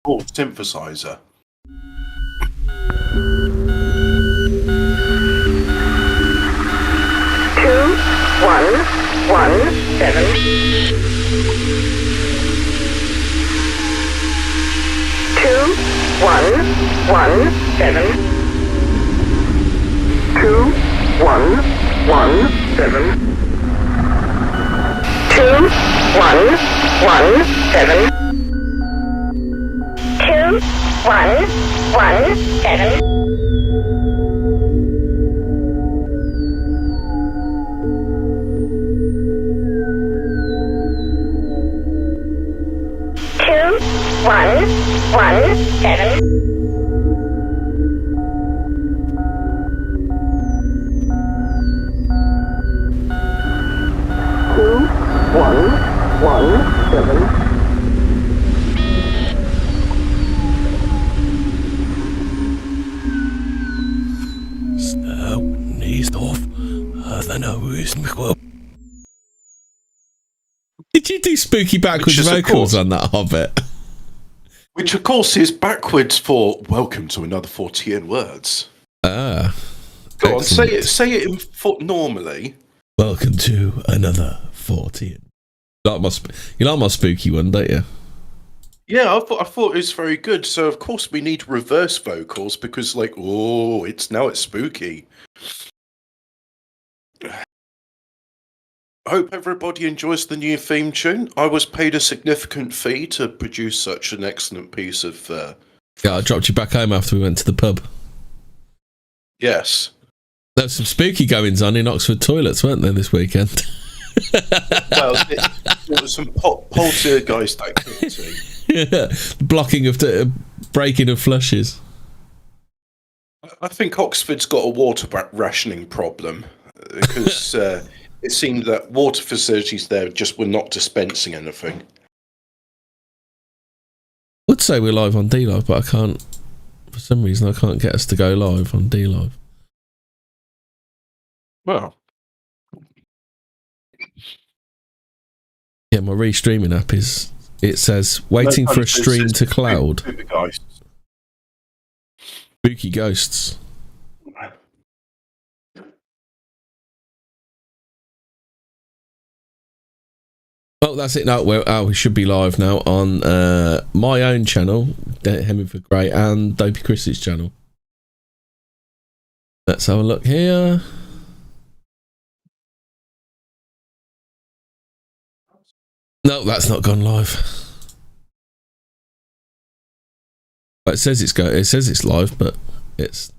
64 synthesizer. 2117. 2117. 2117. 2117. 2117. 2117. 2117. Snow needs off the nose. Did you do spooky backwards vocals on that Hobbit? Which, of course, is backwards for "Welcome to another Fortean Words." Ah, go on, say it in normally. Welcome to another Fortean. You like my spooky one, don't you? Yeah, I thought it was very good. So, of course, we need reverse vocals because, like, it's spooky. I hope everybody enjoys the new theme tune. I was paid a significant fee to produce such an excellent piece of... yeah, I dropped you back home after we went to the pub. Yes. There was some spooky goings on in Oxford toilets, weren't there, this weekend? Well, there was some poltergeist activity. Yeah, blocking of breaking of flushes. I think Oxford's got a water rationing problem because it seemed that water facilities there just were not dispensing anything. I would say we're live on D-Live, but I can't, for some reason, I can't get us to go live on D-Live. Well. Yeah, my restreaming app it says, waiting for a stream to cloud. Spooky ghosts. Oh, that's it. No, we should be live now on my own channel, Hemmingford Grey, and Dopey Chris's channel. Let's have a look here. No, that's not gone live. But it says it's live, but it's.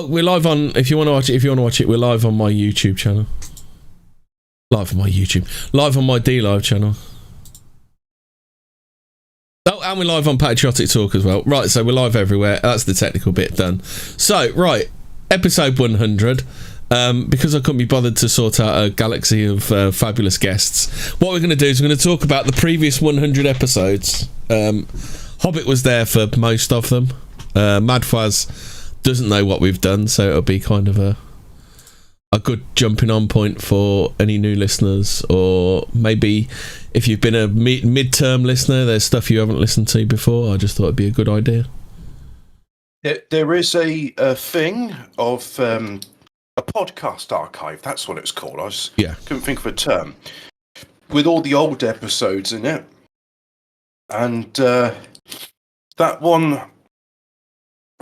We're live on. If you want to watch it, we're live on my YouTube channel. Live on my D-Live channel. Oh, and we're live on Patriotic Talk as well. Right, so we're live everywhere. That's the technical bit done. So, right, episode 100. Because I couldn't be bothered to sort out a galaxy of fabulous guests, what we're going to do is we're going to talk about the previous 100 episodes. Hobbit was there for most of them. Madfaz doesn't know what we've done, so it'll be kind of a good jumping on point for any new listeners, or maybe if you've been a mid-term listener, there's stuff you haven't listened to before. I just thought it'd be a good idea. There is a thing of a podcast archive. That's what it's called. Couldn't think of a term, with all the old episodes in it, and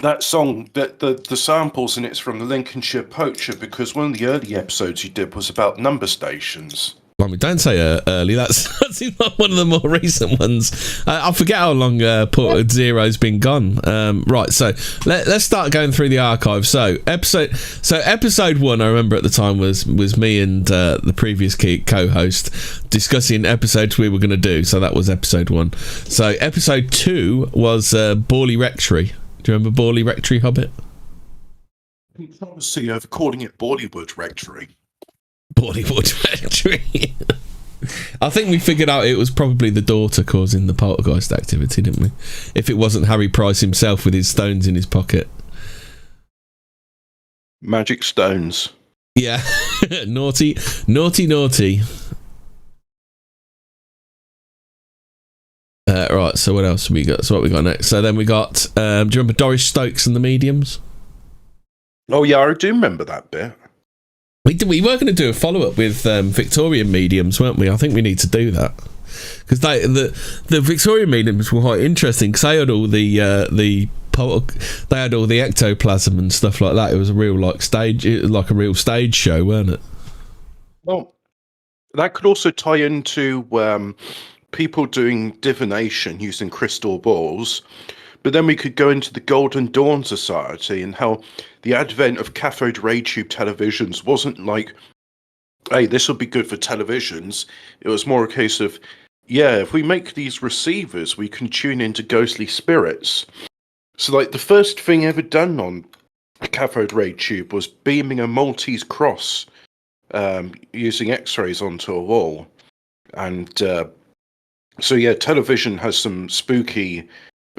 that song, the samples in it's from the Lincolnshire Poacher, because one of the early episodes you did was about number stations. I mean, don't say early. That's one of the more recent ones. I forget how long Port Zero's been gone. Right, so let's start going through the archive. So episode 1, I remember at the time was me and the previous co-host discussing episodes we were going to do. So that was episode 1. So episode 2 was Borley Rectory. Do you remember Borley Rectory, Hobbit? See, over calling it Bollywood Rectory. Bollywood Rectory. I think we figured out it was probably the daughter causing the poltergeist activity, didn't we? If it wasn't Harry Price himself with his stones in his pocket. Magic stones. Yeah. naughty. Right, so what else have we got? So what we got next? So then we got, do you remember Doris Stokes and the Mediums? Oh yeah, I do remember that bit. We were going to do a follow-up with Victorian Mediums, weren't we? I think we need to do that. Because the Victorian Mediums were quite interesting, because they had all they had all the ectoplasm and stuff like that. It was a real a real stage show, weren't it? Well, that could also tie into people doing divination using crystal balls. But then we could go into the Golden Dawn Society and how the advent of cathode ray tube televisions wasn't like, hey, this will be good for televisions. It was more a case of, yeah, if we make these receivers, we can tune into ghostly spirits. So, like, the first thing ever done on a cathode ray tube was beaming a Maltese cross using X-rays onto a wall. And so, yeah, television has some spooky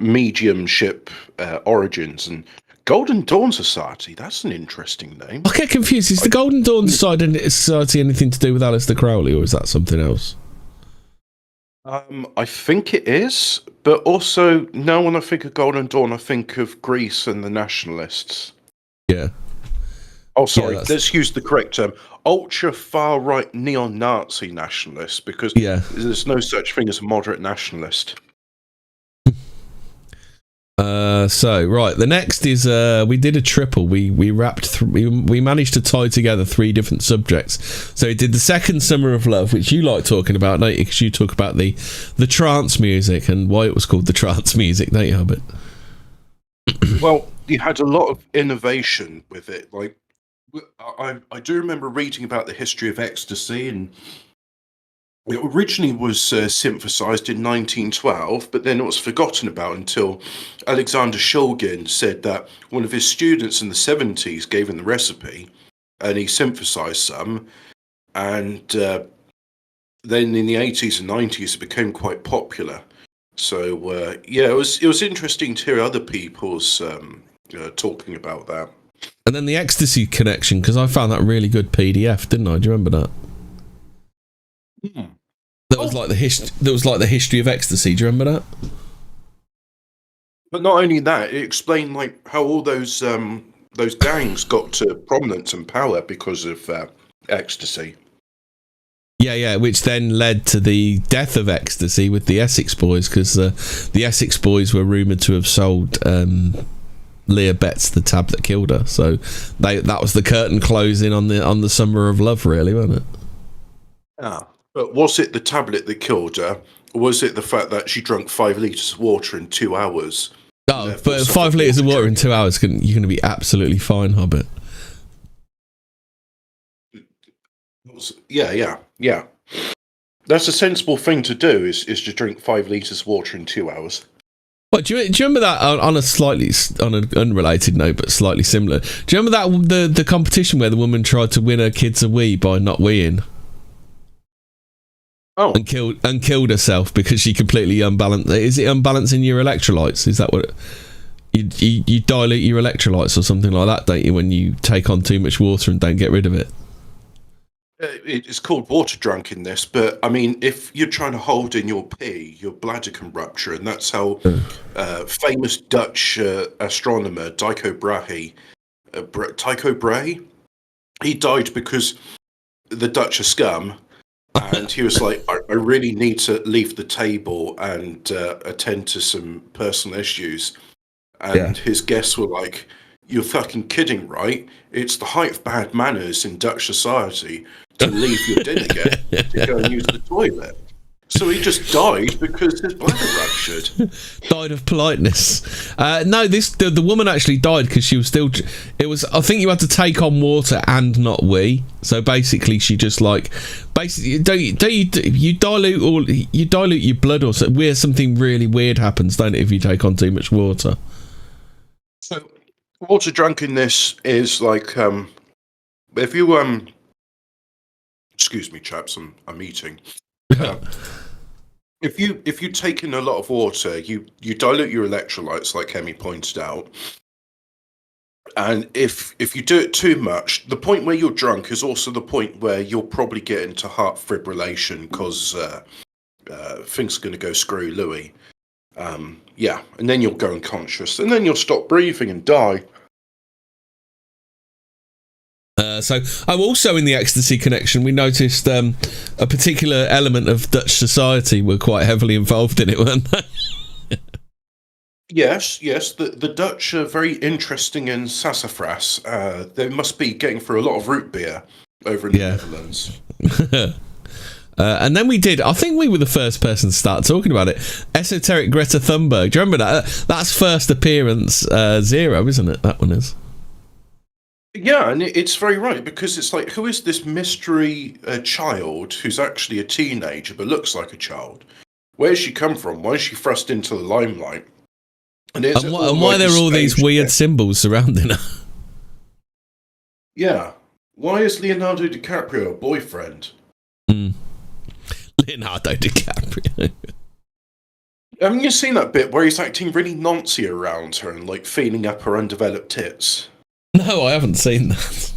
mediumship origins. And Golden Dawn Society, that's an interesting name. I get confused. Is the Golden Dawn Society anything to do with Aleister Crowley, or is that something else? I think it is, but also now when I think of Golden Dawn, I think of Greece and the nationalists. Yeah. Oh, sorry. Let's use the correct term. Ultra far right neo-Nazi nationalists, because there's no such thing as a moderate nationalist. So right, the next is we did a triple. We wrapped we managed to tie together 3 different subjects. So we did the second Summer of Love, which you like talking about, don't you? Because you talk about the trance music and why it was called the trance music, don't you, Hobbit? Well, you had a lot of innovation with it. Like, I do remember reading about the history of ecstasy, and it originally was synthesized in 1912, but then it was forgotten about until Alexander Shulgin said that one of his students in the 70s gave him the recipe, and he synthesized some, and then in the 80s and 90s it became quite popular. So yeah, it was interesting to hear other people's talking about that. And then the ecstasy connection, because I found that really good PDF, didn't I? Do you remember that? That was like the history of ecstasy. Do you remember that? But not only that, it explained like how all those gangs got to prominence and power because of ecstasy. Yeah, which then led to the death of ecstasy with the Essex Boys, because the Essex Boys were rumoured to have sold Leah Betts the tab that killed her. So that was the curtain closing on the Summer of Love, really, wasn't it? Yeah. But was it the tablet that killed her? Or was it the fact that she drank 5 litres of water in 2 hours? Oh, but 5 litres of water in 2 hours, you're going to be absolutely fine, Hobbit. Yeah. That's a sensible thing to do, is to drink 5 litres of water in 2 hours. What, do you remember that on an unrelated note, but slightly similar? Do you remember that the competition where the woman tried to win her kids a wee by not weeing? Oh. And killed herself because she completely unbalanced. Is it unbalancing your electrolytes? Is that what you dilute your electrolytes or something like that, don't you, when you take on too much water and don't get rid of it? It's called water drunkenness, but I mean, if you're trying to hold in your pee, your bladder can rupture, and that's how famous Dutch astronomer Tycho Brahe, he died because the Dutch are scum. And he was like, I really need to leave the table and attend to some personal issues. And his guests were like, you're fucking kidding, right? It's the height of bad manners in Dutch society to leave your dinner guest to go and use the toilet. So he just died because his bladder ruptured. Died of politeness. No, the woman actually died because she was still. I think you had to take on water and not wee. So basically, she just you dilute your blood or something. Something really weird happens, don't it, if you take on too much water? So water drunkenness is like if you excuse me, chaps, I'm eating. If you take in a lot of water, you dilute your electrolytes, like Hemi pointed out. And if you do it too much, the point where you're drunk is also the point where you'll probably get into heart fibrillation because things are going to go screw Louis. Yeah, and then you'll go unconscious, and then you'll stop breathing and die. So, also in the Ecstasy Connection, we noticed a particular element of Dutch society were quite heavily involved in it, weren't they? Yes. The Dutch are very interesting in sassafras. They must be getting through a lot of root beer over in the Netherlands. And then I think we were the first person to start talking about it. Esoteric Greta Thunberg. Do you remember that? That's first appearance 0, isn't it? That one is. Yeah, and it's very right, because it's like, who is this mystery child who's actually a teenager but looks like a child? Where's she come from? Why is she thrust into the limelight? And why are there all these weird symbols surrounding her? Yeah. Why is Leonardo DiCaprio a boyfriend? Leonardo DiCaprio. Haven't you seen that bit where he's acting really nancy around her and like feeling up her undeveloped tits? No, I haven't seen that.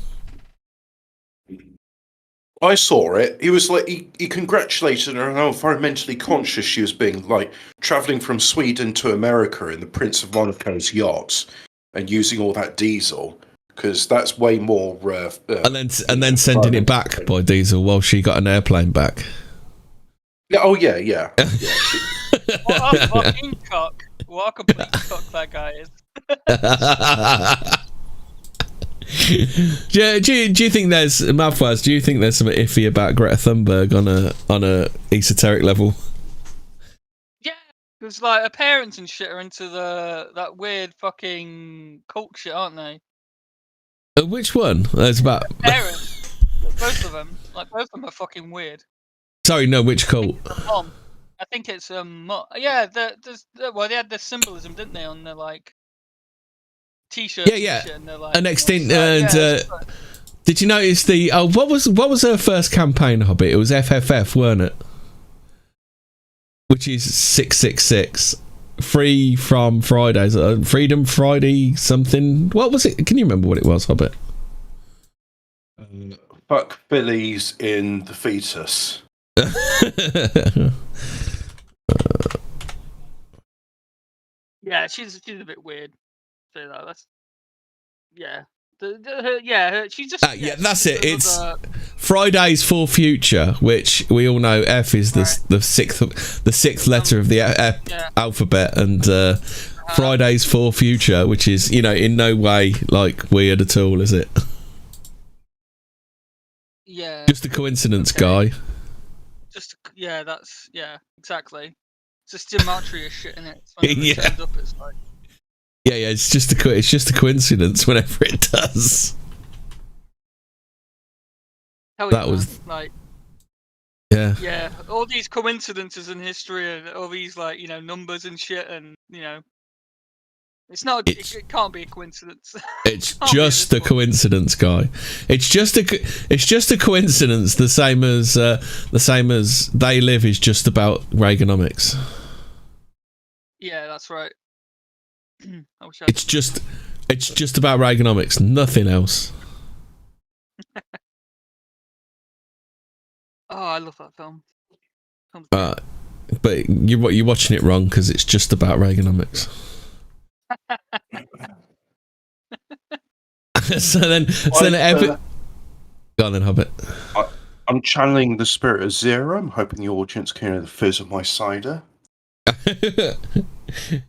I saw it. He was like, he congratulated her on how environmentally conscious she was being, like travelling from Sweden to America in the Prince of Monaco's yachts and using all that diesel, because that's way more. And then sending it back by diesel while she got an airplane back. Yeah. Oh yeah. What a fucking cock! What a complete cock that guy is. do you think there's mouthwash? Do you think there's something iffy about Greta Thunberg on a esoteric level? Yeah, because like her parents and shit are into that weird fucking cult shit, aren't they? Which one? There's about parents. Both of them. Like both of them are fucking weird. Sorry, no. Which cult? I think it's yeah. Well, they had the symbolism, didn't they, on their like T-shirts? Yeah. And shit, and they're like, an extinct. Did you notice the? Oh, what was her first campaign, Hobbit? It was FFF, weren't it? Which is 666. Free from Fridays. Freedom Friday something. What was it? Can you remember what it was, Hobbit? Fuck Billy's in the fetus. Yeah, she's a bit weird. So that's she's just that's it. It's Fridays for Future, which we all know F is the sixth letter of the alphabet, and Fridays for Future, which is in no way like weird at all, is it? Yeah, just a coincidence, guy. That's exactly. It's just gematria shit in it. It turns up, it's like. Yeah, it's just a coincidence whenever it does. That was like, yeah, all these coincidences in history and all these like numbers and shit, and it's not. It can't be a coincidence. It's just a coincidence, guy. It's just a coincidence. The same as They Live is just about Reaganomics. Yeah, that's right. It's just about Reaganomics, nothing else. Oh, I love that film. But you're watching it wrong, because it's just about Reaganomics. so then go on then, Hobbit. I'm channeling the spirit of Zero. I'm hoping the audience can hear the fizz of my cider.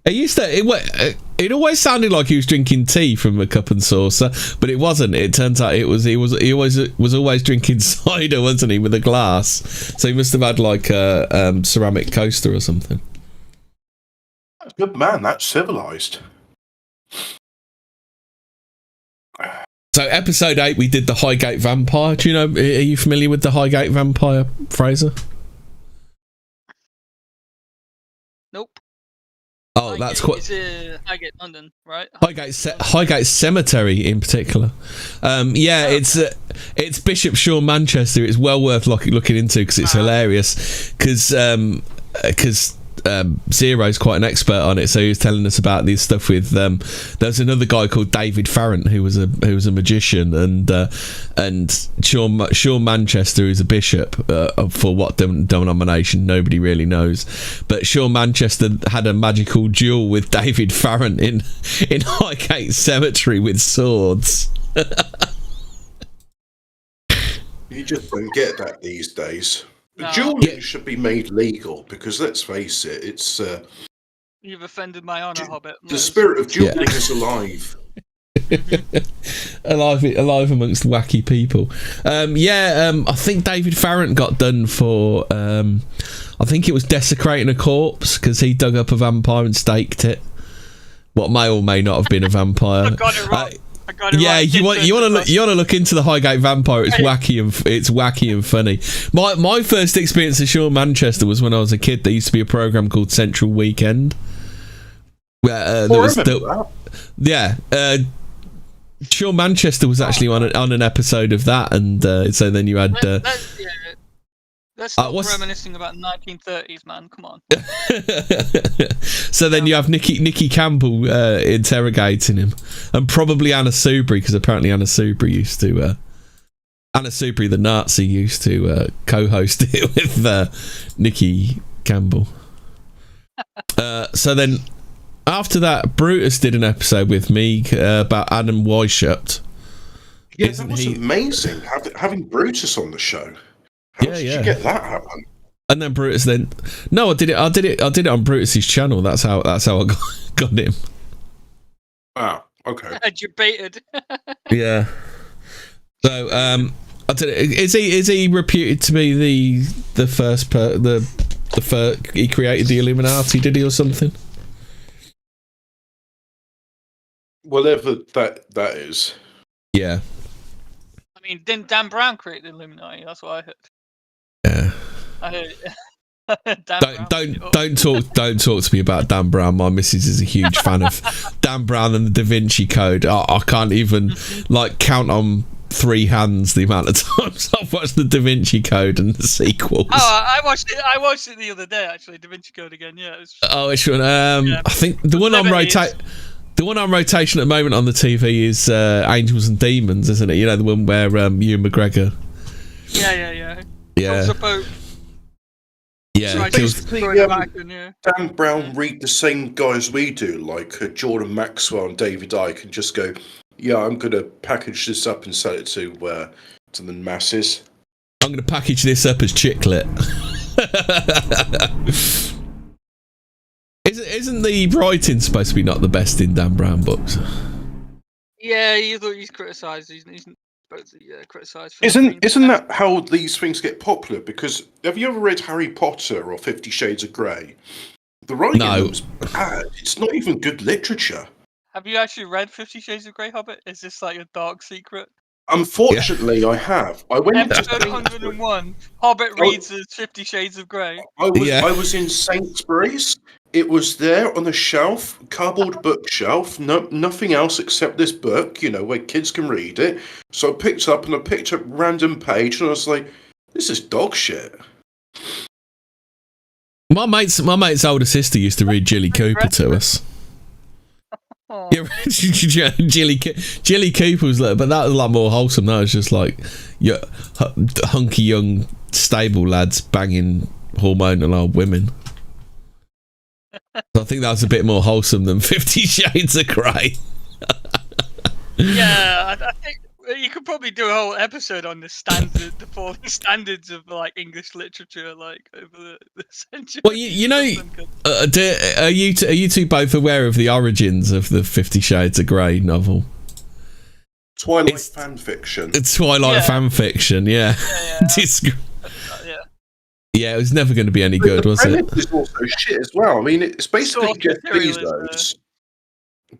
It always sounded like he was drinking tea from a cup and saucer, but it wasn't. It turns out he was always drinking cider, wasn't he, with a glass? So he must have had like a ceramic coaster or something. Good man, that's civilized. So episode 8, we did the Highgate Vampire. Do you know? Are you familiar with the Highgate Vampire, Fraser? Nope. Oh, that's quite. It's Highgate, London, right? Highgate Cemetery in particular. It's Bishop Shaw, Manchester. It's well worth looking into, because it's hilarious. Because Zero's quite an expert on it, so he was telling us about this stuff with there's another guy called David Farrant who was a magician, and Sean Manchester, who's a bishop for what denomination nobody really knows, but Sean Manchester had a magical duel with David Farrant in Highgate Cemetery with swords. You just don't get that these days. No. Dueling should be made legal, because let's face it, it's you've offended my honour, Hobbit. the spirit of dueling is alive. alive amongst wacky people. I think David Farrant got done for I think it was desecrating a corpse, because he dug up a vampire and staked it. What may or may not have been a vampire. I got it right. You want to look into the Highgate Vampire. It's wacky and funny. My first experience of Sean Manchester was when I was a kid. There used to be a program called Central Weekend. Where Sean Manchester was actually on an episode of that, and so then you had. Let's stop reminiscing about 1930s, man. Come on. So then you have Nicky Campbell interrogating him, and probably Anna Soubry, because apparently Anna Soubry the Nazi used to co-host it with Nicky Campbell. So then after that, Brutus did an episode with me about Adam Weishaupt. Yeah, that was amazing having Brutus on the show. How did you get that happen? And then Brutus I did it on Brutus's channel. That's how I got him. Wow. Okay. You baited. Yeah. So I did it. Is he reputed to be the first he created the Illuminati, did he, or something? Whatever that is. Yeah. I mean, didn't Dan Brown create the Illuminati? That's what I heard. Yeah. I heard. Don't talk to me about Dan Brown. My missus is a huge fan of Dan Brown and the Da Vinci Code. I can't even count on 3 hands the amount of times I've watched the Da Vinci Code and the sequels. Oh, I watched it the other day, actually. Da Vinci Code again. Yeah. Which one? I think the one on rotation at the moment on the TV is Angels and Demons, isn't it? You know, the one where Ewan McGregor. Yeah. Yeah, basically, Dan Brown read the same guys we do, like Jordan Maxwell and David Icke, and just go, yeah, I'm going to package this up and sell it to the masses. I'm going to package this up as chicklet. Isn't the writing supposed to be not the best in Dan Brown books? Yeah, he's criticised. He's supposed to criticised. Isn't that how these things get popular? Because have you ever read Harry Potter or 50 Shades of Grey? The writing is bad. It's not even good literature. Have you actually read 50 Shades of Grey, Hobbit? Is this like a dark secret? Unfortunately, I have. I went episode 101. Hobbit reads 50 Shades of Grey. I was in Sainsbury's. It was there on the shelf, cardboard bookshelf. Nothing else except this book. You know, where kids can read it. So I picked up a random page, and I was like, "This is dog shit." My mate's older sister used to read Jilly Cooper to us. Yeah, Jilly Cooper was but that was a lot more wholesome. That was just like hunky young stable lads banging hormonal old women. So I think that was a bit more wholesome than 50 Shades of Grey. Yeah, I think you could probably do a whole episode on the falling standards of English literature, over the century. Well, you know, are you two both aware of the origins of the 50 Shades of Grey novel? Twilight fan fiction. It's Twilight fan fiction, yeah. Yeah, it was never going to be any good, was it? It's also shit as well. I mean, it's basically Jeff Bezos,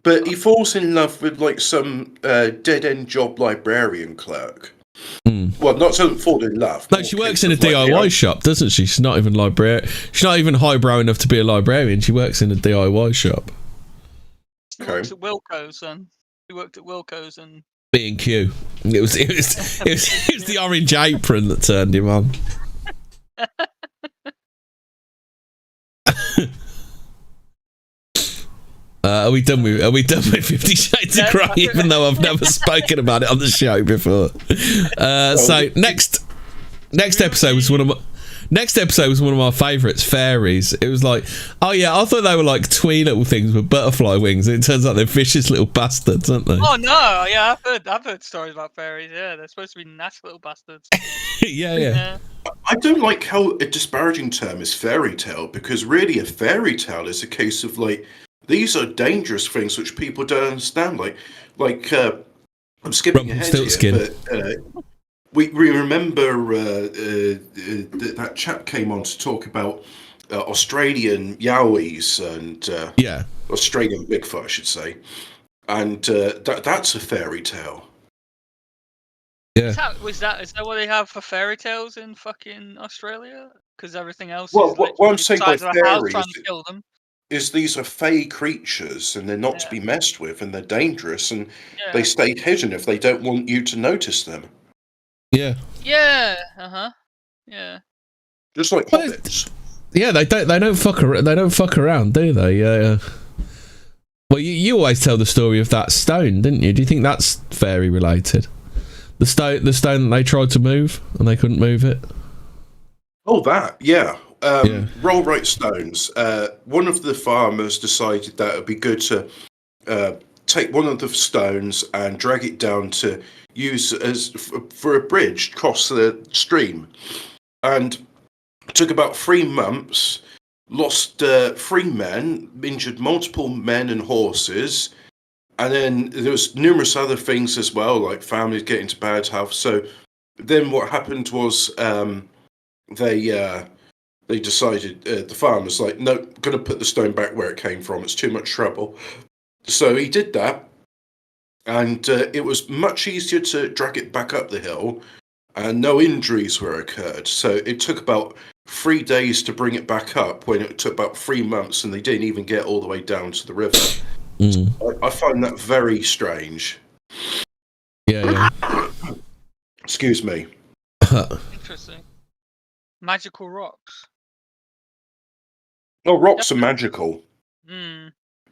but he falls in love with some dead-end job librarian clerk. Well, doesn't fall in love. No, she works in a DIY shop, doesn't she? She's not even She's not even highbrow enough to be a librarian. She works in a DIY shop. She works at Wilco's, and he worked at Wilco's and B&Q. It was the orange apron that turned him on. Are we done with 50 Shades of Grey? Even though I've never spoken about it on the show before. So next episode was one of my favourites, fairies. It was like, oh yeah, I thought they were like twee little things with butterfly wings. It turns out they're vicious little bastards, aren't they? Oh no, yeah, I've heard stories about fairies. Yeah, they're supposed to be nasty little bastards. yeah. I don't like how a disparaging term is fairy tale, because really a fairy tale is a case of like, these are dangerous things which people don't understand. Like I'm skipping ahead here, but we remember that chap came on to talk about Australian yowies and Australian Bigfoot, I should say, and that's a fairy tale. Yeah. Is that what they have for fairy tales in fucking Australia? Because everything else. Well, is what I'm saying by fairies trying to kill them. Is these are fey creatures, and they're not to be messed with, and they're dangerous, and they stay hidden if they don't want you to notice them. Yeah. Yeah. Yeah. Just like hobbits. Yeah, they don't fuck around, do they? Yeah. Well, you always tell the story of that stone, didn't you? Do you think that's fairy related? The stone that they tried to move and they couldn't move it. Oh, that roll right stones. One of the farmers decided that it'd be good to take one of the stones and drag it down to use as for a bridge across the stream, and it took about 3 months. Lost 3 men, injured multiple men and horses, and then there was numerous other things as well, like families getting into bad health. So then what happened was they decided, the farmer's like, no, going to put the stone back where it came from. It's too much trouble. So he did that, and it was much easier to drag it back up the hill, and no injuries were occurred. So it took about 3 days to bring it back up, when it took about 3 months, and they didn't even get all the way down to the river. So I find that very strange. Yeah. Excuse me. Interesting. Magical rocks. Oh, rocks are magical.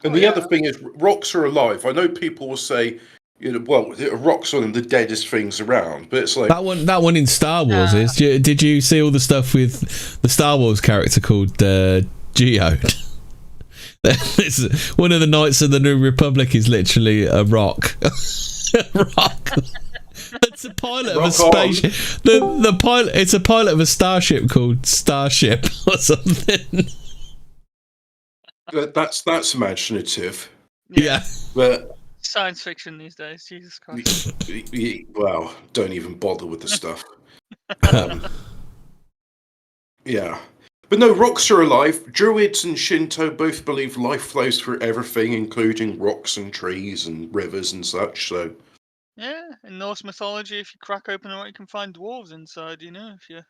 And the other thing is, rocks are alive. I know people will say, rocks are the deadest things around, but it's like that one in Star Wars is. Did you see all the stuff with the Star Wars character called Geode? One of the Knights of the New Republic is literally a rock. Rock. It's a pilot of a spaceship. The pilot. It's a pilot of a starship called Starship or something. That's imaginative. Yeah. But science fiction these days, Jesus Christ. Well, don't even bother with the stuff. Yeah. But no, rocks are alive. Druids and Shinto both believe life flows through everything, including rocks and trees and rivers and such, so... Yeah, in Norse mythology, if you crack open a rock, you can find dwarves inside, if you're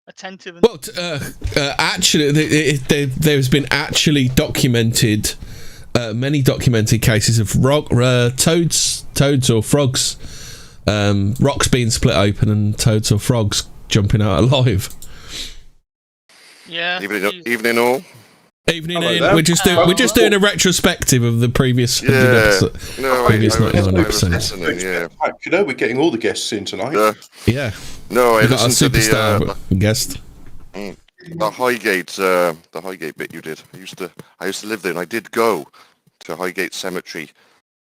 attentive. Well, actually, there's been actually documented, many documented cases of toads or frogs, rocks being split open and toads or frogs jumping out alive. Yeah. Evening all. Evening in. We're just doing a retrospective of the previous 100 episodes. Previous 99 episodes. We're getting all the guests in tonight. Yeah. No, I got a superstar guest. The Highgate bit you did. I used to live there, and I did go to Highgate Cemetery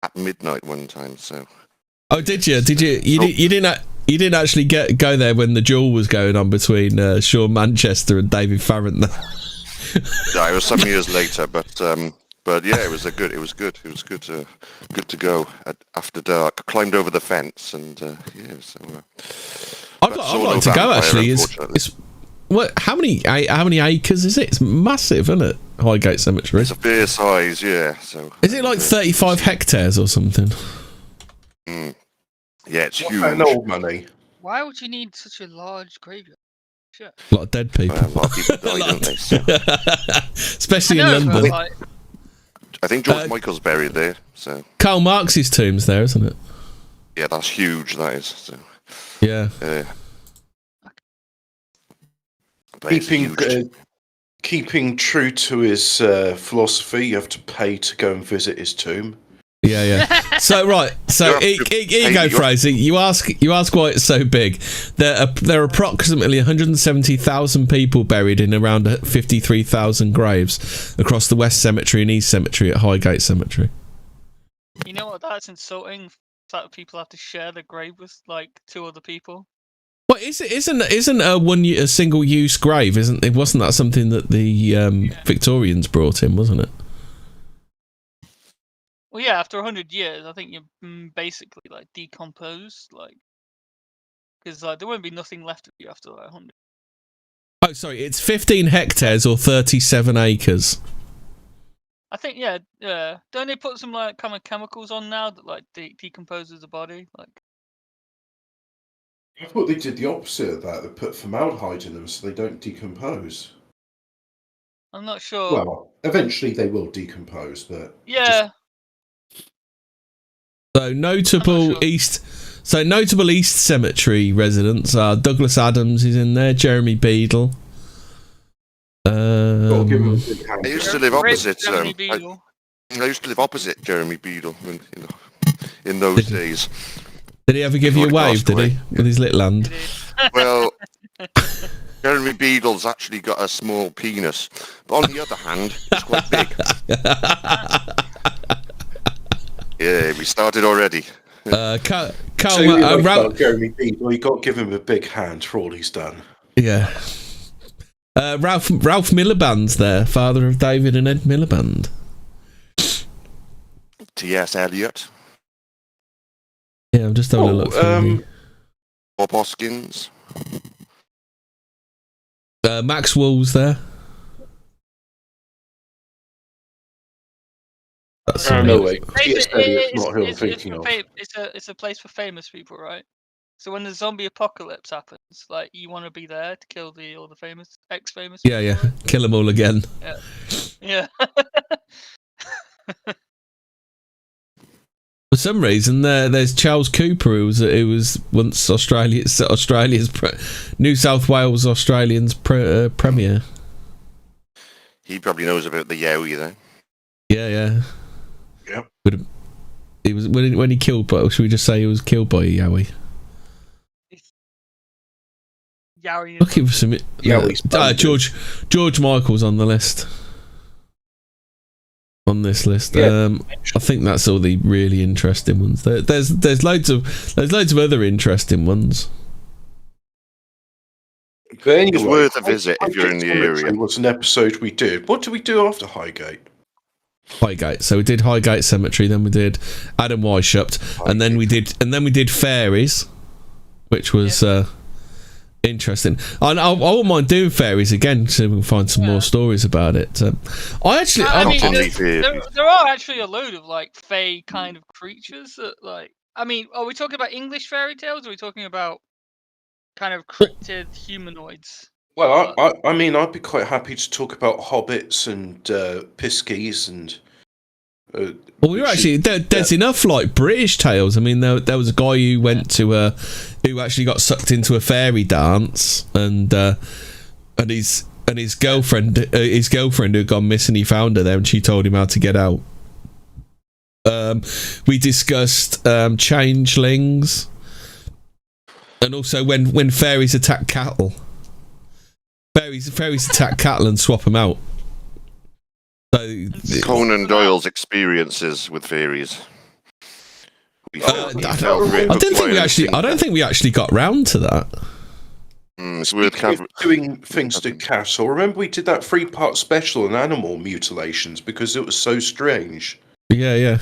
at midnight one time. So. Oh, did you? You didn't actually go there when the duel was going on between Sean Manchester and David Farron. Yeah, it was some years later, but yeah, it was good. It was good to go after dark. Climbed over the fence, and I'd like to go actually. How many acres is it? It's massive, isn't it? Highgate Cemetery. It's a fair size, yeah. So is it like 35 hectares or something? Yeah, it's huge. Old money. Why would you need such a large graveyard? Shit. A lot of dead people. A lot of people died, don't they? So. Especially in London. I think George Michael's buried there. So Karl Marx's tomb's there, isn't it? Yeah, that's huge. That is. So. Yeah. keeping true to his philosophy, you have to pay to go and visit his tomb. Yeah. So here you go, Fraser. You ask why it's so big. There are approximately 170,000 people buried in around 53,000 graves across the West Cemetery and East Cemetery at Highgate Cemetery. You know what? That's insulting. That people have to share their grave with like 2 other people. Well, isn't a single-use grave? Wasn't that something that the Victorians brought in? Wasn't it? Well, yeah. After 100 years, I think you're basically like decomposed, like because like there won't be nothing left of you after like 100. Oh, sorry. It's 15 hectares or 37 acres. I think yeah. Don't they put some like kind of chemicals on now that like decomposes the body? Like I thought they did the opposite of that. They put formaldehyde in them so they don't decompose. I'm not sure. Well, eventually they will decompose, but yeah. So notable East Cemetery residents are Douglas Adams is in there, Jeremy Beadle. I used to live opposite. I used to live opposite Jeremy Beadle in those days. Did he ever give you a wave? Did he with his little hand? Well, Jeremy Beadle's actually got a small penis, but on the other hand, it's quite big. Yeah, we started already. Jeremy Beadle, you got to give him a big hand for all he's done. Yeah. Ralph Miliband's there, father of David and Ed Miliband. T.S. Eliot. Yeah, I'm just having a look. Bob Hoskins. Max Wool's there. No way. Not who I'm thinking of. It's a place for famous people, right? So when the zombie apocalypse happens, like you want to be there to kill all the famous, ex-famous. Yeah, yeah. Right? Kill them all again. Yeah. For some reason, there's Charles Cooper, who was once Australia's New South Wales Australians premier. He probably knows about the Yowie then. Yeah. Yep. He was when he killed, but should we just say he was killed by a Yowie? Yowie. Looking for some George Michael's on the list. On this list, I think that's all the really interesting ones. There's loads of other interesting ones. But anyway, it's worth a visit if you're in the area. It was an episode we did. What did we do after Highgate? So we did Highgate Cemetery, then we did Adam Weishaupt, and then we did Fairies, which was interesting. I wouldn't mind doing Fairies again, so we can find some more stories about it. There are actually a load of like fae kind of creatures that like. I mean, are we talking about English fairy tales? Or are we talking about kind of cryptid humanoids? Well, I mean, I'd be quite happy to talk about hobbits and piskies and. Well, we were actually there's enough like British tales. I mean, there was a guy who went to who actually got sucked into a fairy dance, and his girlfriend who'd gone missing. He found her there, and she told him how to get out. We discussed changelings, and also when fairies attack cattle. Fairies attack cattle and swap them out. So Conan Doyle's experiences with fairies. I don't think we actually got round to that. It's worth doing things to Castle. Remember we did that 3-part special on animal mutilations because it was so strange. Yeah.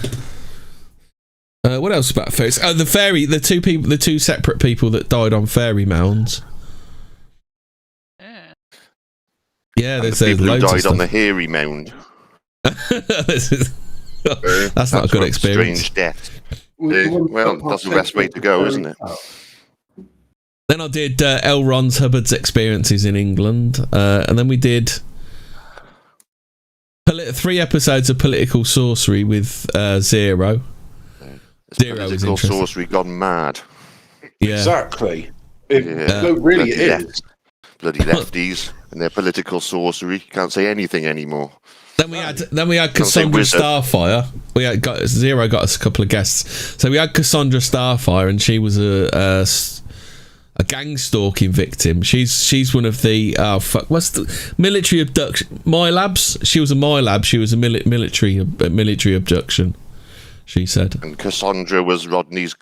What else about fairies? The two separate people that died on fairy mounds. Yeah, there's people loads who of died stuff. on the hairy mound. That's not a good experience. Strange death. Well, that's the best way to go, isn't it? Then I did L. Ron Hubbard's experiences in England, and then we did 3 episodes of political sorcery with Zero. Zero is political sorcery gone mad. Yeah, exactly. It really is. Bloody lefties. and their political sorcery. You can't say anything anymore. Then we had Cassandra Starfire. Zero got us a couple of guests. So we had Cassandra Starfire, and she was a gang stalking victim. She's one of the what's the military abduction? MyLabs. She was a MyLab. She was a military abduction. She said. And Cassandra was Rodney's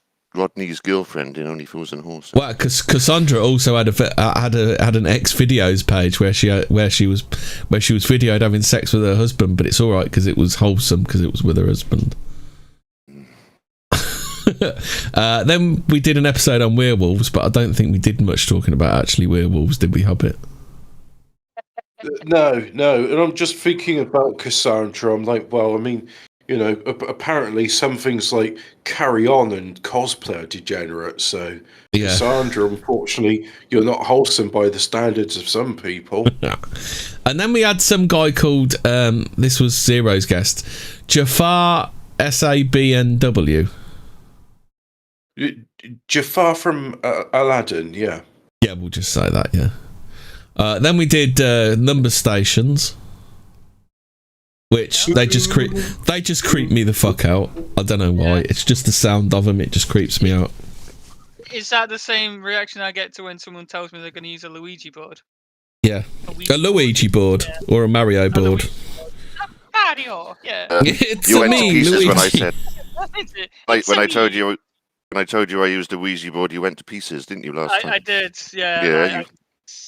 girlfriend in Only Fools and Horses. Well, Cassandra also had an X videos page where she was videoed having sex with her husband, but it's all right because it was wholesome because it was with her husband. Then we did an episode on werewolves, but I don't think we did much talking about actually werewolves, did we, Hobbit? No, and I'm just thinking about Cassandra. I'm like, well, I mean, you know, apparently some things like Carry On and cosplay are degenerate. So, yeah. Cassandra, unfortunately, you're not wholesome by the standards of some people. And then we had some guy called, this was Zero's guest, Jafar SABNW. Jafar from Aladdin, yeah. Yeah, we'll just say that, yeah. Then we did number stations. Which they just creep me the fuck out. I don't know why. It's just the sound of them. It just creeps me out. Is that the same reaction I get to when someone tells me they're going to use a Luigi board? Yeah, a Luigi board or a Mario board. Mario, yeah. It's you went me, to pieces Luigi. when I said. Like when I told you I used a Ouija board, you went to pieces, didn't you? Last time. I did. Yeah. Yeah.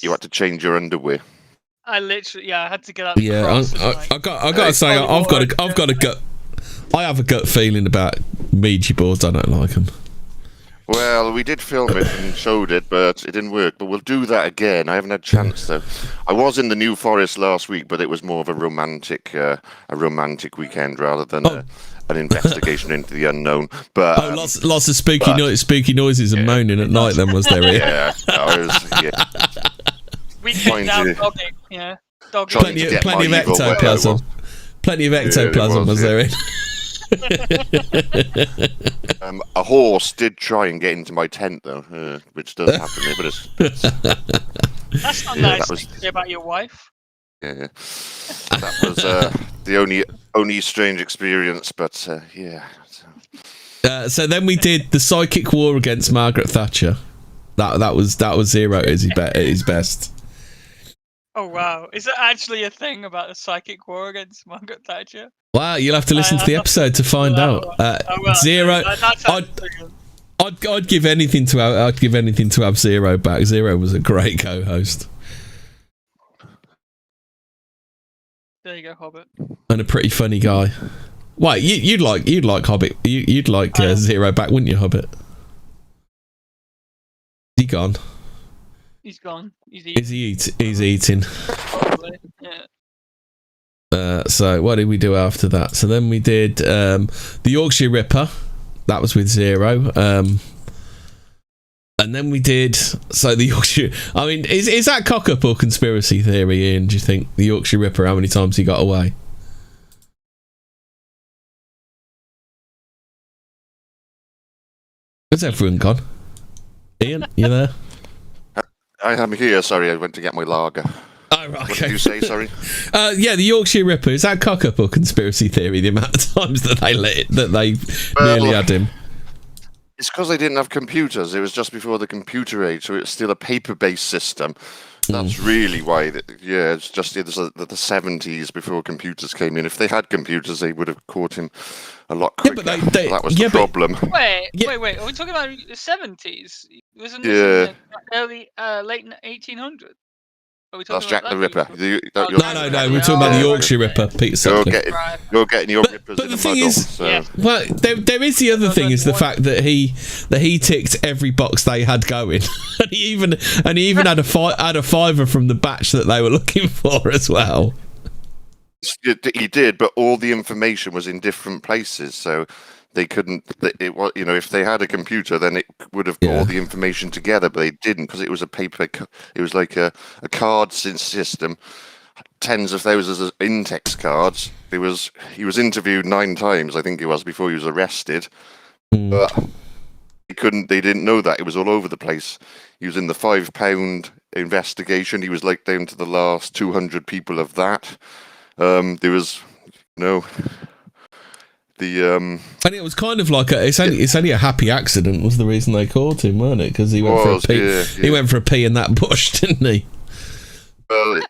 You had to change your underwear. I literally, I had to get out. Yeah, I got to say, I've got a gut. I have a gut feeling about Ouija boards. I don't like them. Well, we did film it and showed it, but it didn't work. But we'll do that again. I haven't had a chance though. I was in the New Forest last week, but it was more of a romantic weekend rather than an investigation into the unknown. But lots of spooky noises and moaning at night. Then was there? Yeah, Weekend out dogging, yeah. Plenty of ectoplasm. Plenty of ectoplasm was there in. A horse did try and get into my tent though, which does happen here, but it's that's not nice to say about your wife. Yeah. That was the only strange experience, but yeah. So then we did the psychic war against Margaret Thatcher. That was Zero at his best. Oh wow! Is that actually a thing about the psychic war against Margaret Thatcher? Wow, you'll have to listen to the episode to find out. Zero, I'd give anything to have Zero back. Zero was a great co-host. There you go, Hobbit. And a pretty funny guy. Wait, you'd like Hobbit? You'd like Zero back, wouldn't you, Hobbit? He gone. He's gone. He's eating. He's eating. Probably, yeah. So what did we do after that? So then we did the Yorkshire Ripper. That was with Zero. And then we did the Yorkshire. I mean, is that cock up or conspiracy theory, Ian? Do you think the Yorkshire Ripper? How many times he got away? Where's everyone gone? Ian, you there? I am here. Sorry, I went to get my lager. Oh, right, okay. What did you say? Sorry. Yeah, the Yorkshire Ripper. Is that cock up or conspiracy theory? The amount of times that they nearly had him. It's because they didn't have computers. It was just before the computer age, so it's still a paper-based system. That's really why. It's just the 70s before computers came in. If they had computers, they would have caught him a lot quicker. Yeah, but that was the problem. Wait. Are we talking about the 70s? Wasn't this early, late 1800s? That's Jack the Ripper. No. We're talking about the Yorkshire Ripper, Peter Suckley. You're getting your rippers. But in the a thing muddle, is, so. well, there is the other thing is the fact that he ticked every box they had going, and he even had a fiver from the batch that they were looking for as well. He did, but all the information was in different places, so they couldn't. It was, if they had a computer, then it would have got all the information together, but they didn't because it was a paper. It was like a card system, tens of thousands of index cards. He was interviewed 9 times, I think it was, before he was arrested. But they didn't know that it was all over the place. He was in the £5 investigation. He was like down to the last 200 people of that. There was, and it was kind of like it's only a happy accident was the reason they caught him, weren't it? Because he went for a pee. He went for a pee in that bush, didn't he? Well,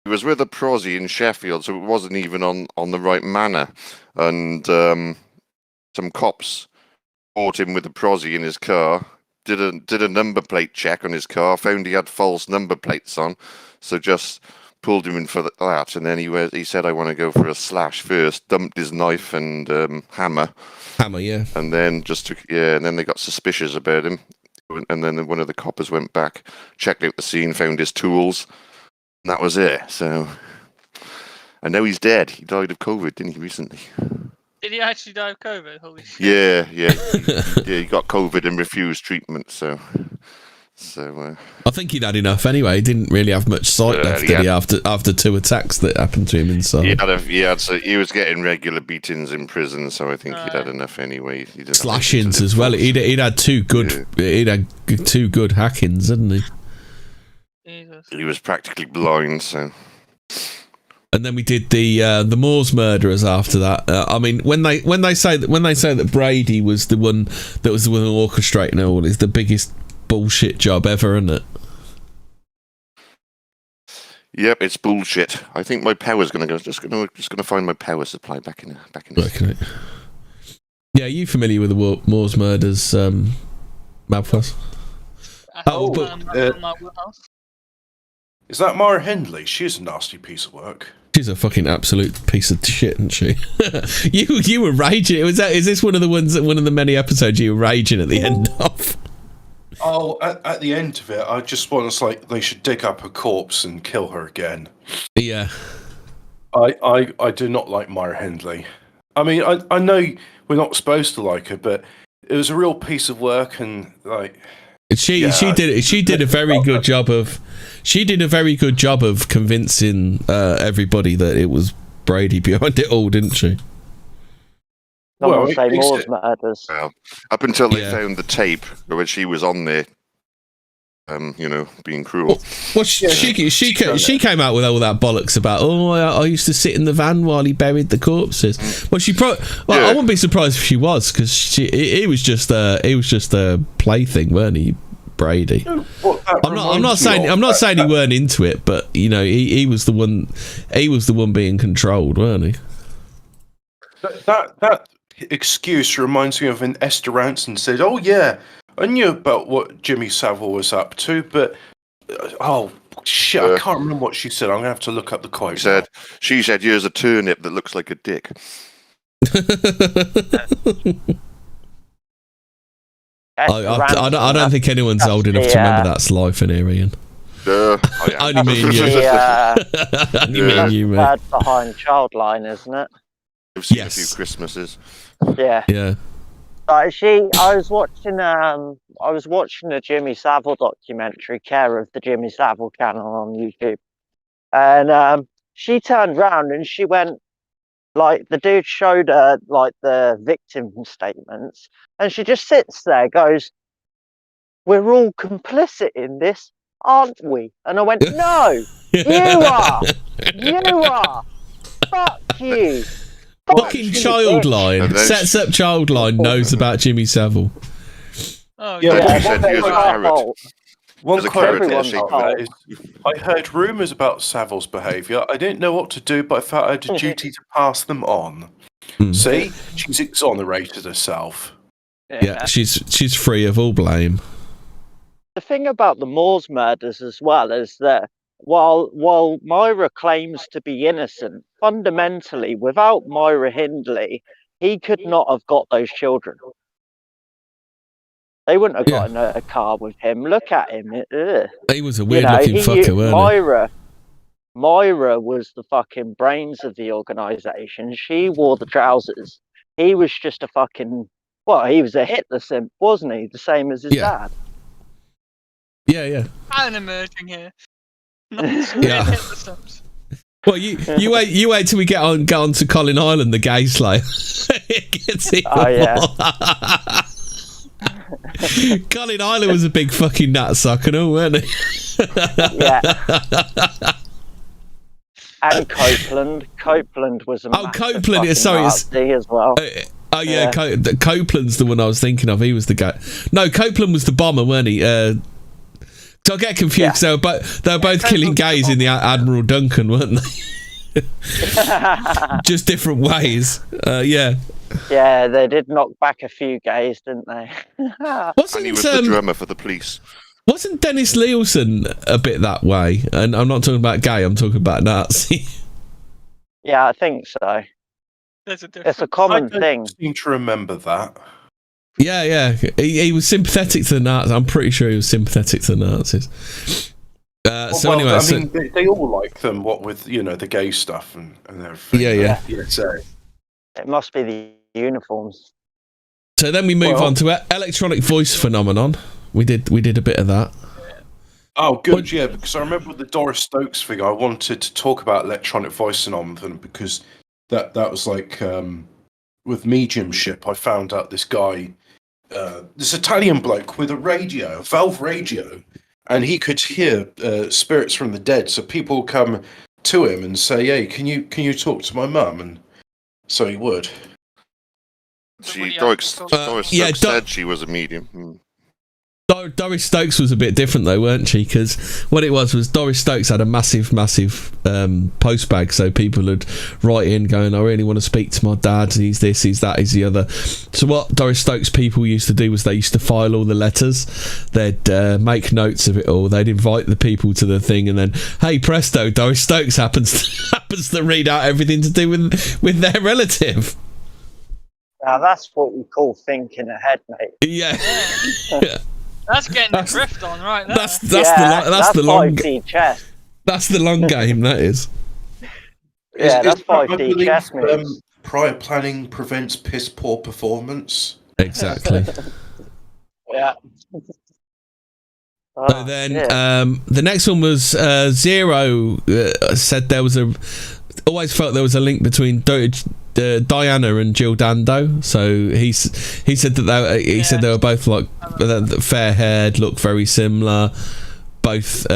he was with a prosy in Sheffield, so it wasn't even on the right manor. And some cops caught him with a prosy in his car. Did a number plate check on his car. Found he had false number plates on, so just pulled him in for that. And then he said, "I want to go for a slash first." Dumped his knife and hammer. Hammer, yeah. And then and then they got suspicious about him. And then one of the coppers went back, checked out the scene, found his tools. And that was it. So, and now he's dead. He died of COVID, didn't he, recently? Did he actually die of COVID? Holy shit. Yeah. He got COVID and refused treatment. So I think he'd had enough anyway. He didn't really have much sight left, did he? After 2 attacks that happened to him inside. So he was getting regular beatings in prison. So I think he'd had enough anyway. Slashings as well. He'd had 2 good. Yeah. He'd had 2 good hackings, hadn't he? Jesus. He was practically blind. So. And then we did the Moors murderers after that. I mean, when they say that Brady was the one orchestrating it all, is the biggest bullshit job ever, isn't it? Yep, it's bullshit. I think my power's going to go. Just going to find my power supply back in. Okay. Yeah, are you familiar with the Moors murders, Mabfuzz? Is that Mara Hindley? She's a nasty piece of work. She's a fucking absolute piece of shit, isn't she? you were raging. Is this one of the many episodes you were raging at the end of? Oh, at the end of it, I just was like, they should dig up her corpse and kill her again. Yeah. I do not like Myra Hindley. I mean, I know we're not supposed to like her, but it was a real piece of work, and like she did a very good job of convincing everybody that it was Brady behind it all, didn't she? Well, say Moors murders. Well, up until they found the tape when she was on there, being cruel. Well, she came out with all that bollocks about, I used to sit in the van while he buried the corpses. Well, I wouldn't be surprised if she was, because it was just a plaything, weren't he, Brady? I'm not saying he weren't into it, but he was the one being controlled, weren't he? That excuse reminds me of when Esther Ranson said, "Oh yeah, I knew about what Jimmy Savile was up to, but I can't remember what she said. I'm gonna have to look up the quote." She said, "Here's a turnip that looks like a dick." I don't think anyone's old enough to remember that life in here, Ian. Only me and you. Only me and you, mate. Behind Childline, isn't it? I've seen a few Christmases. Yeah. I was watching a Jimmy Savile documentary, care of the Jimmy Savile channel on YouTube, and she turned round and she went, like, the dude showed her like the victim statements, and she just sits there, goes, "We're all complicit in this, aren't we?" And I went, "No, you are, fuck you." Fucking Childline sets up Childline, knows about Jimmy Savile. Oh yeah. One quote is, "I heard rumours about Savile's behaviour. I didn't know what to do, but I felt I had a duty to pass them on." See, she's exonerated herself. Yeah, she's free of all blame. The thing about the Moors murders as well is that while Myra claims to be innocent, fundamentally, without Myra Hindley, he could not have got those children. They wouldn't have gotten a car with him. Look at him. He was a weird-looking fucker, wasn't he? Myra was the fucking brains of the organisation. She wore the trousers. He was just a fucking... Well, he was a Hitler simp, wasn't he? The same as his dad. Yeah. I'm emerging here. Yeah. Well, you wait till we get on to Colin Island, the gay slayer. It gets even more. Colin Island was a big fucking nutsack and all, weren't he? Yeah. And Copeland was a Copeland, sorry, Nazi as well. Yeah. Copeland's the one I was thinking of. He was the guy. No, Copeland was the bomber, weren't he? So I get confused. Yeah. They were both killing gays in the Admiral Duncan, weren't they? Just different ways. Yeah. Yeah, they did knock back a few gays, didn't they? And he was the drummer for the police. Wasn't Dennis Leelson a bit that way? And I'm not talking about gay, I'm talking about Nazi. Yeah, I think so. It's a common thing. I seem to remember that. Yeah. He was sympathetic to the Nazis. I'm pretty sure he was sympathetic to the Nazis. Anyway, I mean, they all like them. What with the gay stuff and everything. Yeah. So it must be the uniforms. So then we move on to electronic voice phenomenon. We did a bit of that. Oh, good, yeah, because I remember with the Doris Stokes thing, I wanted to talk about electronic voice phenomenon because that was like with mediumship. I found out this guy, this Italian bloke with a valve radio, and he could hear spirits from the dead. So people come to him and say, "Hey, can you talk to my mum?" And so he would. Doris Stokes said she was a medium. Doris Stokes was a bit different though, weren't she? Because what it was Doris Stokes had a massive post bag, so people would write in going, "I really want to speak to my dad. He's this, he's that, he's the other." So what Doris Stokes people used to do was they used to file all the letters. They'd make notes of it all. They'd invite the people to the thing, and then, hey presto, Doris Stokes happens to read out everything to do with their relative. Now that's what we call thinking ahead, mate. Yeah. That's getting the drift on right there. That's the long 5D chess. That's the long game. That is. Yeah, that's 5D chess moves. Prior planning prevents piss poor performance. Exactly. Yeah. So then, the next one was Zero. Said there was always felt there was a link between Diana and Jill Dando. So he said that they were both like fair haired, look very similar, both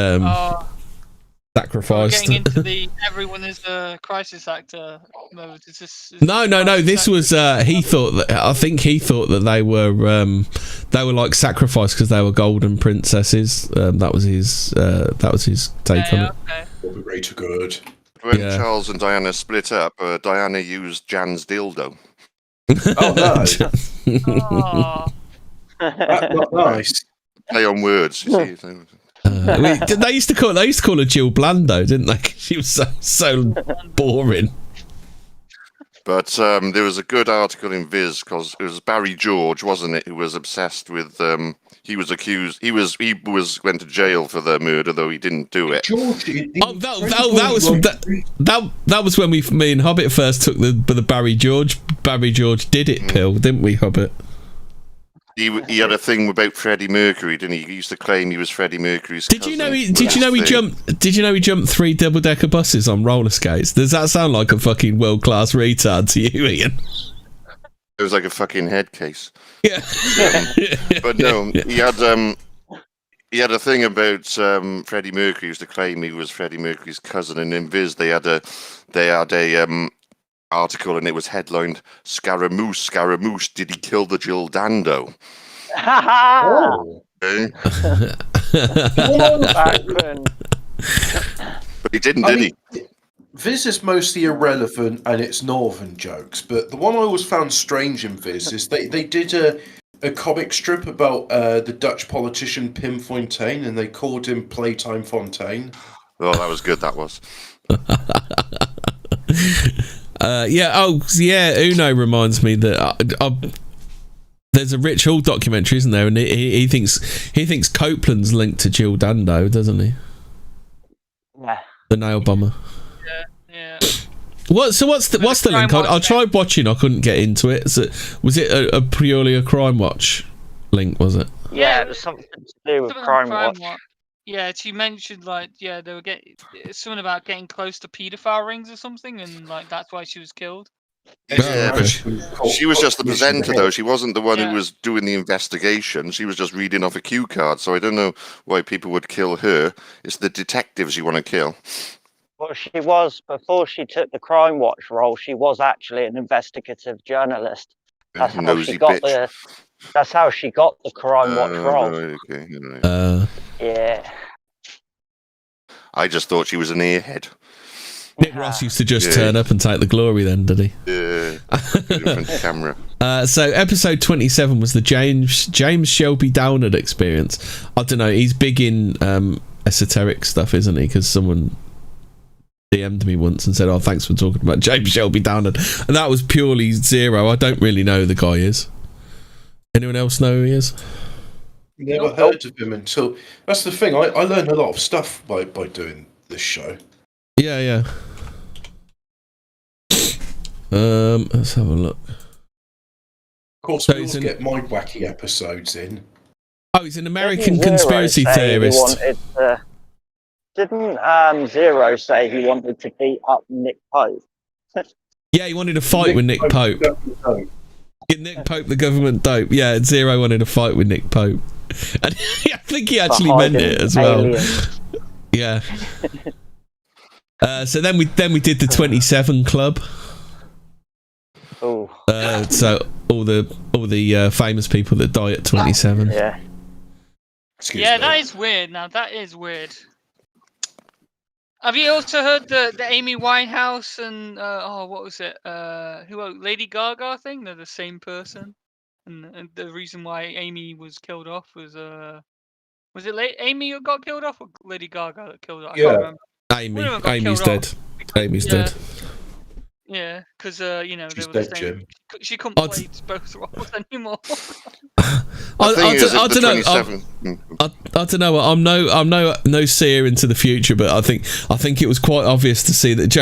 sacrificed. Getting into the everyone is a crisis actor mode. No. This was he thought that they were like sacrificed because they were golden princesses. That was his take on it. Okay. Way too good. When Charles and Diana split up, Diana used Jan's dildo. Oh, no. Nice. Play on words, you see. They used to call her Jill Blando, didn't they? She was so boring. But there was a good article in Viz because it was Barry George, wasn't it, who was obsessed with. He was accused. He went to jail for the murder, though he didn't do it. That was when me and Hobbit first took the Barry George did it pill, didn't we, Hobbit? He had a thing about Freddie Mercury, didn't he? He used to claim he was Freddie Mercury's cousin. Did you know he jumped 3 double-decker buses on roller skates? Does that sound like a fucking world-class retard to you, Ian? It was like a fucking head case. Yeah. But no, he had a thing about Freddie Mercury. He used to claim he was Freddie Mercury's cousin, and in Viz they had a article, and it was headlined "Scaramouche, did he kill the Jill Dando?" Oh. Okay. But he didn't, did he? Viz is mostly irrelevant and it's northern jokes, but the one I always found strange in Viz is they did a comic strip about the Dutch politician Pim Fontaine, and they called him Playtime Fontaine. Oh, that was good, that was. Uno reminds me that there's a Rich Hall documentary, isn't there? And he thinks Copeland's linked to Jill Dando, doesn't he? Yeah. The nail bomber. Yeah. What's the link? I tried watching. I couldn't get into it. So, was it a purely a Crime Watch link? Was it? Yeah, it was something to do with Crime Watch. Yeah, she mentioned they were something about getting close to paedophile rings or something, and that's why she was killed. Yeah, but she was just the presenter, though. She wasn't the one who was doing the investigation. She was just reading off a cue card. So I don't know why people would kill her. It's the detectives you want to kill. Well, she was, before she took the Crime Watch role, she was actually an investigative journalist. That's how she got the. That's how she got the Crime Watch role. Right, okay, yeah. I just thought she was an airhead. Nick Ross used to just turn up and take the glory then, did he? Yeah. Different camera. So episode 27 was the James Shelby Downard experience. I don't know, he's big in esoteric stuff, isn't he? Because someone DM'd me once and said, oh, thanks for talking about James Shelby Downard. And that was purely zero. I don't really know who the guy is. Anyone else know who he is? Never heard of him until... That's the thing, I learned a lot of stuff by doing this show. Yeah. Let's have a look. Of course, we always get my wacky episodes in. Oh, he's an American conspiracy theorist. Didn't Zero say he wanted to beat up Nick Pope? Yeah, he wanted a fight with Nick Pope. Get Nick Pope the government dope. Yeah, Zero wanted a fight with Nick Pope. And I think he actually meant it as well. Yeah. So then we did the 27 Club. Oh. So all the famous people that die at 27. Yeah. That is weird. Now that is weird. Have you also heard the Amy Winehouse and what was it? Lady Gaga thing? They're the same person, and the reason why Amy was killed off was it Amy who got killed off or Lady Gaga that killed off? I can't remember. Amy's dead. Amy's dead. Yeah, because they were dead, Jim. She couldn't play both roles anymore. I don't know. I'm no seer into the future, but I think it was quite obvious to see that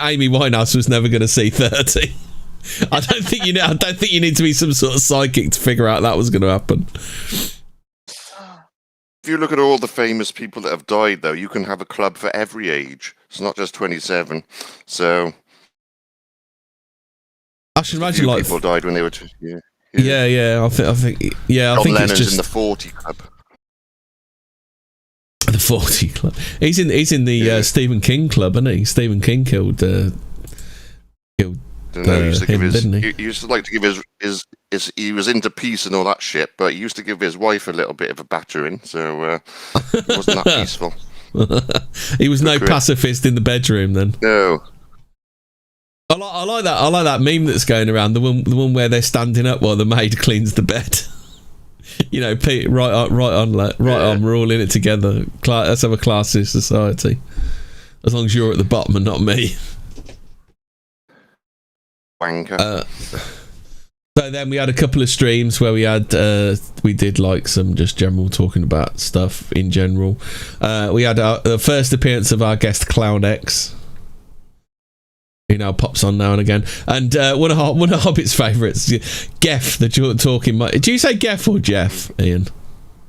Amy Winehouse was never going to see 30. I don't think you need to be some sort of psychic to figure out that was going to happen. If you look at all the famous people that have died, though, you can have a club for every age. It's not just 27. So I should imagine like people died when they were. Yeah. I think John Lennon's it's just in the 40 club. The 40 club. He's in the Stephen King club, isn't he? Stephen King killed he used to like to give his he was into peace and all that shit, but he used to give his wife a little bit of a battering, so it wasn't that peaceful. He was no pacifist in the bedroom then. No. I like that meme that's going around, the one where they're standing up while the maid cleans the bed. You know, Pete, right on, we're all in it together. Let's have a classist society. As long as you're at the bottom and not me. Wanker. So then we had a couple of streams where we did like some just general talking about stuff in general. We had the first appearance of our guest Cloud X, who now pops on now and again, and one of Hobbit's favourites, Geff, the talking. Do you say Geff or Jeff, Ian?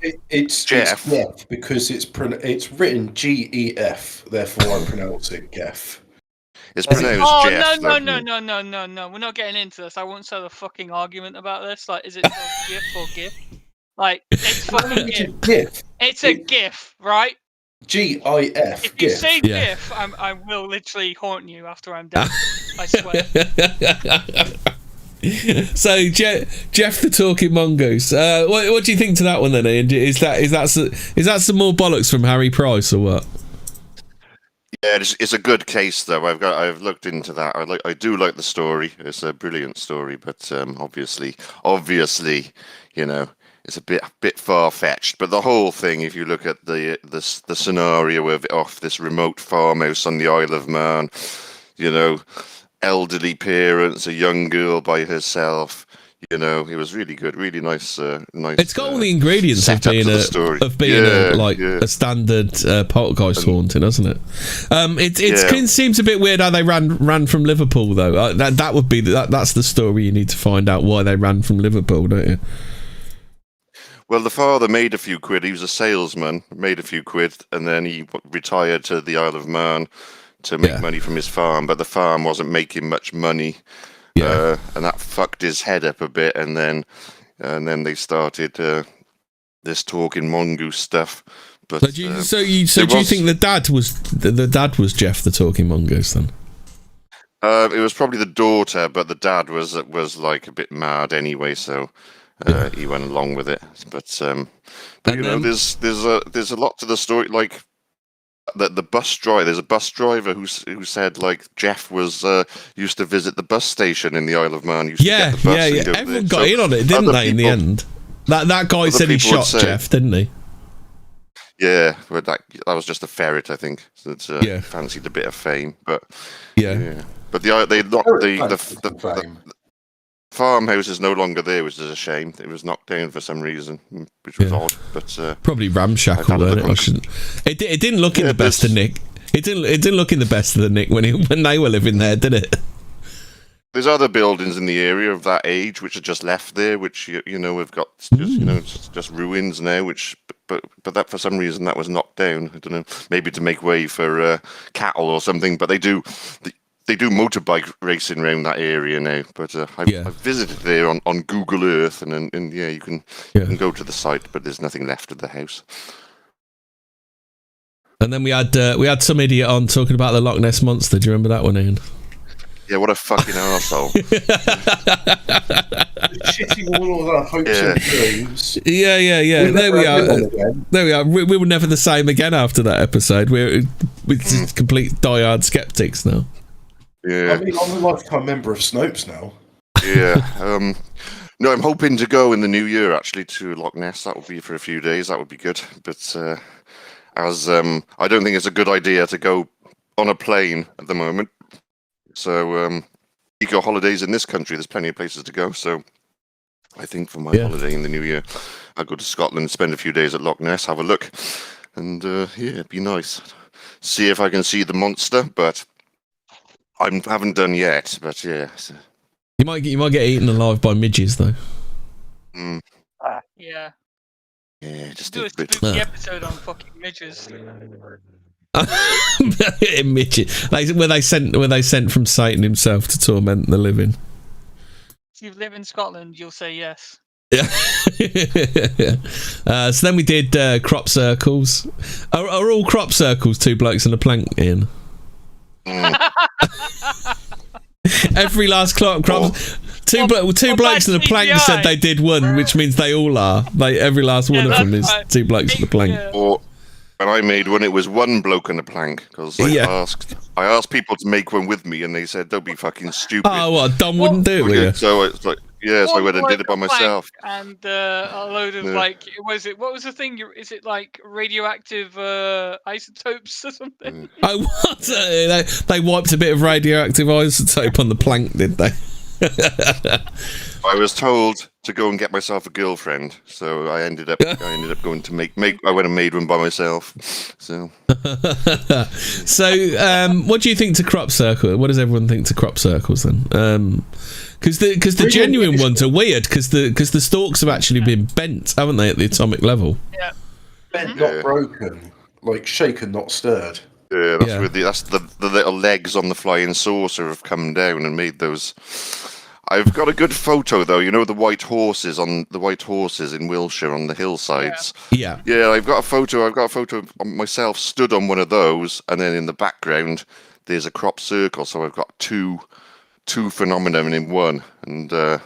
It's Geff because it's written G-E-F, therefore I pronounce it Geff. It's pronounced Jeff. No. We're not getting into this. I won't start a fucking argument about this. Like, is it GIF or GIF? Like, it's fucking GIF. It's a GIF, right? G-I-F. If you say GIF, I will literally haunt you after I'm done. I swear. So, Jeff the Talking Mongoose. What do you think to that one then, Ian? Is that some more bollocks from Harry Price or what? Yeah, it's a good case though. I've looked into that. I do like the story. It's a brilliant story, but obviously, you know, it's a bit far fetched. But the whole thing, if you look at the scenario of off this remote farmhouse on the Isle of Man, you know, elderly parents, a young girl by herself. You know, it was really good, really nice. It's got all the ingredients of being a standard poltergeist haunting, hasn't it? It seems a bit weird how they ran from Liverpool though. That would be that's the story you need to find out why they ran from Liverpool, don't you? Well, the father made a few quid. He was a salesman, made a few quid, and then he retired to the Isle of Man to make money from his farm, but the farm wasn't making much money. And that fucked his head up a bit, and then they started this talking mongoose stuff. But do you think the dad was Jeff the talking mongoose then? It was probably the daughter, but the dad was like a bit mad anyway, so he went along with it. But you know, there's a lot to the story, like. The bus driver. There's a bus driver who said like Jeff was used to visit the bus station in the Isle of Man. Everyone got in on it, didn't they? In the end, that guy said he shot Jeff, didn't he? Yeah, but that was just a ferret, I think. That fancied a bit of fame, but but the farmhouse is no longer there, which is a shame. It was knocked down for some reason, which was odd. But probably ramshackle. It didn't look in the best of Nick. It didn't look in the best of the Nick when they were living there, did it? There's other buildings in the area of that age which are just left there, which you know we've got just ruins now. Which but that for some reason that was knocked down. I don't know, maybe to make way for cattle or something. But they do motorbike racing around that area now. But I've visited there on Google Earth, and you can go to the site, but there's nothing left of the house. And then we had some idiot on talking about the Loch Ness monster. Do you remember that one, Ian? Yeah, what a fucking arsehole. Shitting all of our hopes and dreams. Yeah. There we are. We were never the same again after that episode. We're just complete diehard skeptics now. Yeah. I mean, I'm a lifetime member of Snopes now. Yeah. No, I'm hoping to go in the new year, actually, to Loch Ness. That would be for a few days. That would be good. But I don't think it's a good idea to go on a plane at the moment. So eco holidays in this country, there's plenty of places to go. So I think for my holiday in the new year, I'll go to Scotland, spend a few days at Loch Ness, have a look, and it'd be nice. See if I can see the monster, but I haven't done yet. But yeah, so. You might get eaten alive by midges though. Yeah. Yeah, just do a spooky episode on fucking midges. Midget. Were they sent from Satan himself to torment the living? If you live in Scotland, you'll say yes. Yeah. So then we did crop circles. Are all crop circles two blokes and a plank, Ian? Every last crop. Two blokes and a plank said they did one, which means they all are. Every last one of them is two blokes and a plank. Or when I made one, it was one bloke and a plank, because I asked people to make one with me, and they said, "Don't be fucking stupid." Oh, what? Dom wouldn't do it with you? So it's like, so I went and did it by myself. And a load of what was the thing? Is it like radioactive isotopes or something? Oh, what? They wiped a bit of radioactive isotope on the plank, did they? I was told to go and get myself a girlfriend, so I ended up going to make. I went and made one by myself. So, what do you think to crop circle? What does everyone think to crop circles then? Because the genuine ones are weird because the stalks have actually been bent, haven't they, at the atomic level? Yeah, bent, not broken, like shaken, not stirred. Yeah, that's the little legs on the flying saucer have come down and made those. I've got a good photo though. You know the white horses in Wiltshire on the hillsides. Yeah. I've got a photo of myself stood on one of those, and then in the background there's a crop circle. So I've got two phenomena in one, and and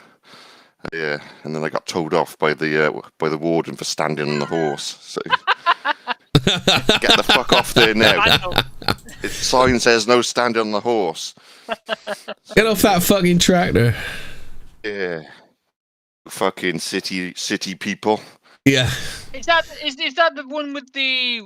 then I got told off by the warden for standing on the horse. So. Get the fuck off there now. Sign says no standing on the horse. Get off that fucking tractor. Yeah. Fucking city people. Yeah. Is that the one with the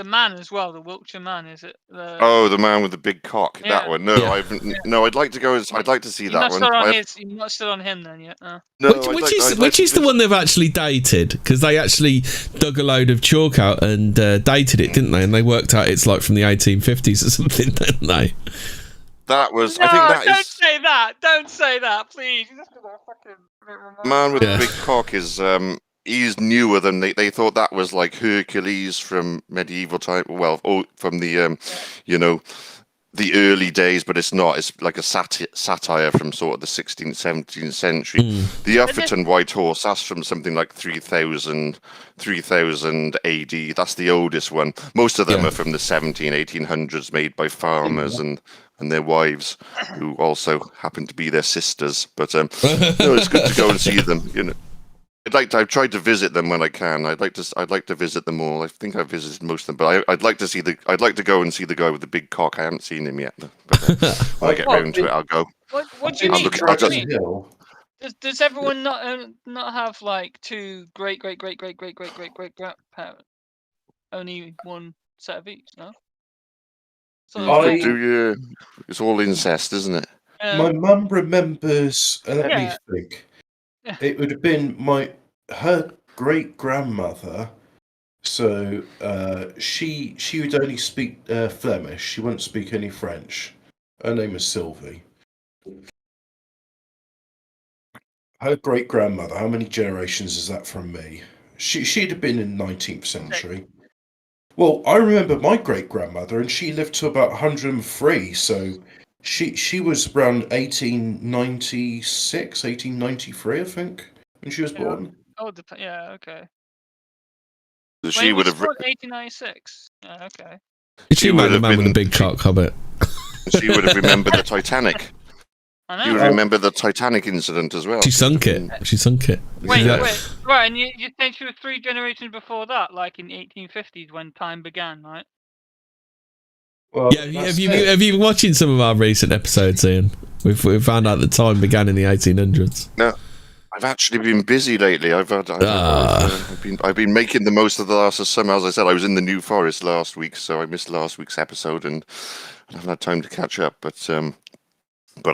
man as well, the Wiltshire man? Is it? The man with the big cock. Yeah. That one. No, I'd like to go. I'd like to see that one. You're not still on him then yet. No, which is the one they've actually dated, because they actually dug a load of chalk out and dated it, didn't they? And they worked out it's like from the 1850s or something, didn't they? That was. No, I think that don't say that. Don't say that, please. Man with the big cock is. He's newer than they thought. That was like Hercules from medieval time. Well, from the the early days, but it's not. It's like a satire from sort of the 16th, 17th century. The Ufferton White Horse, that's from something like 3000 AD. That's the oldest one. Most of them are from the 1800s, made by farmers and their wives, who also happen to be their sisters. But it's good to go and see them. I've tried to visit them when I can. I'd like to visit them all. I think I've visited most of them, but I'd like to go and see the guy with the big cock. I haven't seen him yet, but when I get round to it, I'll go. What do you mean? Does everyone not have like two great grandparents? Only one set of each, no? It's all incest, isn't it? My mum remembers. Let me think. It would have been her great grandmother. So she would only speak Flemish. She wouldn't speak any French. Her name is Sylvie. Her great grandmother. How many generations is that from me? She'd have been in the 19th century. Well, I remember my great grandmother, and she lived to about 103. So she was around 1896, 1893, I think, when she was born. Oh, okay. So she would have 1896. Okay. She might have been with a big cock, Hobbit. She would have remembered the Titanic. I know. You would remember the Titanic incident as well. She sunk it. Wait. Right, and you think she was 3 generations before that, like in the 1850s when time began, right? Well, have you been watching some of our recent episodes, Ian? We've found out that time began in the 1800s. No, I've actually been busy lately. I've been making the most of the last summer. As I said, I was in the New Forest last week, so I missed last week's episode and I haven't had time to catch up. But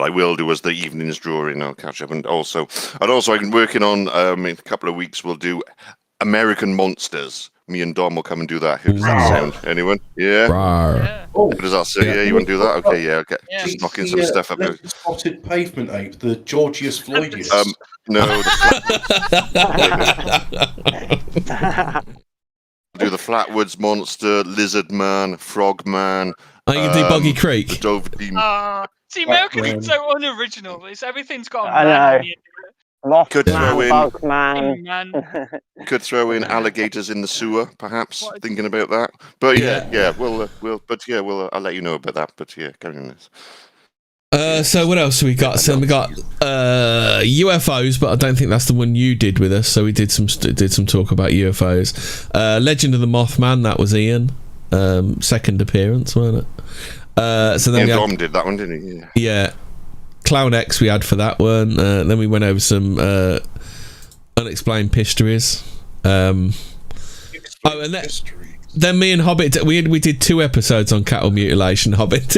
I will do as the evenings draw in. I'll catch up, and also I've been working on. In a couple of weeks, we'll do American Monsters. Me and Dom will come and do that. Who does that sound? Anyone? Yeah. Oh, does that say? Yeah, you want to do that? Okay, yeah. Okay. Just knocking some stuff up. Spotted pavement ape, the Georgius Floydius. No. Do the Flatwoods Monster, Lizard Man, Frog Man. You can do Boggy Creek. The Dove Demon. See, American is so unoriginal. Everything's got a man. Could throw in Bugman. Could throw in alligators in the sewer, perhaps. Thinking about that, but I'll let you know about that. But yeah, carry on this. So what else we got? So we got UFOs, but I don't think that's the one you did with us. So we did some talk about UFOs. Legend of the Mothman, that was Ian. Second appearance, wasn't it? So then Dom did that one, didn't he? Yeah. Clown X we had for that one. Then we went over some unexplained histories. And then me and Hobbit, we did 2 episodes on cattle mutilation. Hobbit,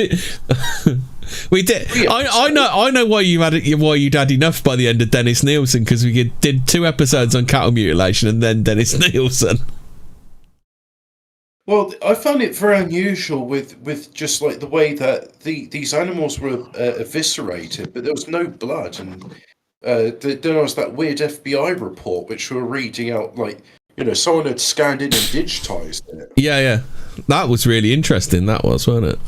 we did. I know why you'd had enough by the end of Dennis Nielsen, because we did 2 episodes on cattle mutilation and then Dennis Nielsen. Well, I found it very unusual with just like the way that these animals were eviscerated, but there was no blood, and then there was that weird FBI report which we were reading out, like, someone had scanned in and digitized it. Yeah, that was really interesting. That was, wasn't it?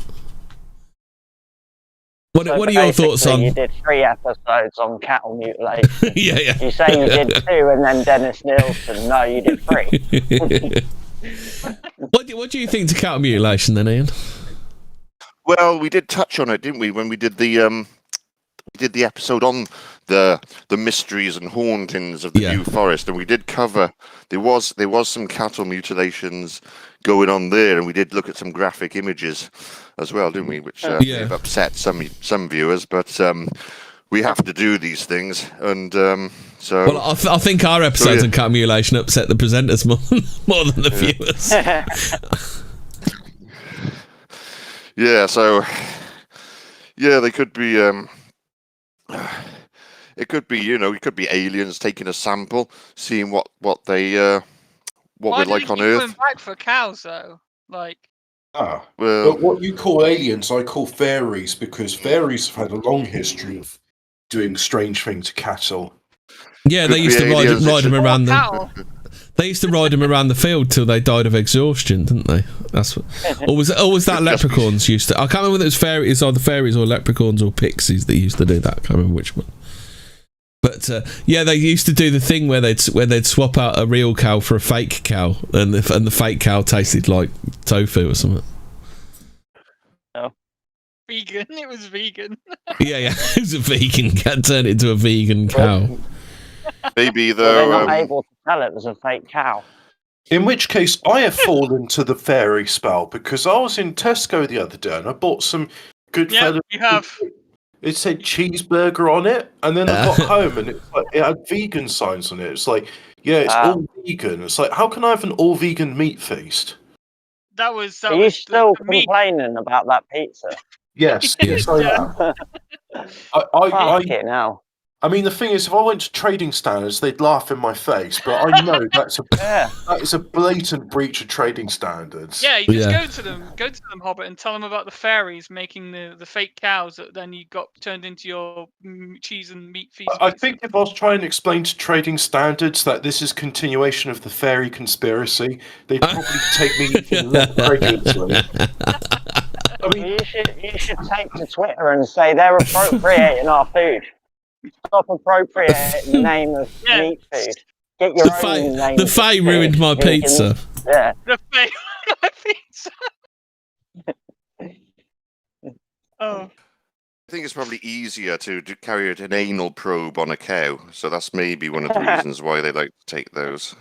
What are your thoughts on? You did 3 episodes on cattle mutilation. Yeah. You say you did 2, and then Dennis Nielsen. No, you did 3. What do you think to cattle mutilation then, Ian? Well, we did touch on it, didn't we, when we did the episode on the mysteries and hauntings of the New Forest, and we did cover there was some cattle mutilations going on there, and we did look at some graphic images as well, didn't we? Which may have upset some viewers, but we have to do these things, and so. Well, I think our episodes on cattle mutilation upset the presenters more than the viewers. So they could be. It could be, it could be aliens taking a sample, seeing what we're like on Earth. Why did back for cows though? Like. Well, but what you call aliens, I call fairies, because fairies have had a long history of doing strange things to cattle. Yeah, they used to ride them around them. They used to ride them around the field till they died of exhaustion, didn't they? That's what. Or was that leprechauns used to? I can't remember whether it was fairies, either fairies or leprechauns or pixies that used to do that. I can't remember which one. But yeah, they used to do the thing where they'd swap out a real cow for a fake cow, and the fake cow tasted like tofu or something. Oh, vegan! It was vegan. Yeah, it was a vegan cat. Turned into a vegan cow. Maybe they're not able to tell it was a fake cow. In which case, I have fallen to the fairy spell because I was in Tesco the other day and I bought some good. Yeah, you have. It said cheeseburger on it, and then I got home and it had vegan signs on it. It's like, yeah, it's all vegan. It's like, how can I have an all vegan meat feast? That was. Are you still complaining about that pizza? Yes, yes, I am. Fuck it now. I mean, the thing is, if I went to trading standards, they'd laugh in my face. But I know that is a blatant breach of trading standards. Yeah, you just go to them, Hobbit, and tell them about the fairies making the fake cows that then you got turned into your cheese and meat feast. I think if I was trying to explain to trading standards that this is continuation of the fairy conspiracy, they'd probably take me even less seriously. I mean, you should take to Twitter and say they're appropriating our food. Stop appropriating the name of meat food. Get your own name. The Fae ruined my pizza. Yeah. The Fae ruined my pizza. Oh. I think it's probably easier to carry out an anal probe on a cow, so that's maybe one of the reasons why they like to take those.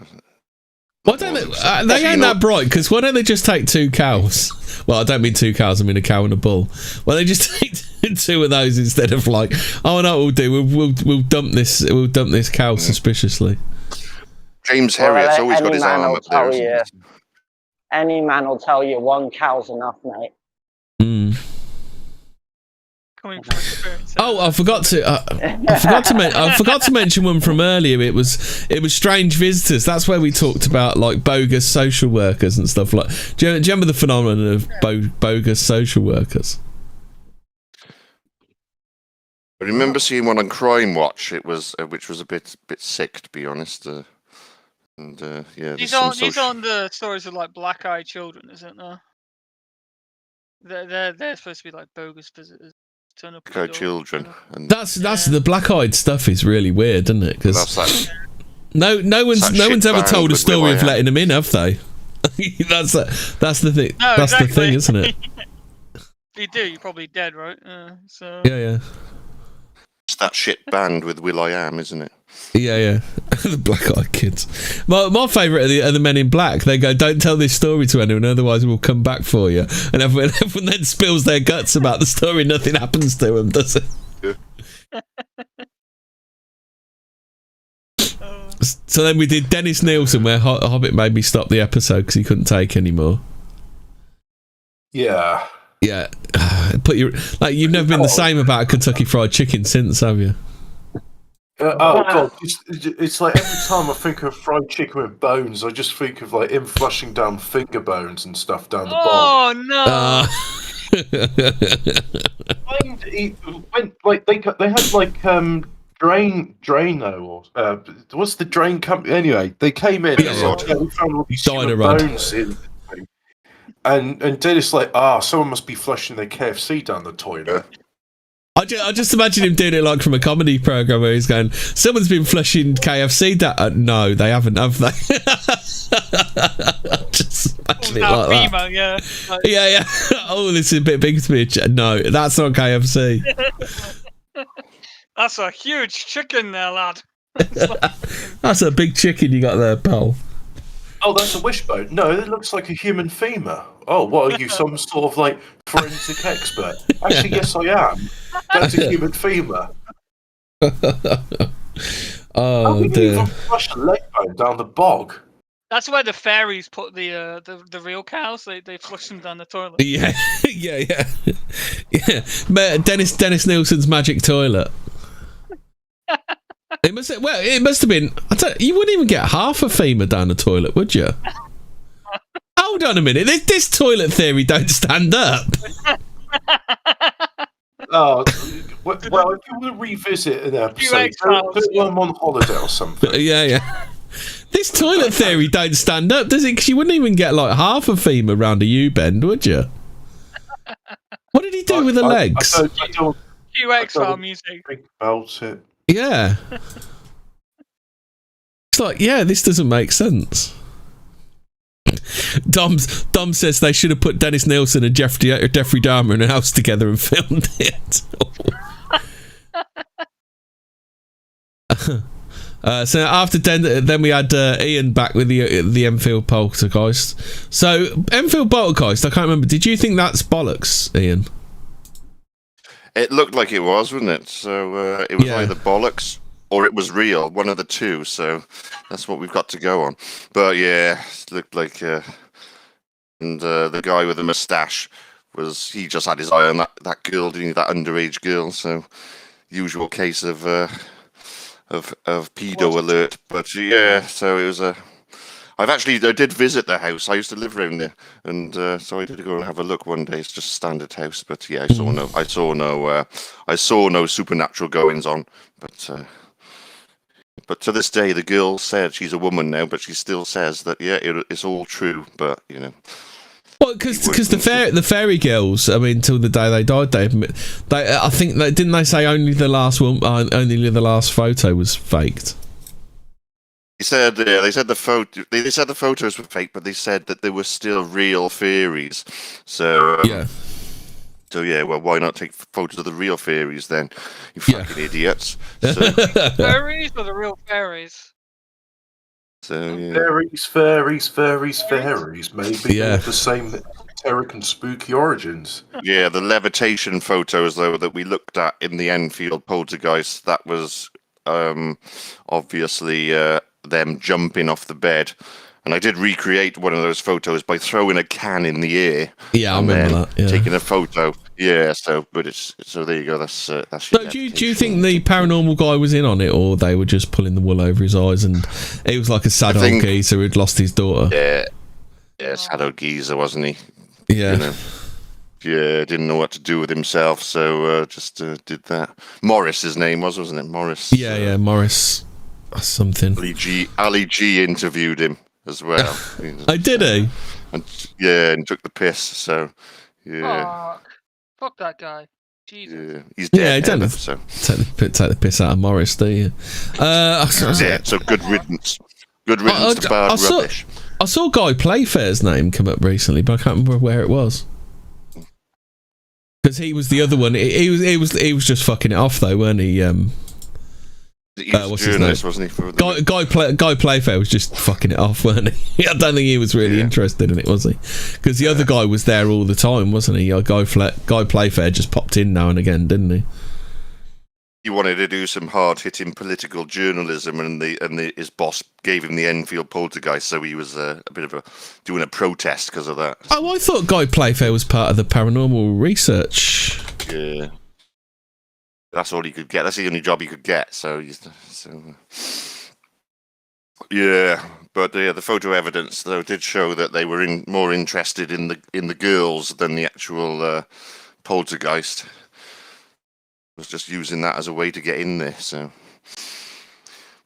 Why don't they ain't that bright, because why don't they just take 2 cows? Well, I don't mean 2 cows, I mean a cow and a bull. Well, they just take 2 of those instead of like, oh no, we'll do. We'll dump this cow suspiciously. James Herriot's always got his arm up there. Any man will tell you 1 cow's enough, mate. Oh, I forgot to mention one from earlier. It was Strange Visitors. That's where we talked about like bogus social workers and stuff like. Do you remember the phenomenon of bogus social workers? I remember seeing one on Crime Watch. It was which was a bit sick, to be honest. These aren't the stories of like black-eyed children, isn't there? They're supposed to be like bogus visitors. Turn up children. And that's the black-eyed stuff is really weird, isn't it? Because no one's ever told a story of letting them in, have they? that's the thing. No, that's exactly. The thing, isn't it? If you do, you're probably dead, right? So yeah. It's that shit band with Will.i.am, isn't it? Yeah. The black-eyed kids. My favourite are the Men in Black. They go, don't tell this story to anyone, otherwise we'll come back for you. And everyone then spills their guts about the story. Nothing happens to them, does it? Yeah. So then we did Dennis Nielsen, where Hobbit made me stop the episode because he couldn't take anymore. Yeah. Yeah. You've never been the same about Kentucky Fried Chicken since, have you? God, it's like every time I think of fried chicken with bones, I just think of like him flushing down finger bones and stuff down the bottom. Oh no! They had like Drano or what's the drain company? Anyway, they came in and we found all these bones in. And Dennis like, someone must be flushing their KFC down the toilet. I just imagine him doing it like from a comedy program where he's going, someone's been flushing KFC down. No, they haven't, have they? Just imagine it like that. Yeah. Oh, this is a bit big to me. No, that's not KFC. That's a huge chicken there, lad. That's a big chicken you got there, pal. Oh, that's a wishbone. No, it looks like a human femur. Oh, what are you, some sort of like forensic expert? Actually, yes, I am. That's a human femur. Oh, dear. Even flush a leg bone down the bog. That's where the fairies put the real cows. They flush them down the toilet. Yeah. Dennis Nielsen's magic toilet. It must have been. You wouldn't even get half a femur down the toilet, would you? Hold on a minute. This toilet theory don't stand up. Well, if you want to revisit an episode, put one on holiday or something. Yeah. This toilet theory don't stand up, does it? Because you wouldn't even get like half a femur around a U-bend, would you? What did he do with the legs? I don't QX music. think about it. Yeah. It's like, yeah, this doesn't make sense. Dom says they should have put Dennis Nielsen and Jeffrey Dahmer in a house together and filmed it. So after then we had Ian back with the Enfield Poltergeist. So Enfield Poltergeist, I can't remember. Did you think that's bollocks, Ian? It looked like it was, wasn't it? So it was either bollocks or it was real, one of the two. So that's what we've got to go on. But yeah, it looked like, and the guy with the moustache he just had his eye on that girl, didn't he? That underage girl. So usual case of pedo alert. But yeah, so it was I did visit the house. I used to live around there, and so I did go and have a look one day. It's just a standard house, but yeah, I saw no supernatural goings on. But to this day, the girl said, she's a woman now, but she still says that it's all true. But you know, well, because the fairy girls, I mean, till the day they died, I think didn't they say only the last photo was faked. They said the photos were fake, but they said that there were still real fairies. So well, why not take photos of the real fairies then? You fucking idiots. So, fairies or the real fairies? So yeah. Fairies. Maybe they're the same esoteric and spooky origins. Yeah, the levitation photos though that we looked at in the Enfield Poltergeist, that was obviously them jumping off the bed. And I did recreate one of those photos by throwing a can in the air. Yeah, I remember that. Yeah. Taking a photo. Yeah, so there you go. That's. So do you think the paranormal guy was in on it, or they were just pulling the wool over his eyes, and he was like a sad old geezer who'd lost his daughter? Yeah, sad old geezer, wasn't he? Yeah. You know? Yeah, didn't know what to do with himself, so just did that. Morris, his name wasn't it? Morris. Yeah, Morris. Something. Ali G interviewed him as well. I did he? And took the piss. So yeah. Fuck that guy. Jesus. Yeah, he's dead. Yeah, so take the piss out of Morris, do you? So good riddance. Good riddance to bad rubbish. I saw Guy Playfair's name come up recently, but I can't remember where it was. Because he was the other one. He was just fucking it off though, weren't he? He was a journalist, wasn't he? Guy Playfair was just fucking it off, weren't he? I don't think he was really interested in it, was he? Because the other guy was there all the time, wasn't he? Guy Playfair just popped in now and again, didn't he? He wanted to do some hard-hitting political journalism, and his boss gave him the Enfield Poltergeist, so he was a bit of doing a protest because of that. Oh, I thought Guy Playfair was part of the paranormal research. Yeah. That's all he could get. That's the only job he could get. Yeah, but the photo evidence though did show that they were more interested in the girls than the actual poltergeist. Was just using that as a way to get in there. So,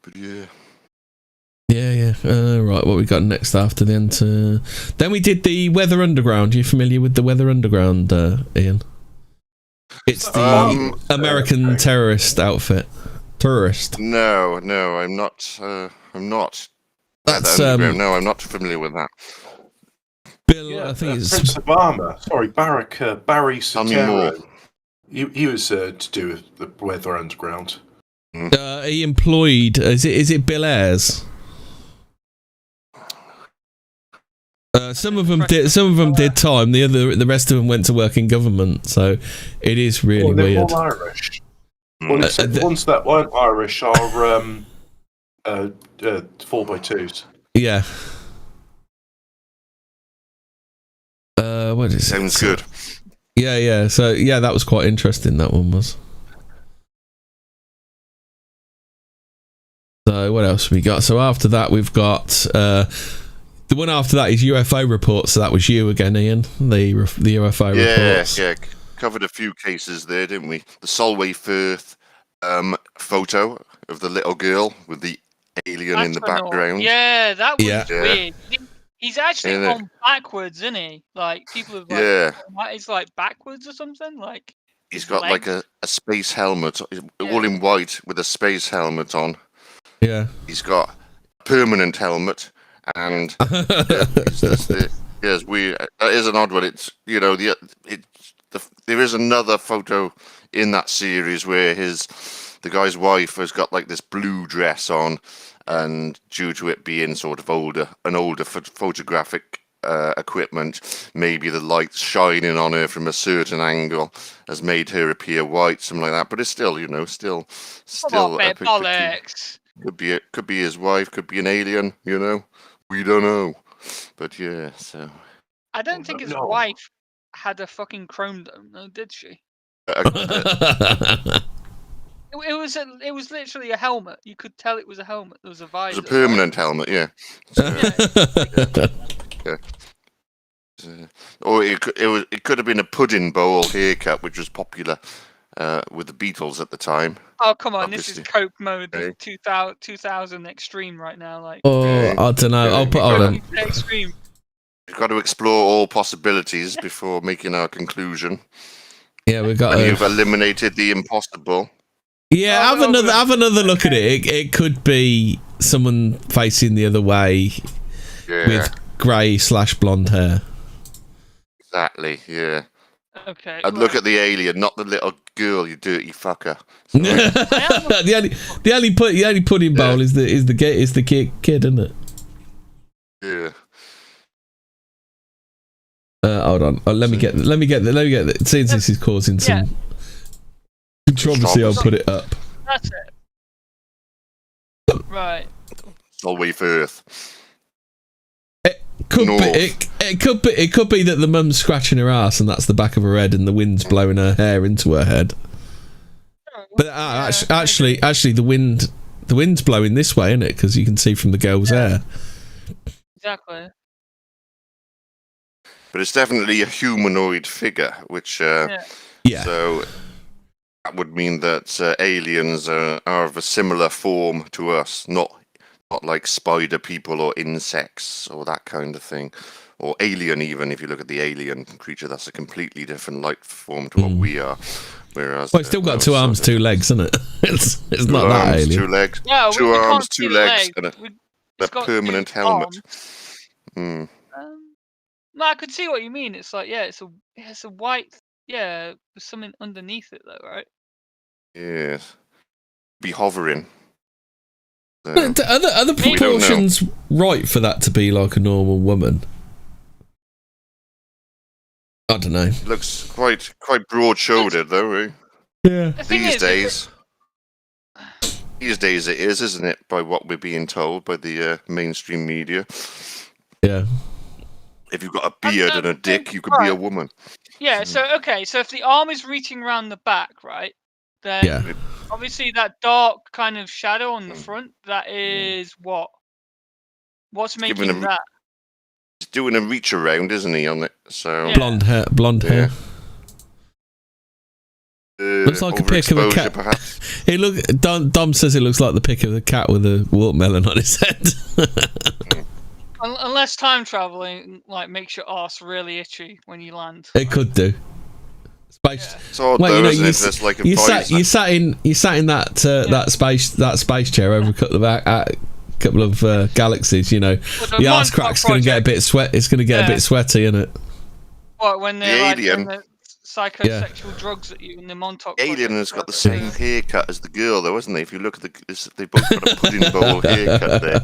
but yeah. Yeah. Right, what we got next after then? Then we did the Weather Underground. Are you familiar with the Weather Underground, Ian? It's the American terrorist outfit. Tourist. No, I'm not. I'm not. That's no, I'm not familiar with that. Bill, I think it's Prince Obama. Sorry, Barry Tell me more. He was to do with the Weather Underground. He employed. Is it Bill Ayres? Some of them did. Some of them did time. The rest of them went to work in government. So it is really weird. All Irish. Well, the ones that weren't Irish are 4x2s. Yeah. What is it? Sounds good. Yeah. So yeah, that was quite interesting. That one was. So what else have we got? So after that, we've got. The one after that is UFO Report, so that was you again, Ian. The UFO reports. Yeah, covered a few cases there, didn't we? The Solway Firth photo of the little girl with the alien in the background. Yeah, that was weird. He's actually on backwards, isn't he? Like people have like, it's like backwards or something. Like he's got like a space helmet, all in white with a space helmet on. Yeah, he's got a permanent helmet, and yes, that is an odd one. It's there is another photo in that series where the guy's wife has got like this blue dress on, and due to it being sort of older photographic equipment, maybe the light shining on her from a certain angle has made her appear white, something like that. But it's still, still bollocks. Could be his wife, could be an alien, we don't know. But yeah, so I don't think his wife had a fucking chrome dome, though, did she? It was literally a helmet. You could tell it was a helmet. There was a visor. It was a permanent helmet, yeah. Or it could have been a pudding bowl haircut, which was popular with the Beatles at the time. Oh come on, obviously. This is Coke mode, 2000 extreme right now. Like, I don't know. I'll put on extreme. We've got to explore all possibilities before making our conclusion. Yeah, we've got. You've eliminated the impossible. Yeah, have another look at it. It could be someone facing the other way with grey/blonde hair. Exactly. Yeah. Okay. And look at the alien, not the little girl, you dirty fucker. the only pudding bowl is the kid, isn't it? Yeah. Hold on. Let me get the. Since this is causing some controversy, I'll put it up. That's it. Right. It's all way for Earth. It could be that the mum's scratching her ass and that's the back of her head and the wind's blowing her hair into her head. But actually, the wind's blowing this way, isn't it? Because you can see from the girl's hair. Exactly. But it's definitely a humanoid figure, which so that would mean that aliens are of a similar form to us, not like spider people or insects or that kind of thing, or alien. Even if you look at the alien creature, that's a completely different life form to what we are. Whereas it's still got 2 arms, 2 legs, isn't it? It's not that alien. 2 legs, yeah, 2 arms, 2 legs, and a permanent helmet. No, I could see what you mean. It's like, it's a white, with something underneath it, though, right? Yes. Be hovering. So, but are the proportions right for that to be like a normal woman? I don't know. Looks quite broad-shouldered, though, right? Yeah. These days it is, isn't it? By what we're being told by the mainstream media. Yeah. If you've got a beard and a dick, you can be a woman. Yeah. So if the arm is reaching around the back, right? Then obviously that dark kind of shadow on the front, that is what? What's making that? He's doing a reach around, isn't he, on it? So blonde hair. Looks like a pic of a cat. Perhaps. Dom says it looks like the pic of a cat with a watermelon on his head. Unless time traveling makes your arse really itchy when you land. It could do. It's odd, though, isn't it? That's like you sat in that space chair over a couple of galaxies. Your arse crack's going to get a bit sweat. It's going to get a bit sweaty, isn't it? What when they're the psychosexual drugs at you in the Montauk? Alien has got the same haircut as the girl, though, hasn't they? If you look at they both got a pudding bowl haircut there.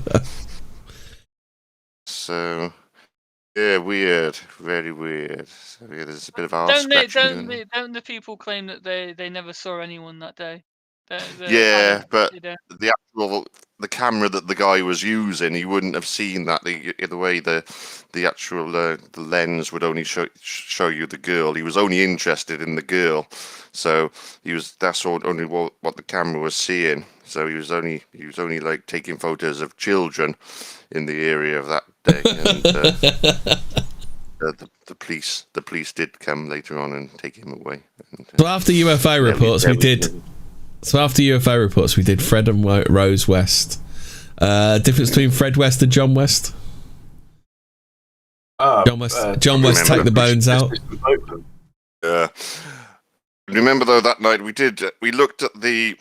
So, weird, very weird. So, there's a bit of arse scratching. Don't the people claim that they never saw anyone that day? But the camera that the guy was using, he wouldn't have seen that. The way the actual the lens would only show you the girl. He was only interested in the girl, so that's only what the camera was seeing. So he was only like taking photos of children in the area of that day. And the police did come later on and take him away. And, so after UFO reports, we did Fred and Rose West, Difference between Fred West and John West. John West take the bones out. Yeah. Remember though that night we looked at the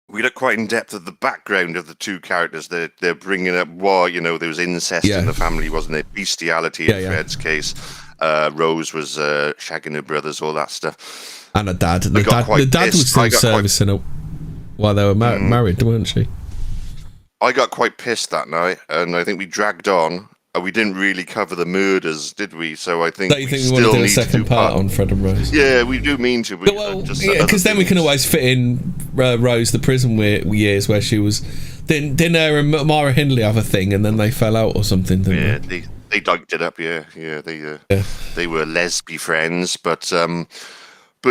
we looked quite in depth at the background of the two characters. They're bringing up there was incest in the family, wasn't there? Bestiality in Fred's case. Rose was shagging her brothers, all that stuff. And a dad. The dad was still servicing her while they were married, weren't she? I got quite pissed that night, and I think we dragged on. We didn't really cover the murders, did we? So I think we want to do a second part on Fred and Rose? Yeah, we do mean to. Because then we can always fit in Rose, the prison years where she was. Didn't her and Mara Hindley have a thing, and then they fell out or something? Didn't they? They diked it up. Yeah. They were lesbian friends, but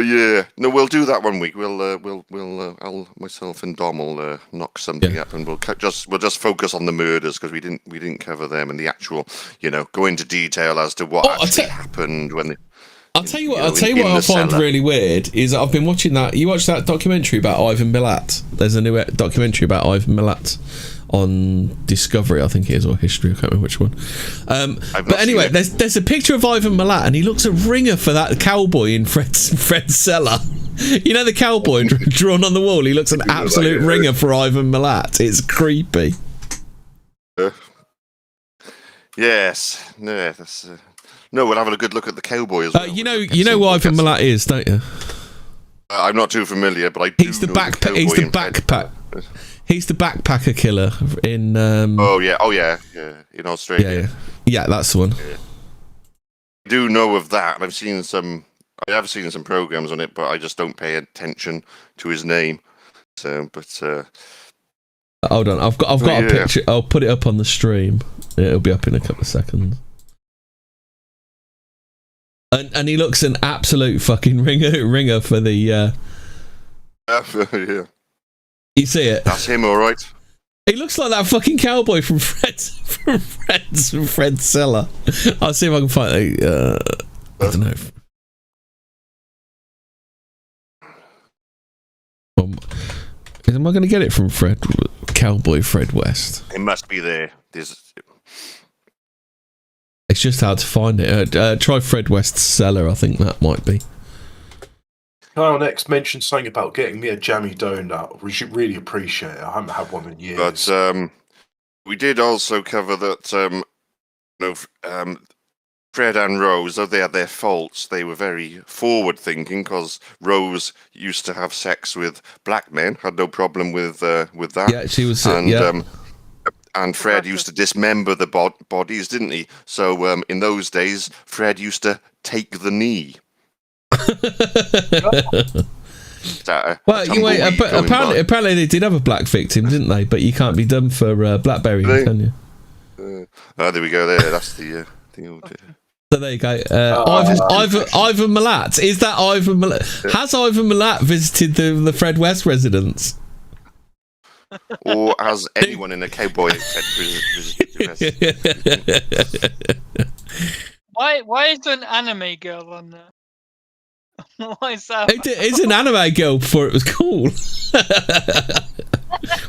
yeah, no, we'll do that one week. I'll myself and Dom will knock something up, and we'll just focus on the murders because we didn't cover them and the actual, go into detail as to what actually happened when. I'll tell you what I find really weird is I've been watching that. You watched that documentary about Ivan Milat? There's a new documentary about Ivan Milat on Discovery, I think it is, or History. I can't remember which one. But anyway, there's a picture of Ivan Milat, and he looks a ringer for that cowboy in Fred's cellar. You know the cowboy drawn on the wall. He looks an absolute ringer for Ivan Milat. It's creepy. Yes. No, that's. No, we'll have a good look at the cowboy as well. You know who Ivan Milat is, don't you? I'm not too familiar, but I do. He's the backpack. He's the backpacker killer in. Yeah. In Australia. Yeah, that's the one. Yeah. I do know of that, and I have seen some programs on it, but I just don't pay attention to his name. So, but. Hold on, I've got a picture. I'll put it up on the stream. It'll be up in a couple of seconds. And he looks an absolute fucking ringer for the. Yeah. You see it? That's him, all right. He looks like that fucking cowboy from Fred's cellar. I'll see if I can find. I don't know. Am I going to get it from Cowboy Fred West? It must be there. It's just hard to find it. Try Fred West's cellar. I think that might be. Kyle next mentioned something about getting me a jammy donut. We should really appreciate it. I haven't had one in years. But we did also cover that Fred and Rose, though they had their faults, they were very forward-thinking because Rose used to have sex with black men, had no problem with that. Yeah, she was. And Fred used to dismember the bodies, didn't he? So in those days, Fred used to take the knee. Apparently they did have a black victim, didn't they? But you can't be done for blackberry, can you? There we go. There, that's the thing. So there you go. Ivan Milat. Is that Ivan Milat? Has Ivan Milat visited the Fred West residence? Or has anyone in a cowboy visited Why is there an anime girl on there? Why is that? It's an anime girl before it was cool.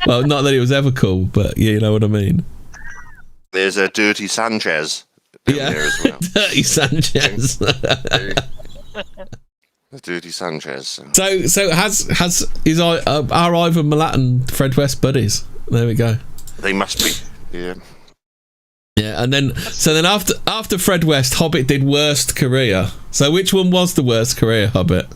Well, not that it was ever cool, but you know what I mean. There's a Dirty Sanchez there as well. Dirty Sanchez. Dirty Sanchez. So are Ivan Milat and Fred West buddies? There we go. They must be. Yeah. Yeah, and then after Fred West, Hobbit did worst career. So which one was the worst career, Hobbit?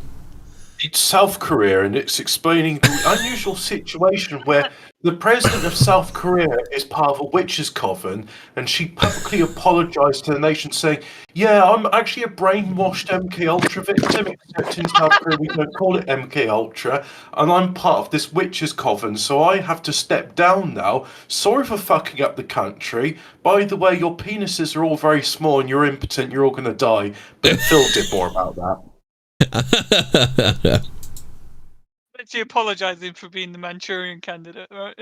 It's South Korea, and it's explaining the unusual situation where the president of South Korea is part of a witch's coven, and she publicly apologised to the nation, saying, "Yeah, I'm actually a brainwashed MK Ultra victim, except in South Korea we don't call it MK Ultra, and I'm part of this witch's coven, so I have to step down now. Sorry for fucking up the country. By the way, your penises are all very small and you're impotent. You're all going to die." But Phil did more about that. But She apologising for being the Manchurian candidate, right?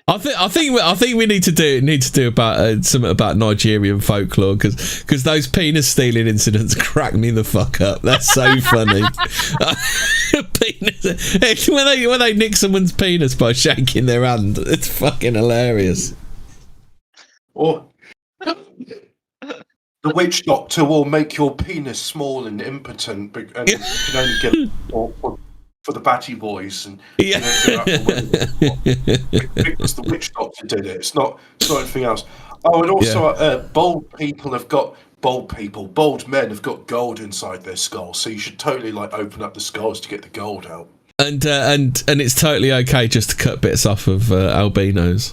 I think we need to do about something about Nigerian folklore because those penis stealing incidents crack me the fuck up. That's so funny. Penis, when they nick someone's penis by shaking their hand, it's fucking hilarious. Or the witch doctor will make your penis small and impotent, and you can only get it for the batty boys, and yeah. Because the witch doctor did it. It's not anything else. Oh, and also bold men have got gold inside their skulls, so you should totally open up the skulls to get the gold out. And it's totally okay just to cut bits off of albinos.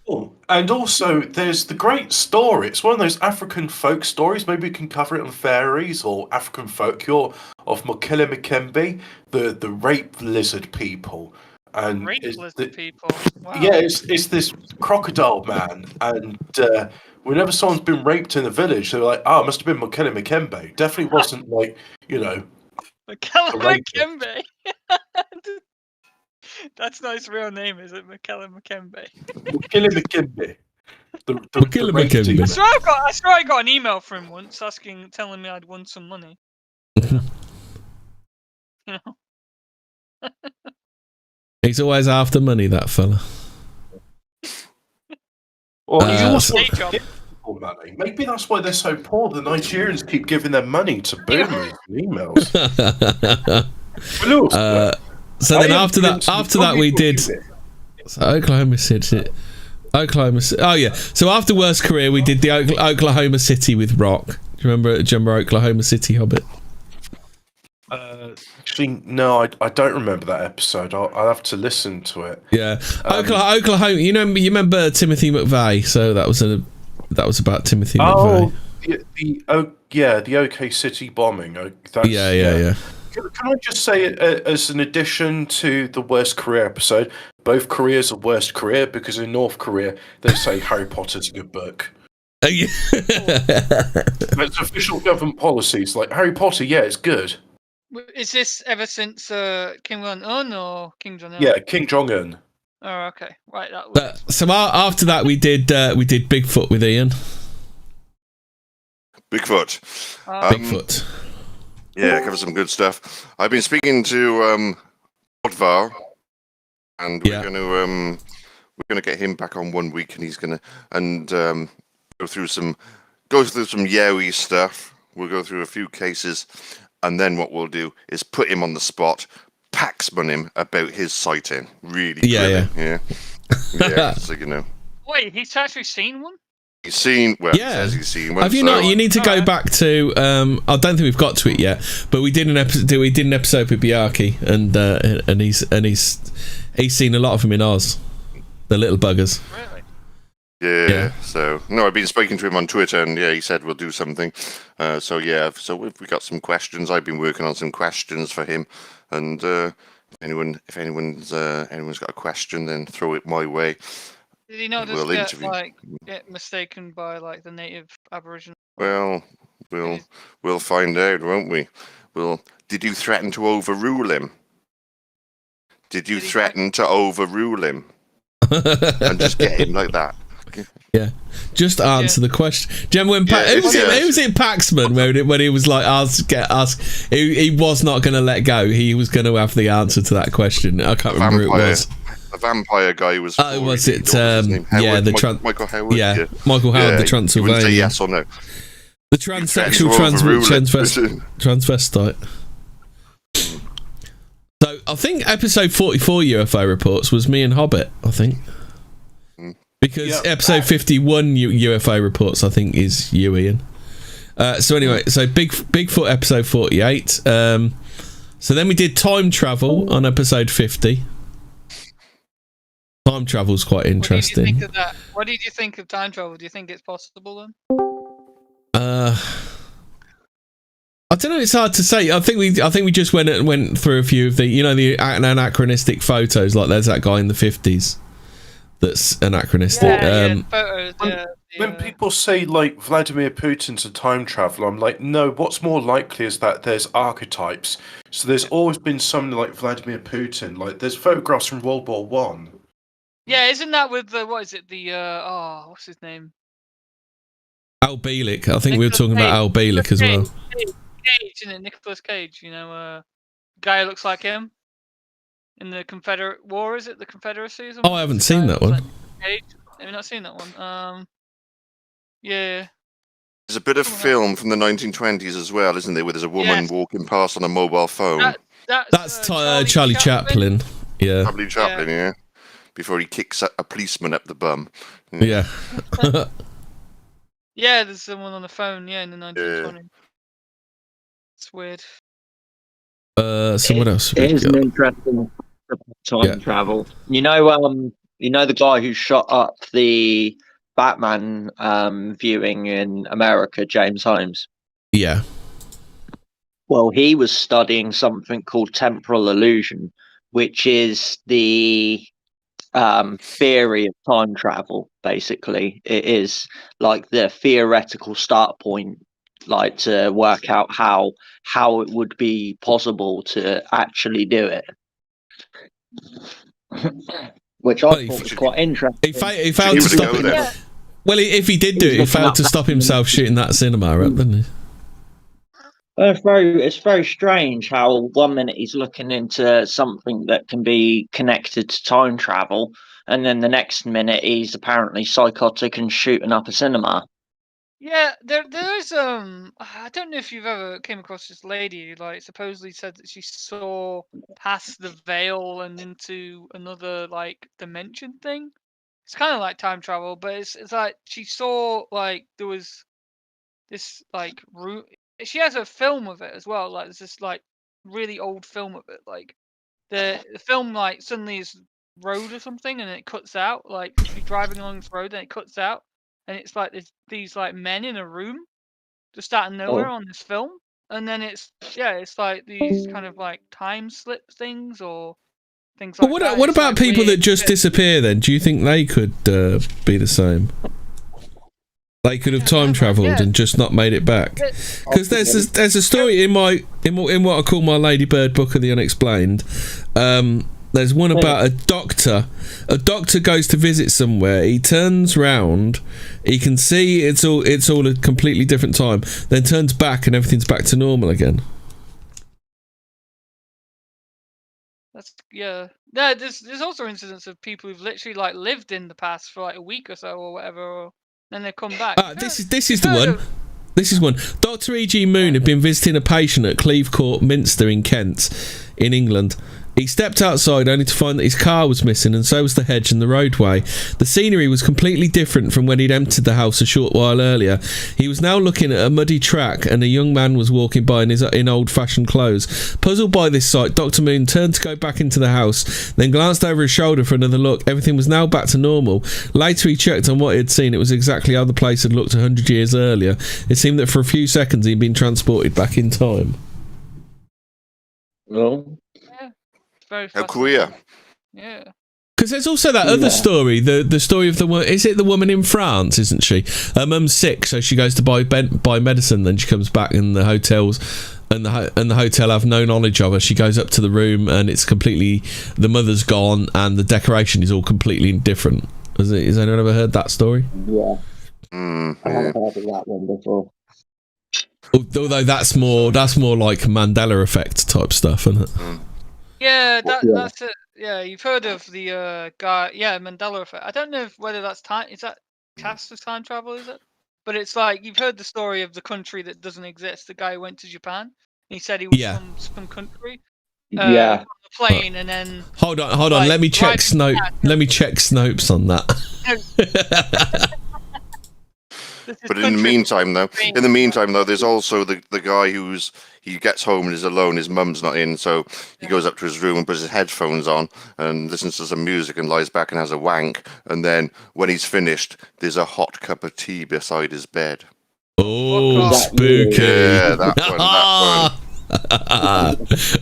Oh, and also there's the great story. It's one of those African folk stories. Maybe we can cover it on fairies or African folklore of Mokele Mkembe, the rape lizard people. And people. Wow. Yeah, it's this crocodile man, and whenever someone's been raped in a village, they're like, "Oh, it must have been Mokele Mkembe." Definitely wasn't Mokele Mkembe. That's not his real name, is it? Mokele Mkembe. Mokele Mkembe. Mokele Mkembe. I swear I got an email from him once telling me I'd won some money. You know. He's always after money, that fella. Well, he's also money. Maybe that's why they're so poor. The Nigerians keep giving them money to boomers and emails. So then after that we did Oklahoma City. Oh yeah. So after Worst Career, we did the Oklahoma City with Rock. Do you remember Oklahoma City, Hobbit? Actually, no, I don't remember that episode. I'll have to listen to it. Yeah, Oklahoma. You remember Timothy McVeigh? So that was about Timothy McVeigh. The OK City bombing. Yeah. Can I just say, as an addition to the Worst Career episode, both Koreas are Worst Career because in North Korea they say Harry Potter's a good book. It's official government policies. Like Harry Potter, yeah, it's good. Is this ever since Kim Jong-un or Kim Jong-un? Yeah, Kim Jong-un. Oh, okay, right. So after that, we did Bigfoot with Ian. Bigfoot. Bigfoot. Yeah, cover some good stuff. I've been speaking to Odvar, and we're going to get him back on 1 week, and he's going to go through some Yowie stuff. We'll go through a few cases. And then what we'll do is put him on the spot, Paxman him about his sighting. Really, yeah. So Wait, he's actually seen one. He's seen. Well, yeah. he says he's seen one. Have you not? You need to go back to. I don't think we've got to it yet, but we did an episode. We did an episode with Bjarki, and he's seen a lot of them in Oz. The little buggers. Really? Yeah. So I've been speaking to him on Twitter, and he said we'll do something. So we got some questions. I've been working on some questions for him, and if anyone's got a question, then throw it my way. Did he not just get mistaken by the native Aboriginal? Well, we'll find out, won't we? Did you threaten to overrule him? Did you threaten to overrule him? And just get him like that? Yeah, just answer the question. Jem, who was it Paxman when he was like ask he was not going to let go. He was going to have the answer to that question. I can't remember who it was. The vampire guy was. Was it? Michael Howard. Yeah, Michael Howard, the Transylvania. Say yes or no. The transsexual transvestite. So I think episode 44 UFO reports was me and Hobbit. I think. Because episode 51 UFO reports, I think, is you, Ian. So anyway, Bigfoot episode 48. So then we did time travel on episode 50. Time travel's quite interesting. What did you think of that? What did you think of time travel? Do you think it's possible then? I don't know. It's hard to say. I think we just went through a few of the anachronistic photos. Like there's that guy in the 50s. That's anachronistic. Photos. when people say like Vladimir Putin's a time traveler, I'm like, no. What's more likely is that there's archetypes. So there's always been someone like Vladimir Putin. Like there's photographs from World War One. Yeah, isn't that with the what is it? The what's his name? Al Bielek. I think we were talking about Al Bielek as well. Cage, isn't it? Nicolas Cage. You know, guy who looks like him in the Confederate War. Is it the Confederacy? Or something? Oh, I haven't seen that one. Cage. Have you not seen that one? Yeah. There's a bit of film from the 1920s as well, isn't there? Where there's a woman walking past on a mobile phone. That's Charlie Chaplin. Yeah. Charlie Chaplin, yeah. Before he kicks a policeman up the bum. Yeah. Yeah, there's someone on the phone. Yeah, in the 1920s. It's weird. So what else? It is an interesting time travel. You know the guy who shot up the Batman viewing in America, James Holmes. Yeah. Well, he was studying something called temporal illusion, which is the theory of time travel. Basically, it is like the theoretical start point, like to work out how it would be possible to actually do it. Which I thought was quite interesting. He failed to stop it. Yeah. Well, if he did do it, he failed to stop himself shooting that cinema up, didn't he? It's very strange how 1 minute he's looking into something that can be connected to time travel, and then the next minute he's apparently psychotic and shooting up a cinema. Yeah, there's I don't know if you've ever came across this lady who like supposedly said that she saw past the veil and into another like dimension thing. It's kind of like time travel, but it's like she saw like there was this like room. She has a film of it as well. Like there's this like really old film of it. Like the film like suddenly is road or something, and it cuts out. Like she's driving along this road, and it cuts out, and it's like there's these like men in a room, just out of nowhere on this film, and then it's like these kind of like time slip things or things like that. What about people that just disappear? Then do you think they could be the same? They could have time travelled and just not made it back. Because there's a story in what I call my Ladybird book of the unexplained. There's one about a doctor. A doctor goes to visit somewhere. He turns round. He can see it's all a completely different time. Then turns back and everything's back to normal again. Yeah. There's also incidents of people who've literally like lived in the past for like a week or so or whatever. Or then they come back. This is the one. This is one. Dr. E.G. Moon had been visiting a patient at Cleve Court Minster in Kent, in England. He stepped outside only to find that his car was missing, and so was the hedge and the roadway. The scenery was completely different from when he'd entered the house a short while earlier. He was now looking at a muddy track, and a young man was walking by in old-fashioned clothes. Puzzled by this sight, Dr. Moon turned to go back into the house, then glanced over his shoulder for another look. Everything was now back to normal. Later he checked on what he had seen. It was exactly how the place had looked 100 years earlier. It seemed that for a few seconds he'd been transported back in time. Well... How queer. Yeah. Because there's also that other story, the story of is it the woman in France, isn't she? Her mum's sick, so she goes to buy medicine, then she comes back and the hotels and the hotel have no knowledge of her. She goes up to the room and it's completely, the mother's gone and the decoration is all completely different. Has anyone ever heard that story? Yeah. I haven't heard of that one before. Although that's more like Mandela effect type stuff, isn't it? Yeah, that's it. Yeah, you've heard of the guy. Yeah, Mandela effect. I don't know whether that's time. Is that cast as time travel? Is it? But it's like you've heard the story of the country that doesn't exist. The guy who went to Japan. He said he was from some country. On the plane, and then hold on. Like, let me check Snopes on that. But in the meantime, though, there's also the guy he gets home and is alone. His mum's not in, so he goes up to his room and puts his headphones on and listens to some music and lies back and has a wank. And then when he's finished, there's a hot cup of tea beside his bed. Oh, spooky! Yeah, that one.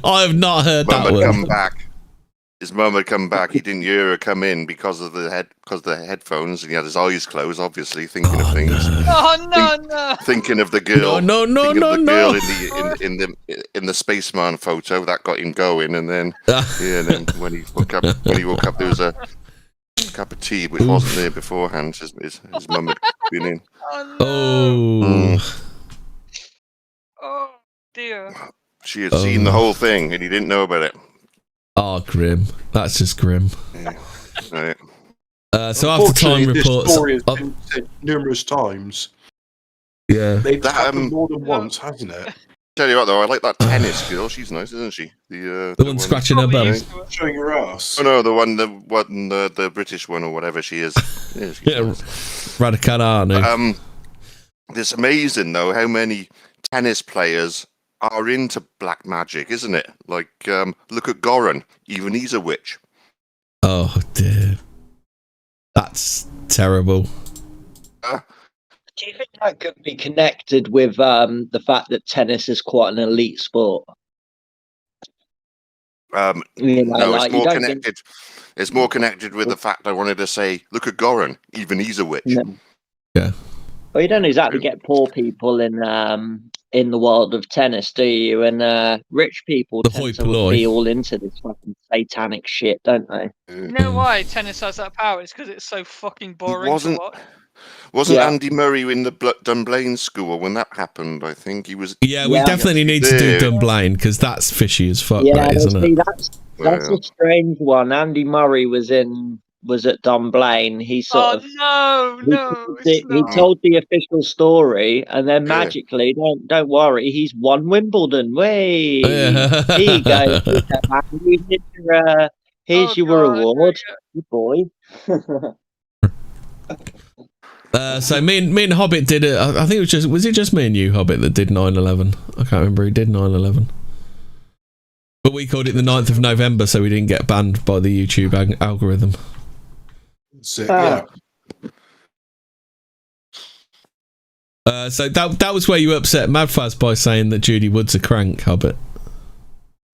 I have not heard that one. Come back. his mum had come back. He didn't hear her come in because of the headphones, and he had his eyes closed, obviously thinking of things. No. Thinking of the girl. No. Girl in the spaceman photo that got him going, and then and then when he woke up, there was a cup of tea which wasn't there beforehand. His mum had been in. Oh dear. She had seen the whole thing, and he didn't know about it. Oh, grim. That's just grim. Yeah. Right. So after time reports, this story has been said numerous times. Yeah, It's happened more than once, hasn't it? Tell you what, though, I like that tennis girl. She's nice, isn't she? The one scratching her bum, showing her ass. Oh no, the British one or whatever she is. Yeah, Raducanu. It's amazing though how many tennis players are into black magic, isn't it? Like, look at Goran. Even he's a witch. Oh dear, that's terrible. Do you think that could be connected with the fact that tennis is quite an elite sport? No, it's more connected. It's more connected with the fact I wanted to say, look at Goran. Even he's a witch. No. Yeah. Well, you don't exactly get poor people in the world of tennis, do you? And rich people tend to be all into this fucking satanic shit, don't they? You know why tennis has that power? It's because it's so fucking boring to watch. Wasn't Andy Murray in the Dunblane school when that happened? I think he was. Yeah, we definitely need to do Dunblane because that's fishy as fuck, isn't it? That's a strange one. Andy Murray was at Dunblane. He sort he told the official story, and then magically, don't worry, he's won Wimbledon. Way here you go. Here's your reward, good boy. So me and Hobbit did it. I think was it just me and you, Hobbit, that did 9/11? I can't remember who did 9/11. But we called it the 9th of November, so we didn't get banned by the YouTube algorithm. So, yeah. So that was where you upset Madfaz by saying that Judy Wood's a crank, Hobbit.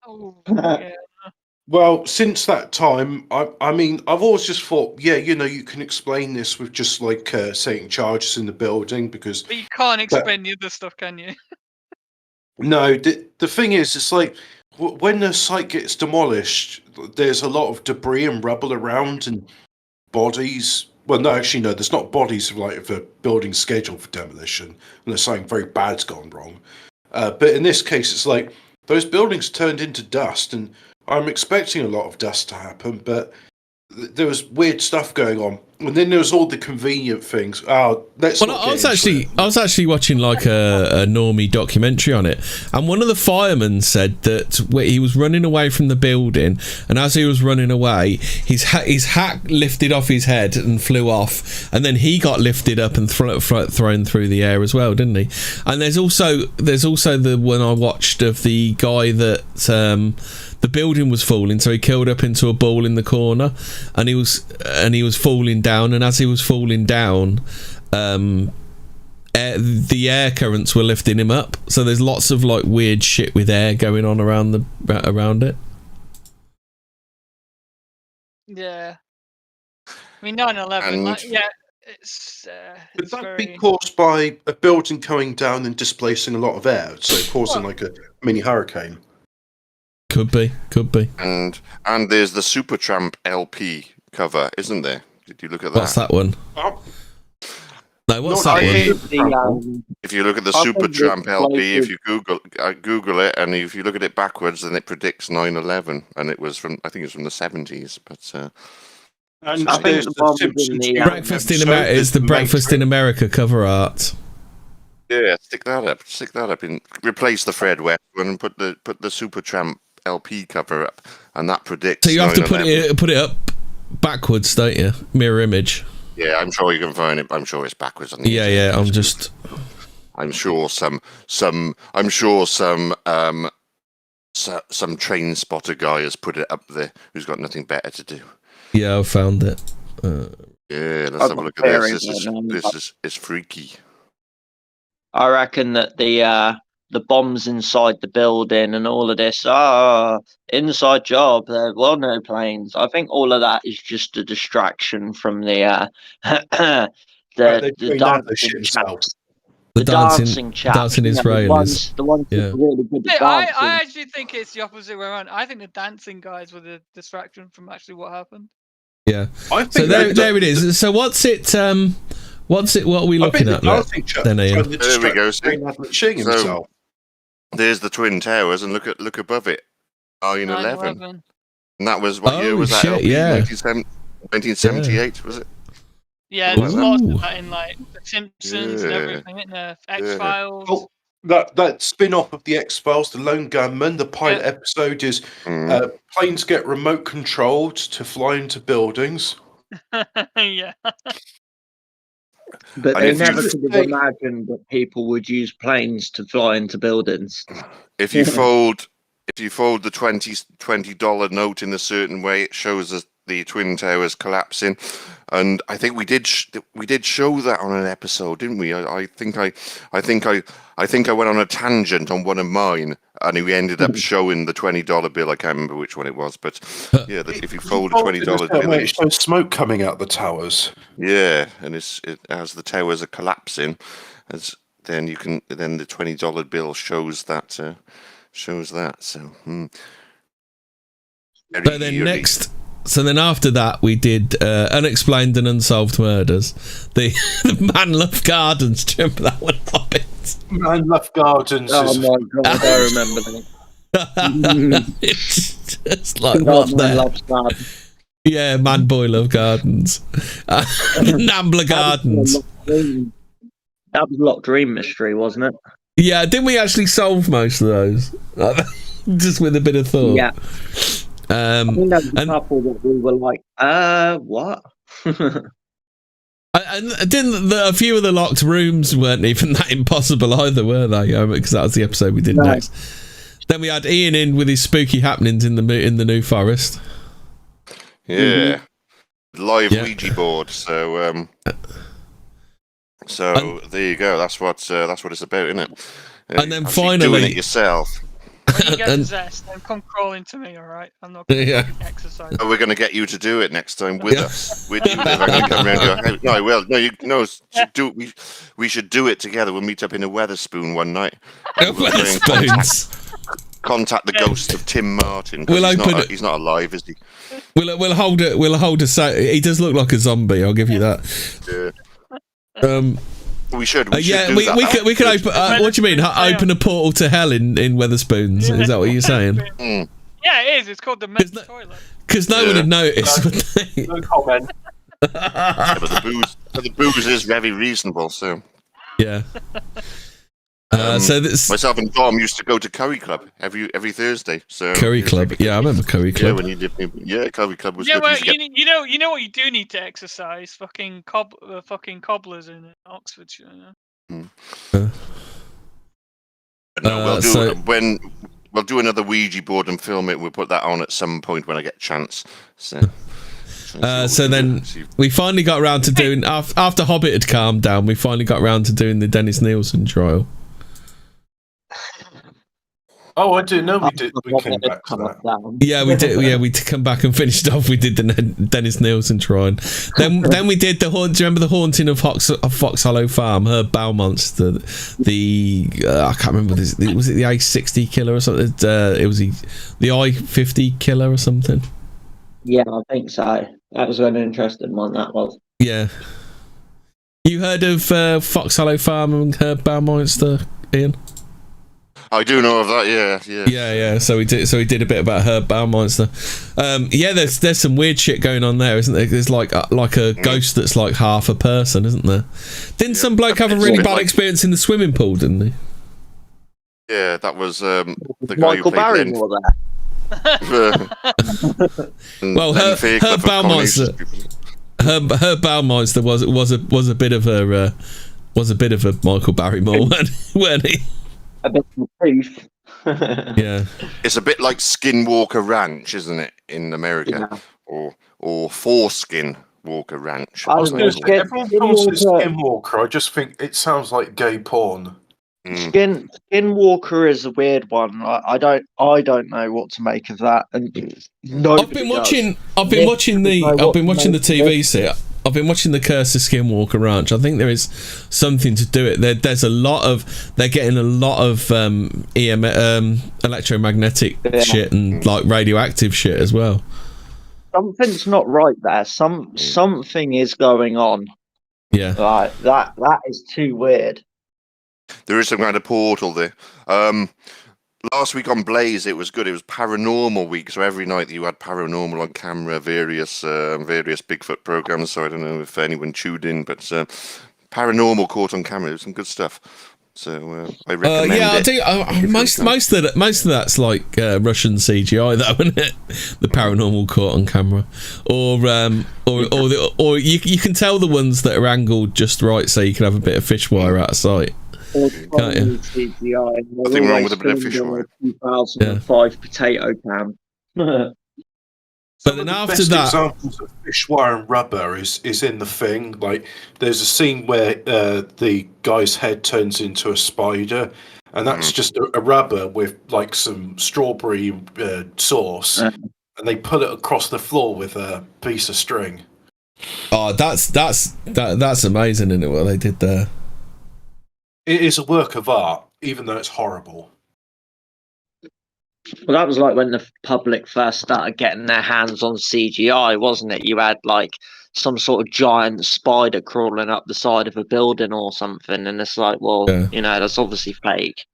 Oh, yeah. Well, since that time, I mean, I've always just thought, you can explain this with just like setting charges in the building because. But you can't explain the other stuff, can you? No, the thing is, it's like when the site gets demolished, there's a lot of debris and rubble around and bodies. Well, no, actually, no, there's not bodies if a building's scheduled for demolition unless something very bad's gone wrong. But in this case, it's like those buildings turned into dust, and I'm expecting a lot of dust to happen, but there was weird stuff going on, and then there was all the convenient things. I was actually watching like a normie documentary on it, and one of the firemen said that he was running away from the building, and as he was running away, his hat lifted off his head and flew off, and then he got lifted up and thrown through the air as well, didn't he? And there's also the one I watched of the guy that the building was falling, so he curled up into a ball in the corner, and he was falling down, and as he was falling down, the air currents were lifting him up. So there's lots of like weird shit with air going on around it. Yeah, I mean 9/11. Could that be caused by a building coming down and displacing a lot of air, so causing like a mini hurricane? Could be. And there's the Supertramp LP cover, isn't there? Did you look at that? What's that one? No, what's that one? If you look at the Supertramp LP, if you Google it, and if you look at it backwards, then it predicts 9/11, and it was from, I think it's from the 70s. But and I think the Breakfast in America is the Breakfast in America cover art. Yeah, stick that up, and replace the Fred West one, and put the Supertramp LP cover up, and that predicts. So you have to put it up backwards, don't you? Mirror image. Yeah, I'm sure you can find it. I'm sure it's backwards on the internet. Yeah. I'm sure some train spotter guy has put it up there who's got nothing better to do. Yeah, I found it. Yeah, let's have a look at this. This is freaky. I reckon that the the bombs inside the building and all of this. Inside job. There were no planes. I think all of that is just a distraction from the dancing chaps. The dancing chaps. Dancing Israelis. The ones that are really good at dancing. I actually think it's the opposite way around. I think the dancing guys were the distraction from actually what happened. Yeah. So there it is. So what's it? What are we looking at? Then Ian. There we go. So, there's the Twin Towers, and look above it. 9/11. And that was what year was that? Shit, yeah. 1978 was it? Yeah, there's lots of that in like The Simpsons and everything, in the X-Files. Oh, that spin-off of the X-Files, the Lone Gunman, the pilot episode is planes get remote controlled to fly into buildings. Yeah. But they never could have imagined that people would use planes to fly into buildings. If you fold the $20 note in a certain way, it shows us the Twin Towers collapsing, and I think we did show that on an episode, didn't we? I think I went on a tangent on one of mine, and we ended up showing the $20 bill. I can't remember which one it was, but yeah, if you fold a $20 bill, it shows smoke coming out the towers. Yeah, and it as the towers are collapsing, then the $20 bill shows that. So. But then next. So then after that, we did Unexplained and Unsolved Murders. The Man Love Gardens. Do you remember that one? Man Love Gardens. Oh my God, I remember that. It's just like, what the... Yeah, Man Boy Love Gardens. Nambla Gardens. That was Loch Dream Mystery, wasn't it? Yeah, didn't we actually solve most of those? Just with a bit of thought. Yeah. I think that was a couple that we were like, what? And didn't a few of the locked rooms weren't even that impossible either, were they? Because that was the episode we did next. Then we had Ian in with his spooky happenings in the New Forest. Yeah, live Ouija board. So there you go. That's what it's about, isn't it? And then finally, doing it yourself. When you get possessed, then come crawling to me, all right? I'm not going to exercise. Oh, we're going to get you to do it next time with us. With you, I'm going to come around your house. No, I will. We should do it together. We'll meet up in a Weatherspoon one night. Contact the ghost of Tim Martin. He's not alive, is he? We'll hold it. He does look like a zombie. I'll give you that. Yeah. We should. We could open. What do you mean? Open a portal to hell in Weatherspoons? Is that what you're saying? Yeah, it is. It's called the men's toilet. Because no one would notice. No comment. But the booze is very reasonable. So yeah. Myself and Dom used to go to Curry Club every Thursday. So Curry Club, I remember Curry Club. Yeah, when you did, Curry Club was. Yeah, well, you know what you do need to exercise? Fucking cobblers in Oxfordshire. We'll do another Ouija board and film it. We'll put that on at some point when I get a chance. So then we finally got around to doing after Hobbit had calmed down. We finally got around to doing the Dennis Nielsen trial. Oh, I didn't know we did. We came back to that. Yeah, we did. Yeah, we come back and finished off. We did the Dennis Nielsen trial. Then we did the haunt. Do you remember the haunting of Fox Hollow Farm? Herb Balmonster, I can't remember this. Was it the A60 killer or something? It was the I-50 killer or something. Yeah, I think so. That was an interesting one. That was. Yeah. You heard of Fox Hollow Farm and Herb Balmonster, Ian? I do know of that, yeah. So we did a bit about Herb Balmonster. There's some weird shit going on there, isn't there? There's like a ghost that's like half a person, isn't there? Didn't some bloke have a really bad experience in the swimming pool, didn't he? Yeah, that was the guy Michael who played Barrymore there. Well, Herb Balmonster. Herb Balmonster was a bit of a Michael Barrymore, weren't he? A bit of a thief. Yeah, it's a bit like Skinwalker Ranch, isn't it, in America, or Foreskin Walker Ranch? I was going to say, everyone calls it Skinwalker. I just think it sounds like gay porn. Skinwalker is a weird one. I don't know what to make of that. And I've been watching the TV set. I've been watching the Curse of Skinwalker Ranch. I think there is something to do it. They're getting a lot of electromagnetic shit and like radioactive shit as well. Something's not right there. Something is going on. Yeah, like that is too weird. There is some kind of portal there. Last week on Blaze, it was good. It was Paranormal Week, so every night you had Paranormal on camera, various Bigfoot programs. So I don't know if anyone tuned in, but Paranormal caught on camera. It was some good stuff. So I recommend it. I do. Most of that's like Russian CGI, though, isn't it? The Paranormal caught on camera, or you can tell the ones that are angled just right, so you can have a bit of fish wire out of sight. Can't you? CGI. Nothing wrong with a bit of fish wire. 2005 potato cam. But then after that, examples of fish wire and rubber is in The Thing. Like, there's a scene where the guy's head turns into a spider, and that's just a rubber with like some strawberry sauce, and they pull it across the floor with a piece of string. Oh, that's amazing, isn't it? What they did there. It is a work of art, even though it's horrible. Well, that was like when the public first started getting their hands on CGI, wasn't it? You had like some sort of giant spider crawling up the side of a building or something, and it's like, well, that's obviously fake.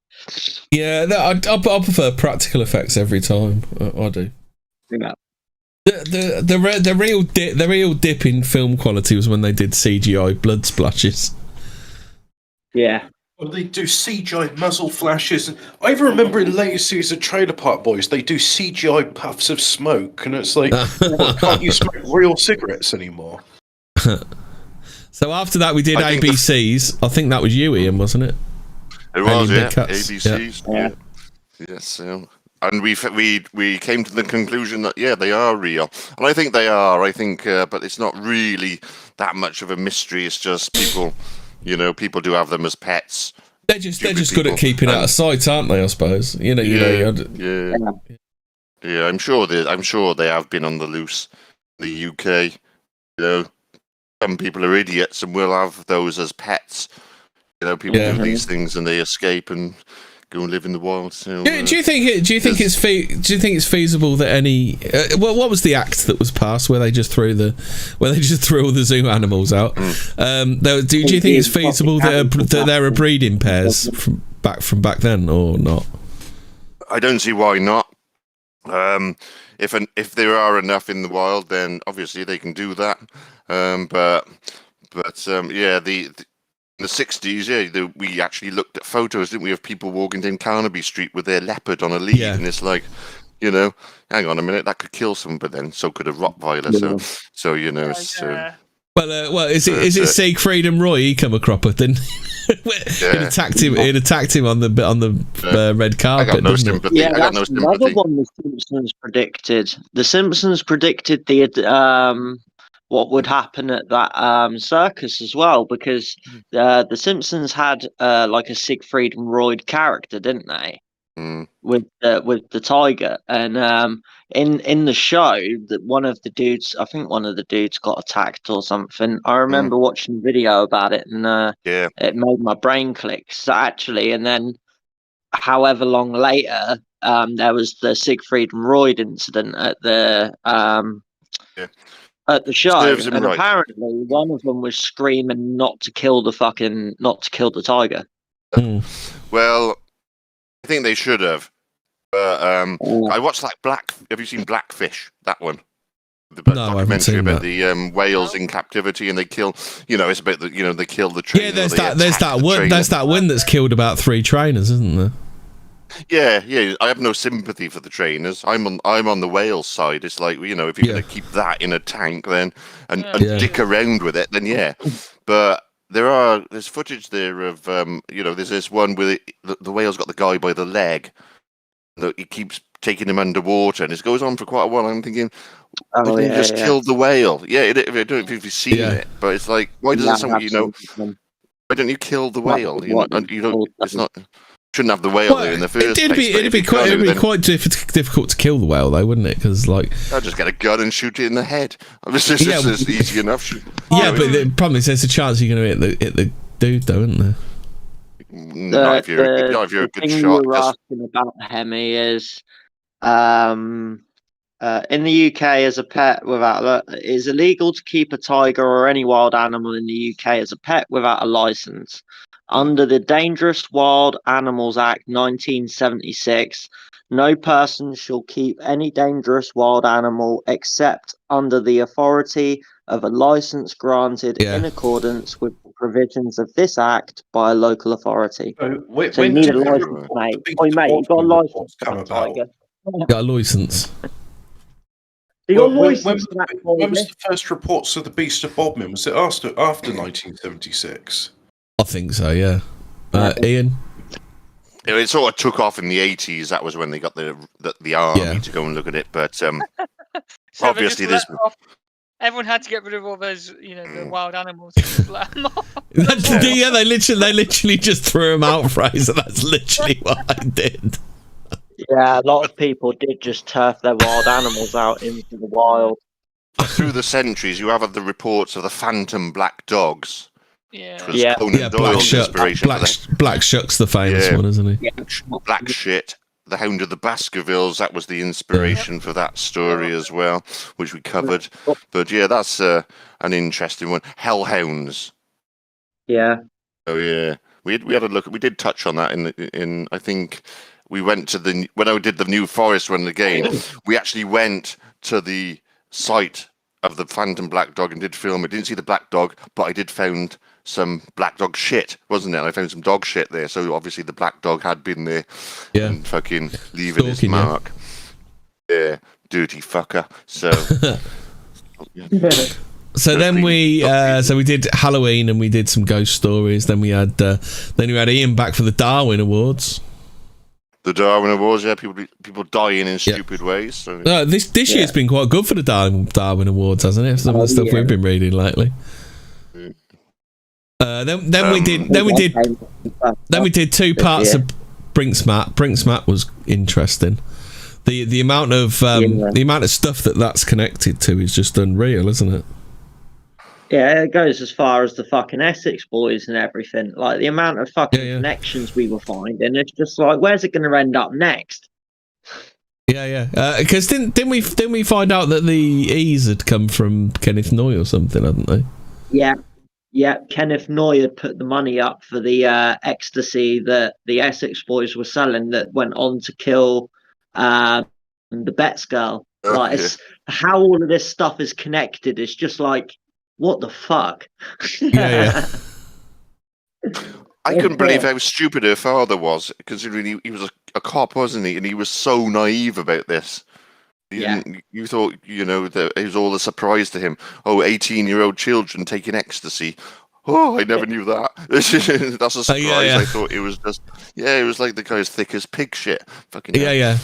Yeah, I prefer practical effects every time. I do. Yeah. The real dip in film quality was when they did CGI blood splashes. Yeah. Well, they do CGI muzzle flashes. I even remember in the latest season of Trailer Park Boys, they do CGI puffs of smoke, and it's like, can't you smoke real cigarettes anymore? So after that, we did ABCs. I think that was you, Ian, wasn't it? It was, ABCs. Yeah. Yes. And we came to the conclusion that they are real, and I think they are. I think, but it's not really that much of a mystery. It's just people. People do have them as pets. They're just good at keeping out of sight, aren't they? I suppose. Yeah. I'm sure they have been on the loose. In the UK, some people are idiots and will have those as pets. People do these things and they escape and go and live in the wild. So, do you think it's feasible that any? What was the act that was passed where they just threw all the zoo animals out? Do you think it's feasible that there are breeding pairs from back then or not? I don't see why not. If there are enough in the wild, then obviously they can do that. In the 60s, we actually looked at photos, didn't we, of people walking down Carnaby Street with their leopard on a lead, and it's like, hang on a minute, that could kill someone, but then so could a Rottweiler. Is it Siegfried and Roy? He come a cropper, didn't he? It attacked him on the red carpet. I got no sympathy. That's another one the Simpsons predicted. The Simpsons predicted what would happen at that circus as well, because the Simpsons had like a Siegfried and Roy character, didn't they? With the tiger, and in the show, that one of the dudes got attacked or something. I remember watching a video about it, and it made my brain click. So actually, and then however long later, there was the Siegfried and Roy incident at the show, and apparently one of them was screaming not to kill the tiger. Well, I think they should have. I watched have you seen Blackfish? That one, No, I haven't seen about that. The whales in captivity, and they kill. It's about they kill the trainer. Yeah, there's that one that's killed about 3 trainers, isn't there? Yeah. I have no sympathy for the trainers. I'm on the whales side. It's like, if you're going to keep that in a tank, then and dick around with it, then yeah. But there's footage there of there's this one where the whale's got the guy by the leg. He keeps taking him underwater, and it goes on for quite a while. I'm thinking, why didn't you just kill the whale? Yeah, I don't know if you've seen it, but it's like, why doesn't someone Why don't you kill the whale? You don't. It's not. Shouldn't have the whale there in the first place. It'd be quite difficult to kill the whale, though, wouldn't it? Because I'll just get a gun and shoot it in the head. It's easy enough. Yeah, but the problem is there's a chance you're going to hit the dude, though, isn't there? Not if you're a good shot. You were asking about Hemi is in the UK as a pet it is illegal to keep a tiger or any wild animal in the UK as a pet without a license. Under the Dangerous Wild Animals Act 1976, no person shall keep any dangerous wild animal except under the authority of a license granted in accordance with the provisions of this act by a local authority. So you need a license, mate. Oi, mate, you got a license for that tiger. Got a license. When was the first reports of the Beast of Bodmin? Was it after 1976? I think so, yeah. Ian? It sort of took off in the 80s. That was when they got the army to go and look at it. But obviously, everyone had to get rid of all those, the wild animals. And let them off. They literally just threw them out, Fraser. That's literally what I did. Yeah, a lot of people did just turf their wild animals out into the wild. Through the centuries, you have had the reports of the phantom black dogs. Yeah, Black Shuck's the famous one, isn't he? Yeah. Black Shit, the Hound of the Baskervilles, that was the inspiration for that story as well, which we covered. But yeah, that's an interesting one. Hellhounds. Yeah. Oh yeah, we had a look. We did touch on that in I think we went to when I did the New Forest one again. We actually went to the site of the phantom black dog and did film. I didn't see the black dog, but I did found some black dog shit, wasn't it? I found some dog shit there, so obviously the black dog had been there and fucking leaving his mark. Yeah, dirty fucker. So so then we did Halloween and we did some ghost stories. Then we had Ian back for the Darwin Awards. The Darwin Awards, yeah, people dying in stupid ways. So. This year's been quite good for the Darwin Awards, hasn't it? Some of the stuff we've been reading lately. Then we did 2 parts of Brinksmat. Brinksmat was interesting. The amount of stuff that's connected to is just unreal, isn't it? Yeah, it goes as far as the fucking Essex boys and everything. Like the amount of fucking connections we were finding, it's just like, where's it going to end up next? Yeah. Because didn't we find out that the E's had come from Kenneth Noy or something, hadn't they? Yeah. Kenneth Noy had put the money up for the ecstasy that the Essex boys were selling that went on to kill the Betts girl. Like, it's, how all of this stuff is connected is just like, what the fuck? Yeah. I couldn't believe how stupid her father was, considering he was a cop, wasn't he? And he was so naive about this. You thought, that it was all a surprise to him. Oh, 18-year-old children taking ecstasy. Oh, I never knew that. That's a surprise. I thought it was just, it was like the guy's thick as pig shit. Fucking yeah.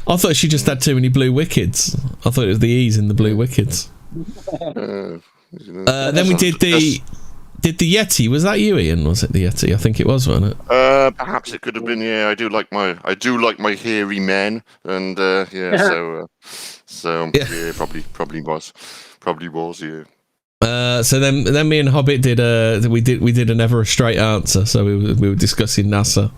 I thought she just had too many blue wickets. I thought it was the E's in the blue wickets. Then we did the Yeti. Was that you, Ian? Was it the Yeti? I think it was, wasn't it? Perhaps it could have been. Yeah, I do like my hairy men, and so probably was. Yeah. So then me and Hobbit did we did a never a straight answer. So we were discussing NASA.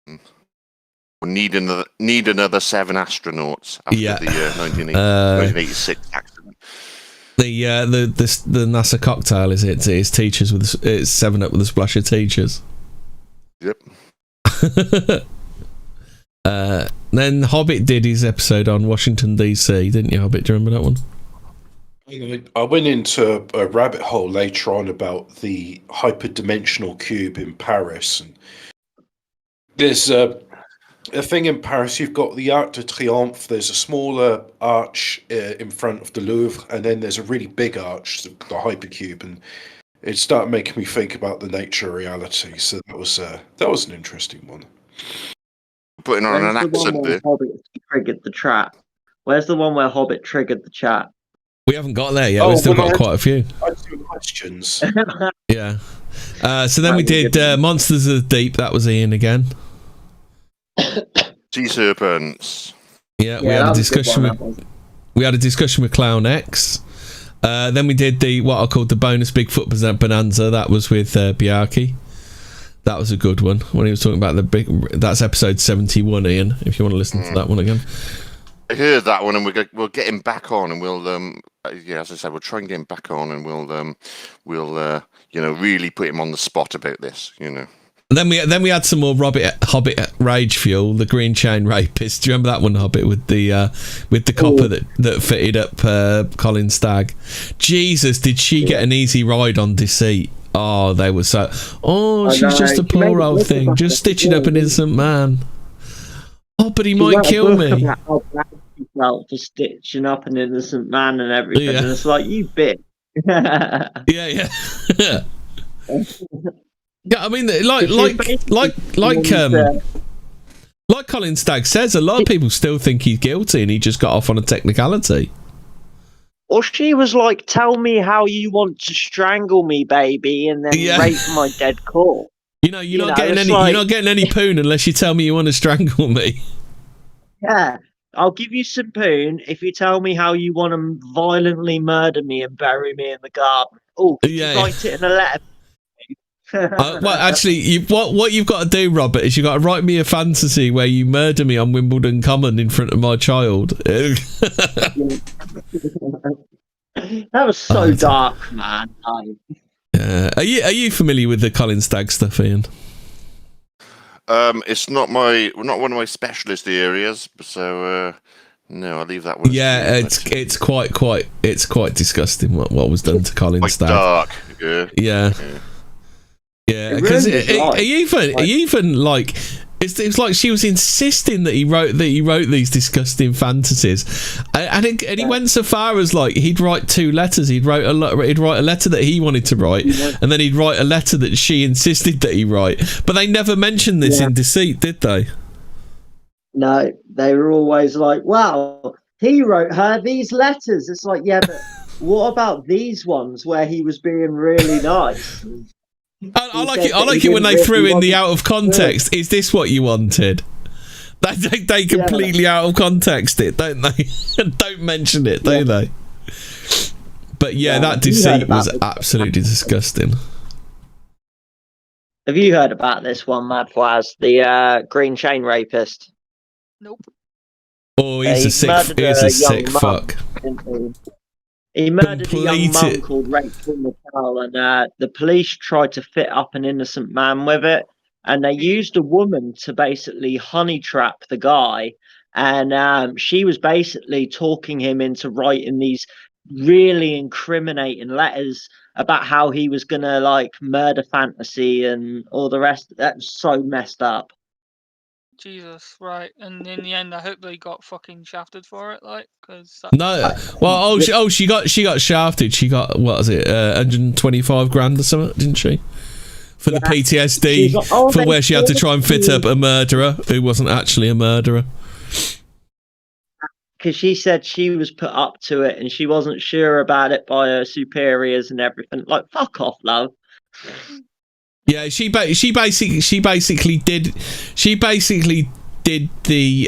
We need another 7 astronauts after the 1986 accident. The NASA cocktail is it? It's teachers with it's 7 Up with a splash of teachers. Yep. Then Hobbit did his episode on Washington DC, didn't you, Hobbit? Do you remember that one? I went into a rabbit hole later on about the hyperdimensional cube in Paris, and there's a thing in Paris. You've got the Arc de Triomphe. There's a smaller arch in front of the Louvre, and then there's a really big arch, the hypercube, and it started making me think about the nature of reality. So that was an interesting one. Putting on an accent there. Hobbit triggered the chat. Where's the one where Hobbit triggered the chat? We haven't got there yet. We've still got quite a few. I have some questions. Yeah. So then we did Monsters of the Deep. That was Ian again. Sea serpents. Yeah, we had a discussion with Clown X. Then we did what I called the bonus Bigfoot bonanza. That was with Biarki. That was a good one when he was talking about that's episode 71, Ian, if you want to listen to that one again. I heard that one, and we'll get him back on, and we'll as I said, we'll try and get him back on, and we'll really put him on the spot about this, And then we had some more Hobbit rage fuel, the Green Chain Rapist. Do you remember that one, Hobbit, with the copper that fitted up Colin Stagg? Jesus, did she get an easy ride on Deceit? Oh, they were so. Oh, she's just a poor old thing, just stitching up an innocent man. Oh, but he might kill me. For stitching up an innocent man and everything, and it's like, you bitch. Yeah. Yeah, I mean, like Colin Stagg says, a lot of people still think he's guilty, and he just got off on a technicality. Or she was like, "Tell me how you want to strangle me, baby, and then rape my dead corpse." You're not getting any poon unless you tell me you want to strangle me. Yeah, I'll give you some poon if you tell me how you want to violently murder me and bury me in the garden. Oh, write it in a letter. Well, actually, what you've got to do, Robert, is you've got to write me a fantasy where you murder me on Wimbledon Common in front of my child. That was so dark, man. Are you familiar with the Colin Stagg stuff, Ian? It's not one of my specialist areas, so no, I'll leave that one. Yeah, it's quite disgusting what was done to Colin Stagg. Dark. Yeah. Yeah, because even like it's like she was insisting that he wrote these disgusting fantasies, and he went so far as like he'd write 2 letters. He'd write a letter that he wanted to write, and then he'd write a letter that she insisted that he write. But they never mentioned this in Deceit, did they? No, they were always like, "Wow, he wrote her these letters." It's like, yeah, but what about these ones where he was being really nice? I like it when they threw in the out of context. Is this what you wanted? They completely out of context it, don't they? Don't mention it, do they? But that Deceit was absolutely disgusting. Have you heard about this one, Mad Flaz? The Green Chain Rapist? Nope. Oh, he's a sick fuck. He murdered a young mum called Rachel McCall, and the police tried to fit up an innocent man with it, and they used a woman to basically honey trap the guy, and she was basically talking him into writing these really incriminating letters about how he was gonna like murder fantasy and all the rest. That's so messed up. Jesus, right? And in the end, I hope they got fucking shafted for it, like, because she got shafted. She got, what was it, 125 grand or something, didn't she? For the PTSD, for where she had to try and fit up a murderer who wasn't actually a murderer. Because she said she was put up to it and she wasn't sure about it by her superiors and everything. Like, fuck off, love. Yeah, she basically did the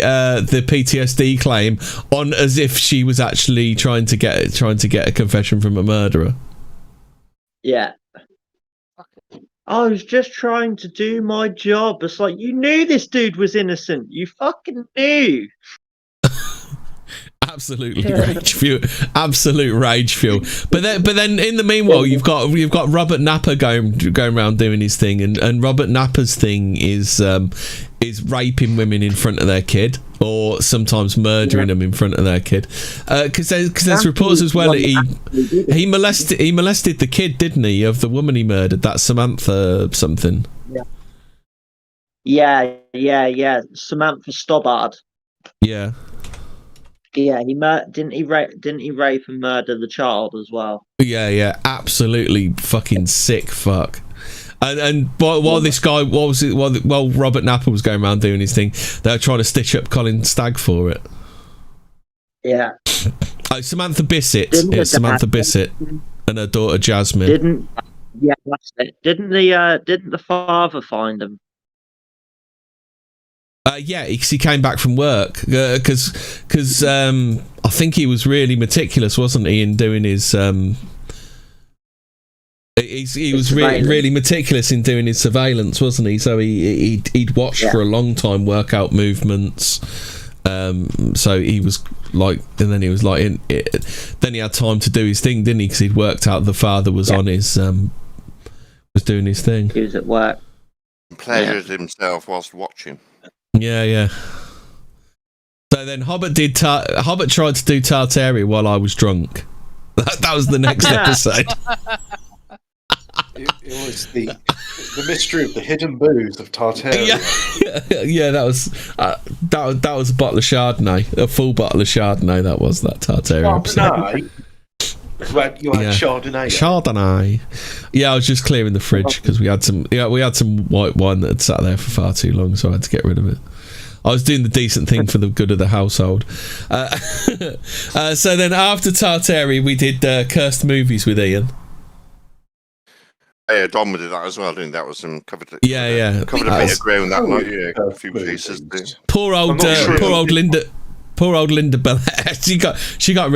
PTSD claim on as if she was actually trying to get a confession from a murderer. Yeah. I was just trying to do my job. It's like, you knew this dude was innocent. You fucking knew. Absolute rage fuel. But then in the meanwhile, you've got Robert Napper going around doing his thing, and Robert Napper's thing is raping women in front of their kid, or sometimes murdering them in front of their kid. Because there's reports as well that he molested the kid, didn't he, of the woman he murdered, that Samantha something. Yeah, Samantha Stobbard. Yeah. Yeah, didn't he rape and murder the child as well? Yeah, absolutely fucking sick fuck. And while this guy, while Robert Napper was going around doing his thing, they were trying to stitch up Colin Stagg for it. Yeah. Samantha Bissett and her daughter Jasmine. Yeah, that's it. Didn't the father find them? Yeah, he came back from work because I think he was really meticulous, wasn't he, in doing his he was really meticulous in doing his surveillance, wasn't he? So he'd watched for a long time, work out movements. So he was like, and then he was like, then he had time to do his thing, didn't he? Because he'd worked out the father was on his was doing his thing. He was at work. Pleasured himself whilst watching. Yeah. So then Hobbit tried to do Tartaria while I was drunk. That was the next episode. It was the mystery of the hidden booze of Tartaria. Yeah, that was a bottle of Chardonnay, a full bottle of Chardonnay. That was that Tartaria episode. You had Chardonnay. Chardonnay. Yeah, I was just clearing the fridge because we had some white wine that had sat there for far too long, so I had to get rid of it. I was doing the decent thing for the good of the household. So then after Tartaria, we did Cursed Movies with Ian. Yeah, Dom did that as well, didn't he? That was some covered. Yeah. Covered a bit of ground that night. Yeah, a few pieces. Poor old Linda. Poor old Linda Belair. She got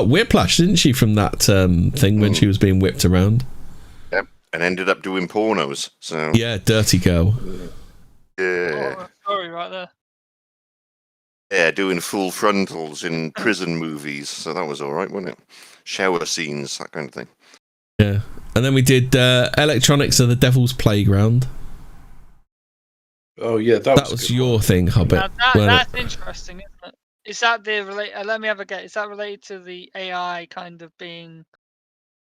whiplash, didn't she, from that thing when she was being whipped around? Yep, and ended up doing pornos. So yeah, dirty girl. Yeah. Oh, sorry, right there. Yeah, doing full frontals in prison movies. So that was all right, wasn't it? Shower scenes, that kind of thing. Yeah, and then we did Electronics of the Devil's Playground. Oh yeah, that was your thing, Hobbit. That's interesting, isn't it? Is that let me have a guess. Is that related to the AI kind of being?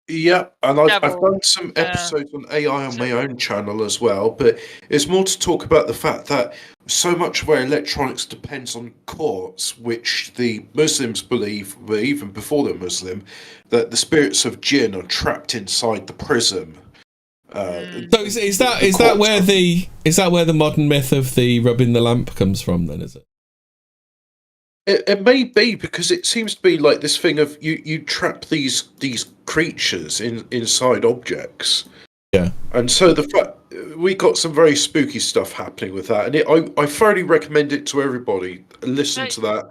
Yeah, and I've done some episodes on AI on my own channel as well, but it's more to talk about the fact that so much of our electronics depends on quartz, which the Muslims believe, even before they're Muslim, that the spirits of jinn are trapped inside the prism. So is that where the modern myth of the rubbing the lamp comes from? Then is it? It may be, because it seems to be like this thing of you trap these creatures inside objects. Yeah. And so the fact we got some very spooky stuff happening with that, and I thoroughly recommend it to everybody. Listen to that,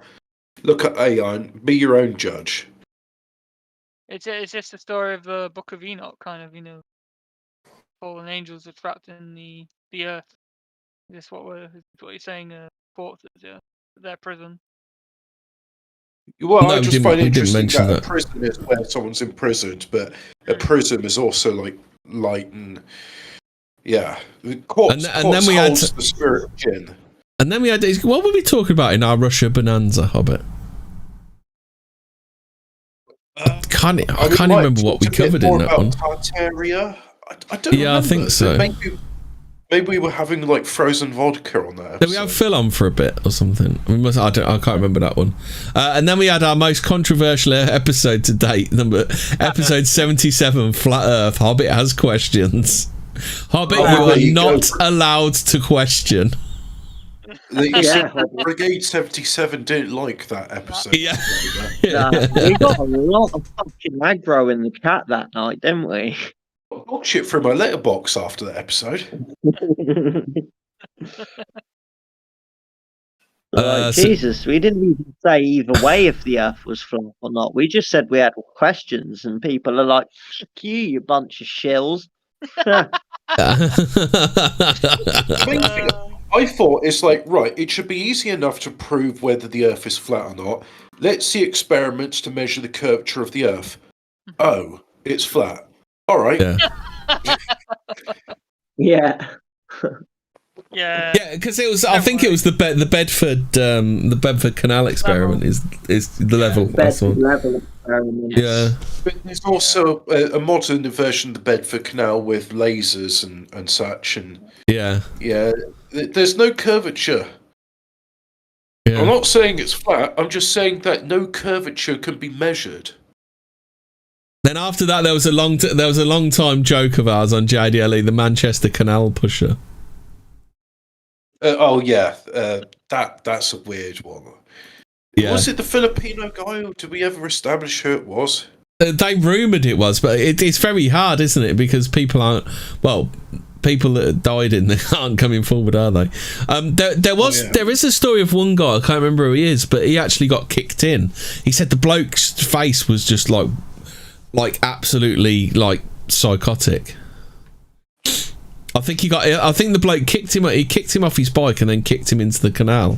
look at AI, and be your own judge. It's just the story of the Book of Enoch, kind of, fallen angels are trapped in the earth. Is this what you're saying? Forces, yeah, their prison. Well, no, I just find it interesting that a prison is where someone's imprisoned, but a prism is also like light and quartz, and then we had the spirit of jinn. And then we had what were we talking about in our Russia Bonanza, Hobbit? I can't remember what we covered in that one. Tartaria. I don't remember. I think so. Maybe we were having like frozen vodka on that episode. Did we have Phil on for a bit or something? I can't remember that one. And then we had our most controversial episode to date, episode 77, Flat Earth. Hobbit has questions. Hobbit, you are not allowed to question. Brigade 77 didn't like that episode. We got a lot of fucking aggro in the chat that night, didn't we? I got shit through my letterbox after that episode. Jesus, we didn't even say either way if the Earth was flat or not. We just said we had questions, and people are like, "Fuck you bunch of shills." I thought it's like, right, it should be easy enough to prove whether the Earth is flat or not. Let's see experiments to measure the curvature of the Earth. Oh, it's flat. All right. Yeah. Yeah, because it was. I think it was the Bedford Canal experiment is the level. Level experiment. Yeah, but there's also a modern version of the Bedford Canal with lasers and such, and there's no curvature. Yeah. I'm not saying it's flat. I'm just saying that no curvature can be measured. Then after that, there was a long time joke of ours on JDLE, the Manchester Canal pusher. That's a weird one. Yeah. Was it the Filipino guy, or did we ever establish who it was? They rumoured it was, but it's very hard, isn't it? Because people aren't... Well, people that died in there aren't coming forward, are they? There is a story of one guy, I can't remember who he is, but he actually got kicked in. He said the bloke's face was just like absolutely like psychotic. I think the bloke kicked him. He kicked him off his bike and then kicked him into the canal.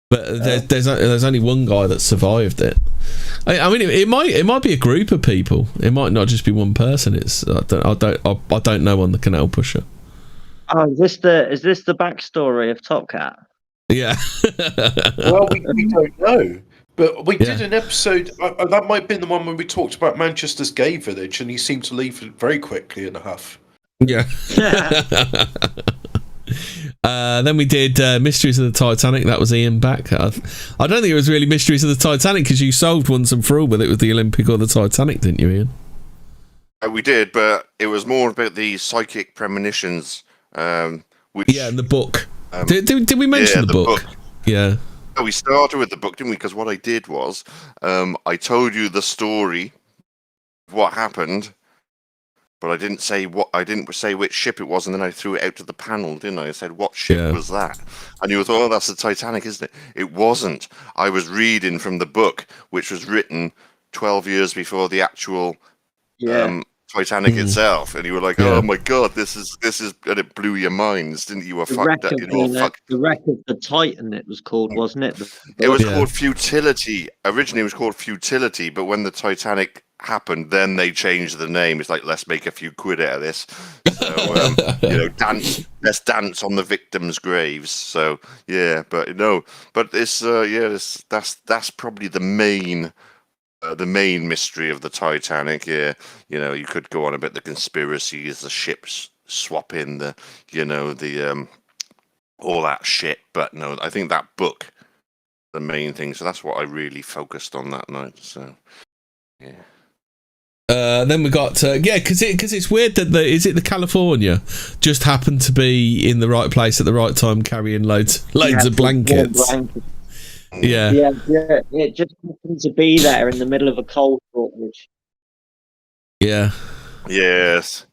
But there's only one guy that survived it. I mean, it might be a group of people. It might not just be one person. I don't know on the Canal Pusher. Oh, is this the backstory of Top Cat? Yeah. Well, we don't know. But we did an episode, that might have been the one when we talked about Manchester's gay village, and he seemed to leave it very quickly in a huff. Yeah. Then we did Mysteries of the Titanic. That was Ian back. I don't think it was really Mysteries of the Titanic because you solved once and for all whether it was the Olympic or the Titanic, didn't you, Ian? We did, but it was more about the psychic premonitions. Which, in the book. Did we mention the book? Yeah. We started with the book, didn't we? Because what I did was, I told you the story, what happened, but I didn't say which ship it was, and then I threw it out to the panel, didn't I? I said, "What ship was that?" And you thought, "Oh, that's the Titanic, isn't it?" It wasn't. I was reading from the book, which was written 12 years before the actual Titanic itself, and you were like, "Oh my god, this is," and it blew your minds, didn't you? The wreck of the Titan, it was called, wasn't it? It was called Futility. Originally, it was called Futility, but when the Titanic happened, then they changed the name. It's like, let's make a few quid out of this. So, let's dance on the victims' graves. So but that's probably the main mystery of the Titanic. You could go on about the conspiracies, the ships swapping, the all that shit. But no, I think that book, the main thing. So that's what I really focused on that night. So yeah. Then we got because it's weird that the California just happened to be in the right place at the right time, carrying loads of blankets. Yeah, it just happened to be there in the middle of a coal shortage. Yeah. Yes.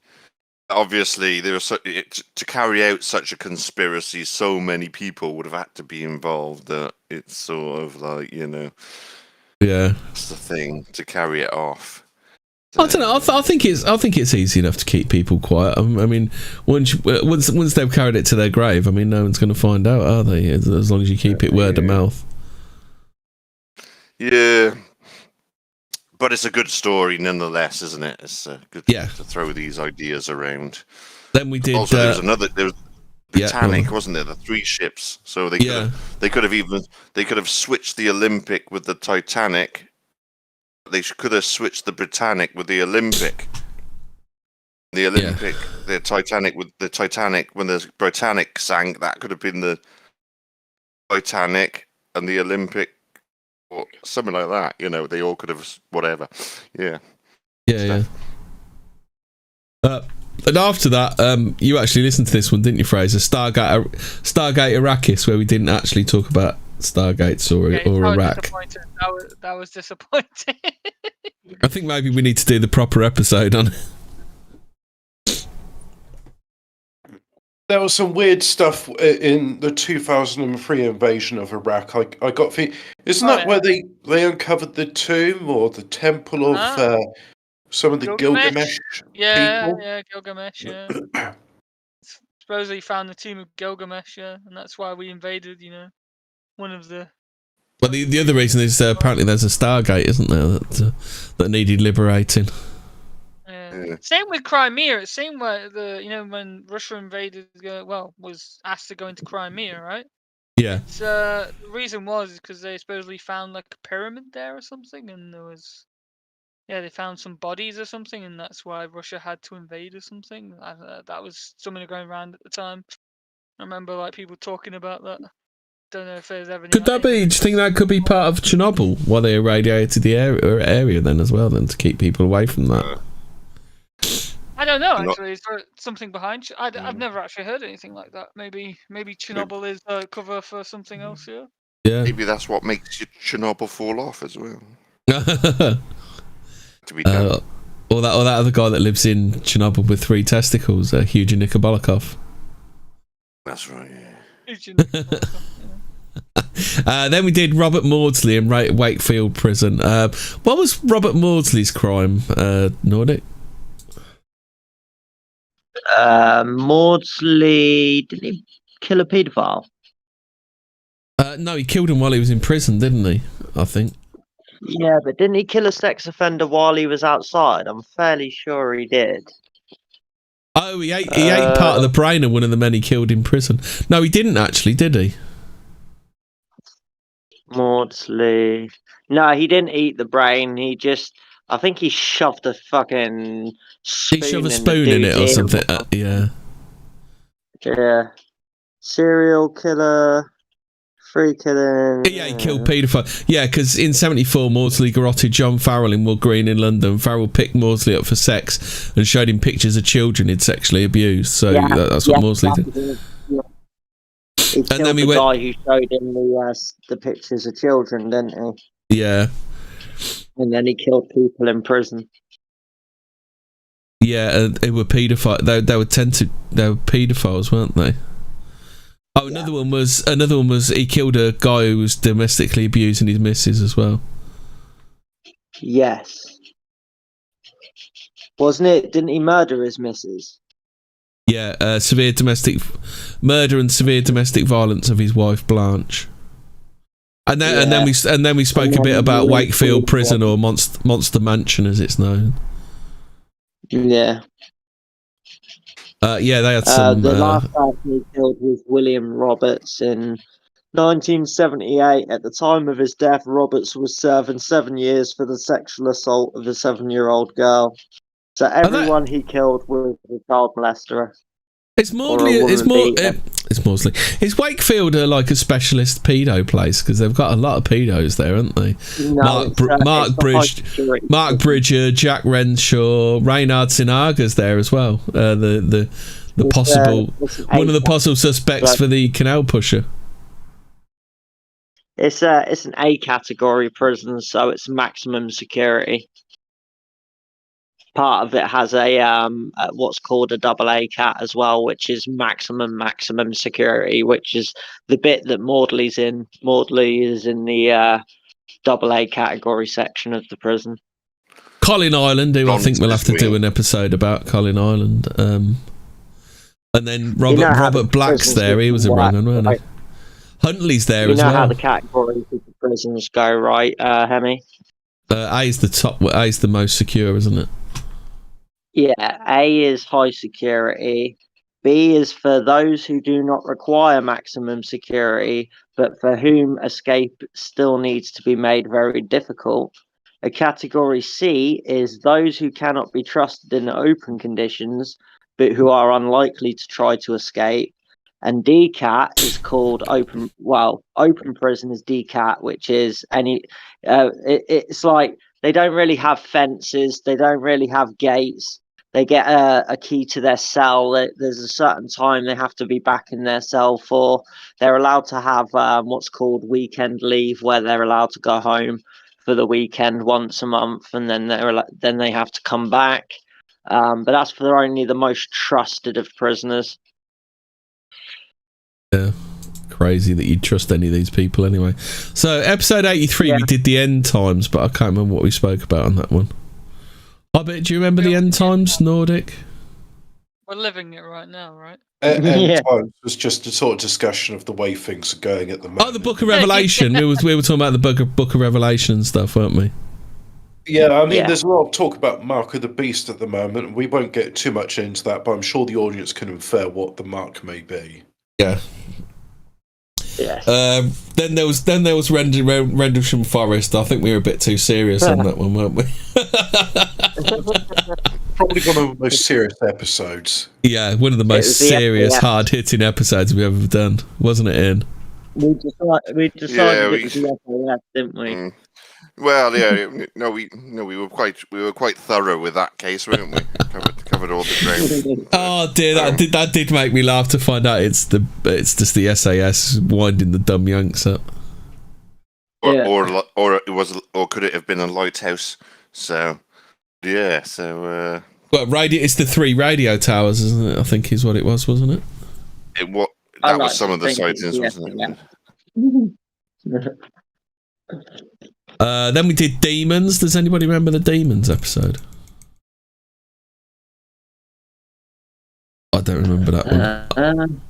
Obviously, there was to carry out such a conspiracy, so many people would have had to be involved. That it's sort of like that's the thing, to carry it off. I don't know. I think it's easy enough to keep people quiet. I mean, once they've carried it to their grave, I mean, no one's going to find out, are they? As long as you keep it word of mouth. Yeah, but it's a good story nonetheless, isn't it? It's good to throw these ideas around. Then we did. Also, there was Titanic, wasn't there? The 3 ships. So they could have switched the Olympic with the Titanic. They could have switched the Britannic with the Olympic. The Olympic, the Titanic with the Titanic. When the Britannic sank, that could have been the Titanic and the Olympic, or something like that. They all could have whatever. Yeah. And after that, you actually listened to this one, didn't you, Fraser? Stargate Arrakis, where we didn't actually talk about Stargates or Iraq. That was disappointing. I think maybe we need to do the proper episode on it. There was some weird stuff in the 2003 invasion of Iraq. I got isn't that where they uncovered the tomb or the temple of some of the Gilgamesh people? Yeah, Gilgamesh, yeah. Supposedly found the tomb of Gilgamesh, and that's why we invaded, one of the... Well, the other reason is apparently there's a Stargate, isn't there, that needed liberating. Same with Crimea. It's same where when Russia invaded, was asked to go into Crimea, right? Yeah. The reason was because they supposedly found like a pyramid there or something, and there was, they found some bodies or something, and that's why Russia had to invade or something. That was something going around at the time. I remember like people talking about that. Don't know if there's ever. Could that be? Do you think that could be part of Chernobyl, why they irradiated the area then as well, then to keep people away from that? I don't know. Actually, is there something behind? I've never actually heard anything like that. Maybe Chernobyl is a cover for something else. Yeah. Maybe that's what makes Chernobyl fall off as well. to be done. Or that other guy that lives in Chernobyl with 3 testicles, Huge Nikobolikov. That's right. Yeah. Then we did Robert Maudsley in Wakefield Prison. What was Robert Maudsley's crime, Nordic? Maudsley, didn't he kill a paedophile? No, he killed him while he was in prison, didn't he? I think. Yeah, but didn't he kill a sex offender while he was outside? I'm fairly sure he did. Oh, he ate part of the brain of one of the men he killed in prison. No, he didn't actually, did he? Maudsley. No, he didn't eat the brain. I think he shoved a fucking spoon. He shoved a spoon in it or something. Yeah. Yeah. Serial killer. Free killing. Yeah, he killed paedophile. Yeah, because in 1974, Maudsley garroted John Farrell in Wood Green in London. Farrell picked Maudsley up for sex and showed him pictures of children he'd sexually abused. So that's what Maudsley did. He killed the guy who showed him the pictures of children, didn't he? Yeah. And then he killed people in prison. Yeah, they were paedophiles. They were paedophiles, weren't they? Oh, another one was he killed a guy who was domestically abusing his missus as well. Yes. Wasn't it? Didn't he murder his missus? Yeah, severe domestic murder and severe domestic violence of his wife Blanche. And then we spoke a bit about Wakefield Prison or Monster Mansion as it's known. Yeah. Yeah, they had some. The last person he killed was William Roberts in 1978. At the time of his death, Roberts was serving 7 years for the sexual assault of a 7-year-old girl. So everyone he killed was a child molester. It's Maudsley. Is Wakefield like a specialist pedo place? Because they've got a lot of pedos there, haven't they? No, Mark Bridger, Jack Renshaw, Reynard Sinaga's there as well. One of the possible suspects for the Canal pusher. It's an A category prison, so it's maximum security. Part of it has a what's called a AA cat as well, which is maximum security, which is the bit that Maudsley's in. Maudsley is in the AA category section of the prison. Colin Island, who I think we'll have to do an episode about Colin Island. And then Robert Black's there. He was a wrong one, wasn't he? Huntley's there as well. You know how the categories of the prisons go, right, Hemi? A is the top. A is the most secure, isn't it? Yeah, A is high security. B is for those who do not require maximum security, but for whom escape still needs to be made very difficult. A category C is those who cannot be trusted in open conditions, but who are unlikely to try to escape. And DCAT is called open prison is DCAT, which is it's like they don't really have fences, they don't really have gates. They get a key to their cell. There's a certain time they have to be back in their cell for. They're allowed to have what's called weekend leave, where they're allowed to go home for the weekend once a month, and then they have to come back. But that's for only the most trusted of prisoners. Yeah, crazy that you'd trust any of these people anyway. So episode 83, we did the end times, but I can't remember what we spoke about on that one. I bet, do you remember the end times, Nordic? We're living it right now, right? End times was just a sort of discussion of the way things are going at the moment. Oh, the Book of Revelation. we were talking about the Book of Revelation and stuff, weren't we? Yeah, I mean, there's a lot of talk about Mark of the Beast at the moment. We won't get too much into that, but I'm sure the audience can infer what the mark may be. Yeah. Yes. Then there was Rendlesham Forest. I think we were a bit too serious on that one, weren't we? Probably one of the most serious episodes. Yeah, one of the most serious, hard-hitting episodes we've ever done, wasn't it, Ian? We decided it was the FAF, didn't we? Well, yeah, we were quite thorough with that case, weren't we? Covered all the ground. Oh dear, that did make me laugh to find out it's just the SAS winding the dumb Yanks up. Or could it have been a lighthouse? So Yeah, so... Well, it's the 3 radio towers, isn't it? I think is what it was, wasn't it? That was some of the sightings, wasn't it? Then we did Demons. Does anybody remember the Demons episode? I don't remember that one.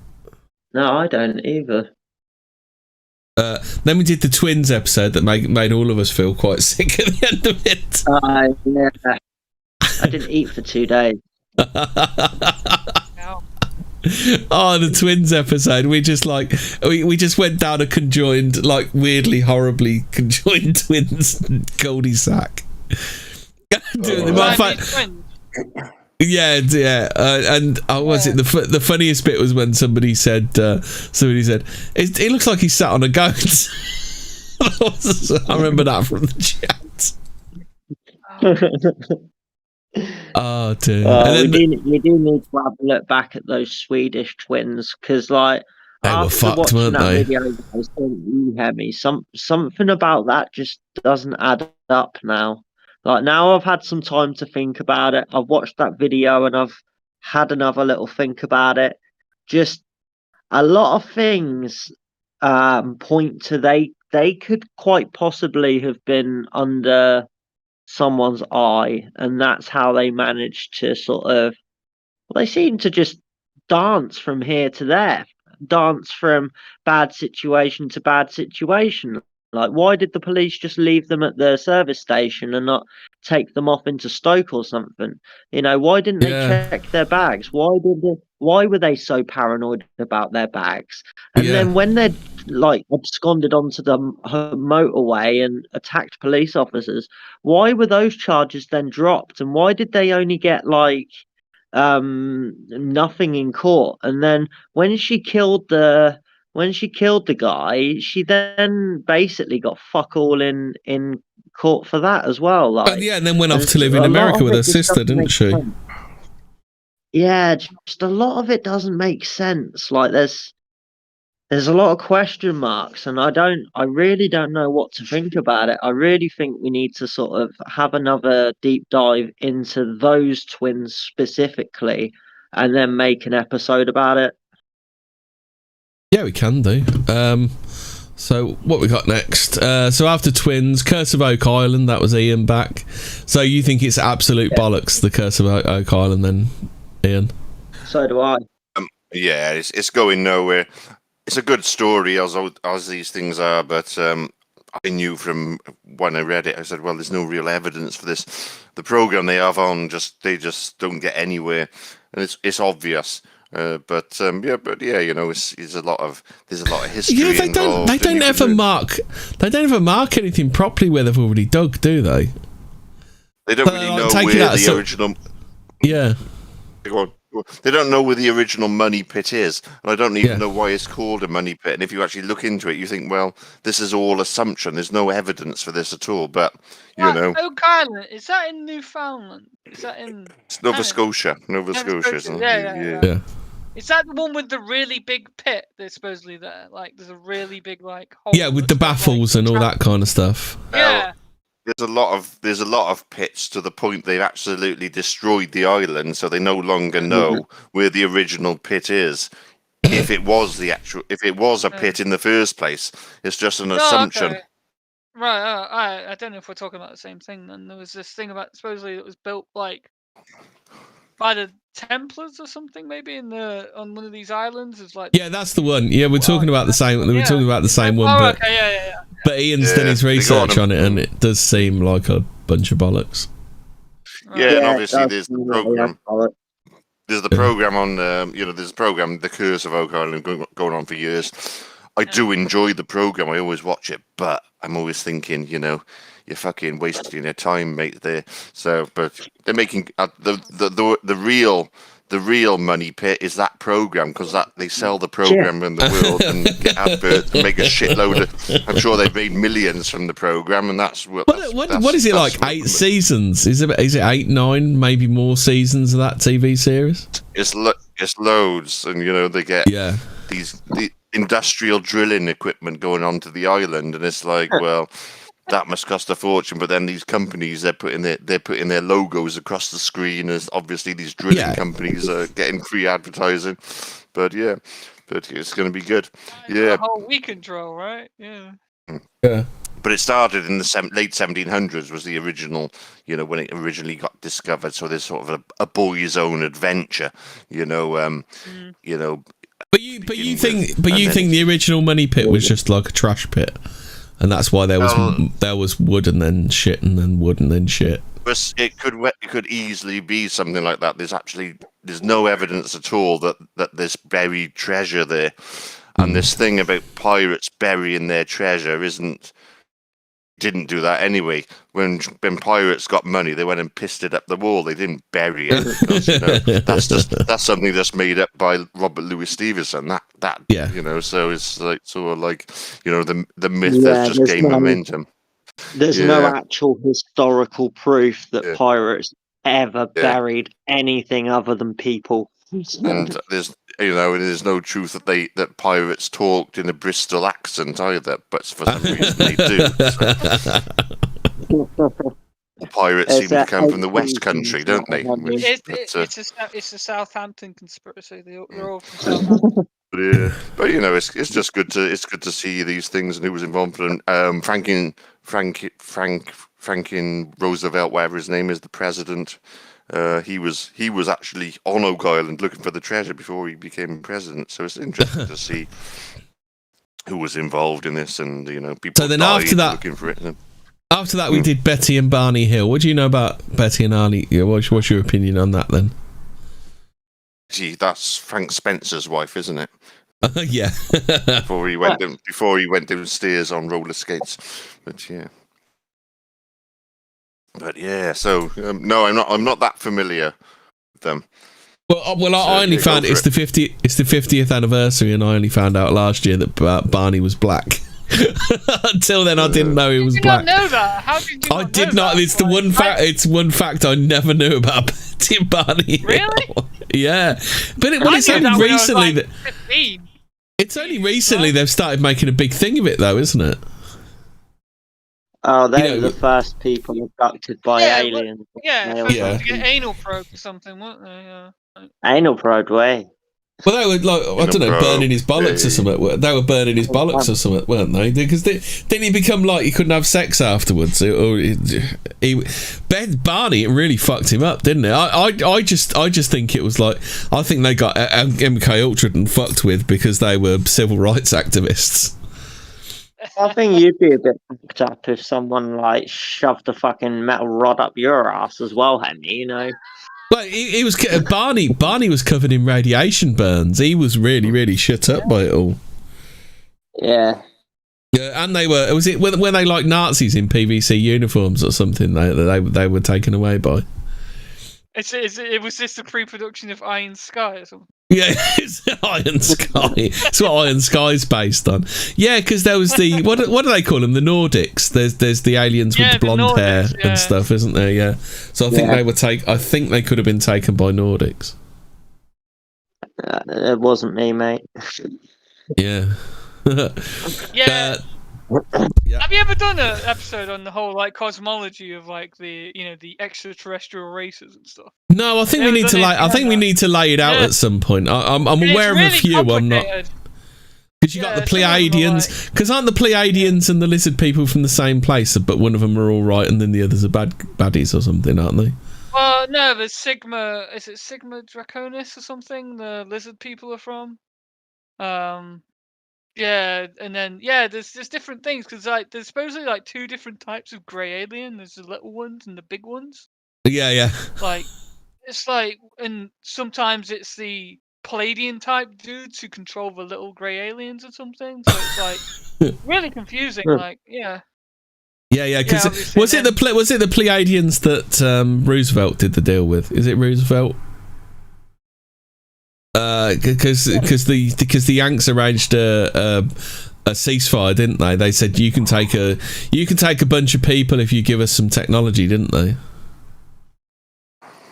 No, I don't either. Then we did the Twins episode that made all of us feel quite sick at the end of it. Yeah. I didn't eat for 2 days. Oh, the Twins episode. We just we just went down a conjoined, like weirdly, horribly conjoined twins cul-de-sac. Yeah. And was it the funniest bit was when somebody said it looks like he sat on a goat. I remember that from the chat. Oh dear. We do need to have a look back at those Swedish twins, because like they were fucked, weren't they? Video I sent you, Hemi, something about that just doesn't add up now. Like, now I've had some time to think about it. I've watched that video and I've had another little think about it. Just a lot of things point to they could quite possibly have been under someone's eye, and that's how they managed to they seem to just dance from here to there, dance from bad situation to bad situation. Like, why did the police just leave them at the service station and not take them off into Stoke or something? Why didn't they check their bags? Why were they so paranoid about their bags? And then when they're like absconded onto the motorway and attacked police officers, why were those charges then dropped? And why did they only get like nothing in court? And then when she killed the guy, she then basically got fuck all in court for that as well. Like, and then went off to live in America with her sister, didn't she? Sense. Yeah, just a lot of it doesn't make sense. Like, there's a lot of question marks, and I really don't know what to think about it. I really think we need to sort of have another deep dive into those twins specifically, and then make an episode about it. Yeah, we can do. So what we got next? So after Twins, Curse of Oak Island, that was Ian back. So you think it's absolute bollocks, the Curse of Oak Island then, Ian? So do I. Yeah, it's going nowhere. It's a good story, as these things are, but I knew from when I read it, I said, well, there's no real evidence for this. The program they have on, they just don't get anywhere, and it's obvious. But there's a lot of history. Yeah, they don't ever mark anything properly where they've already dug, do they? They don't really know where the original. Yeah. They don't know where the original money pit is, and I don't even know why it's called a money pit. And if you actually look into it, you think, well, this is all assumption. There's no evidence for this at all. But Oak Island, is that in Newfoundland? Is that in? It's Nova Scotia. Nova Scotia, isn't it? Yeah. Is that the one with the really big pit? That's supposedly there. Like, there's a really big hole. Yeah, with the baffles and all that kind of stuff. Yeah. There's a lot of pits to the point they've absolutely destroyed the island, so they no longer know where the original pit is. If it was a pit in the first place, it's just an assumption. Okay. Right. I don't know if we're talking about the same thing. Then there was this thing about supposedly it was built like by the Templars or something, maybe on one of these islands. It's like that's the one. Yeah, we're talking about the same. We're talking about the same one. But okay, yeah. But Ian's done his research on it, and it does seem like a bunch of bollocks. Yeah, and obviously there's the program. There's the program on, there's a program, The Curse of Oak Island, going on for years. I do enjoy the program. I always watch it, but I'm always thinking, you're fucking wasting your time, mate. There. So, but they're making the real money pit is that program, because they sell the program in the world and get adverts and make a shitload of. I'm sure they've made millions from the program, and that's what. What is it like? 8 seasons? Is it 8, 9, maybe more seasons of that TV series? It's loads, and they get the industrial drilling equipment going onto the island, and it's like, well, that must cost a fortune. But then these companies, they're putting their logos across the screen, as obviously these drilling companies are getting free advertising. But it's going to be good. Yeah, the whole weekend drill, right? Yeah. But it started in the late 1700s. Was the original, when it originally got discovered. So there's sort of a boy's own adventure, But you think the original money pit was just like a trash pit, and that's why there was wood and then shit and then wood and then shit. But it could easily be something like that. There's no evidence at all that there's buried treasure there, and this thing about pirates burying their treasure didn't do that anyway. When pirates got money, they went and pissed it up the wall. They didn't bury it. Because, that's something that's made up by Robert Louis Stevenson. So it's like sort of like the myth has just gained momentum. There's no actual historical proof that pirates ever buried anything other than people. And there's no truth that pirates talked in a Bristol accent either, but for some reason they do. So. Pirates seem to come from the West Country, don't they? It's a Southampton conspiracy. They're all from Southampton. But it's just good to see these things and who was involved in Franklin Roosevelt, whatever his name is, the president. He was actually on Oak Island looking for the treasure before he became president. So it's interesting to see who was involved in this, and people. So then after that, looking for it. After that, we did Betty and Barney Hill. What do you know about Betty and Barney? What's your opinion on that then? Gee, that's Frank Spencer's wife, isn't it? Yeah. before he went downstairs on roller skates, but yeah. So no, I'm not that familiar with them. Well, I only found it's the 50th anniversary, and I only found out last year that Barney was black. Until then, I didn't know he was black. Did you not know that? How did you? I did not. It's the one fact. It's one fact I never knew about Betty and Barney. Really? Yeah, but it's only recently that. It's only recently they've started making a big thing of it, though, isn't it? Oh, they were the first people abducted by aliens. To get anal probe or something, weren't they? Anal probe, way. Well, they were like, I don't know, burning his bollocks or something. They were burning his bollocks or something, weren't they? Because didn't he become like he couldn't have sex afterwards? Barney, it really fucked him up, didn't it? I just think it was like, I think they got MK Ultra and fucked with because they were civil rights activists. I think you'd be a bit fucked up if someone like shoved a fucking metal rod up your ass as well, Henry. Well, he was Barney was covered in radiation burns. He was really, really shut up by it all. Yeah. Yeah, and they were. Was it when they like Nazis in PVC uniforms or something? They were taken away by. It was just a pre-production of Iron Sky or something. Yeah, it's Iron Sky. It's what Iron Sky's based on. Yeah, because there was the what do they call them? The Nordics. There's the aliens with the blonde hair and stuff, isn't there? Yeah. So I think they were I think they could have been taken by Nordics. It wasn't me, mate. Yeah. Yeah. Have you ever done an episode on the whole cosmology of the extraterrestrial races and stuff? No, I think we need to lay. I think we need to lay it out at some point. I'm aware of a few. I'm not. Because you got the Pleiadians. Because aren't the Pleiadians and the lizard people from the same place? But one of them are all right, and then the others are baddies or something, aren't they? Well, no. There's Sigma. Is it Sigma Draconis or something? The lizard people are from. Yeah, and then there's different things because there's supposedly two different types of grey alien. There's the little ones and the big ones. Yeah. And sometimes it's the Palladian type dudes who control the little grey aliens or something. So it's really confusing. Yeah. Because was it the Pleiadians that Roosevelt did the deal with? Is it Roosevelt? Because the Yanks arranged a ceasefire, didn't they? They said you can take a bunch of people if you give us some technology, didn't they?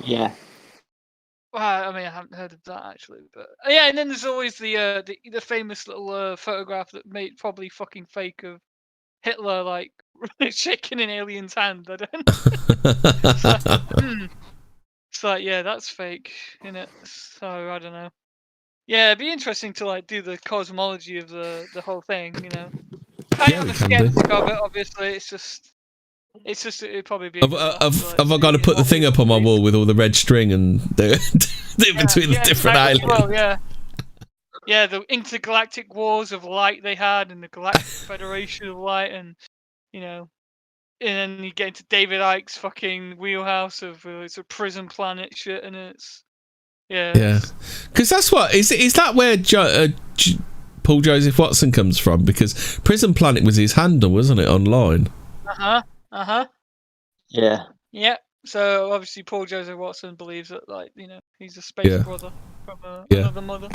Yeah. Well, I mean, I haven't heard of that actually, but and then there's always the famous little photograph that made probably fucking fake of Hitler like shaking an alien's hand. I don't. It's like, yeah, that's fake, innit? So I don't know. Yeah, it'd be interesting to like do the cosmology of the whole thing, you know. I am a skeptic of it, obviously. It's just it'd probably be. Have I got to put the thing up on my wall with all the red string and do it between the different aliens? Well, yeah, the intergalactic wars of light they had, and the Galactic Federation of Light, and you know. And then you get into David Icke's fucking wheelhouse of it's a prison planet shit, and it's because that's what is that where Paul Joseph Watson comes from, because Prison Planet was his handle, wasn't it, online? Yeah. So obviously Paul Joseph Watson believes that, like, you know, he's a space brother from another mother.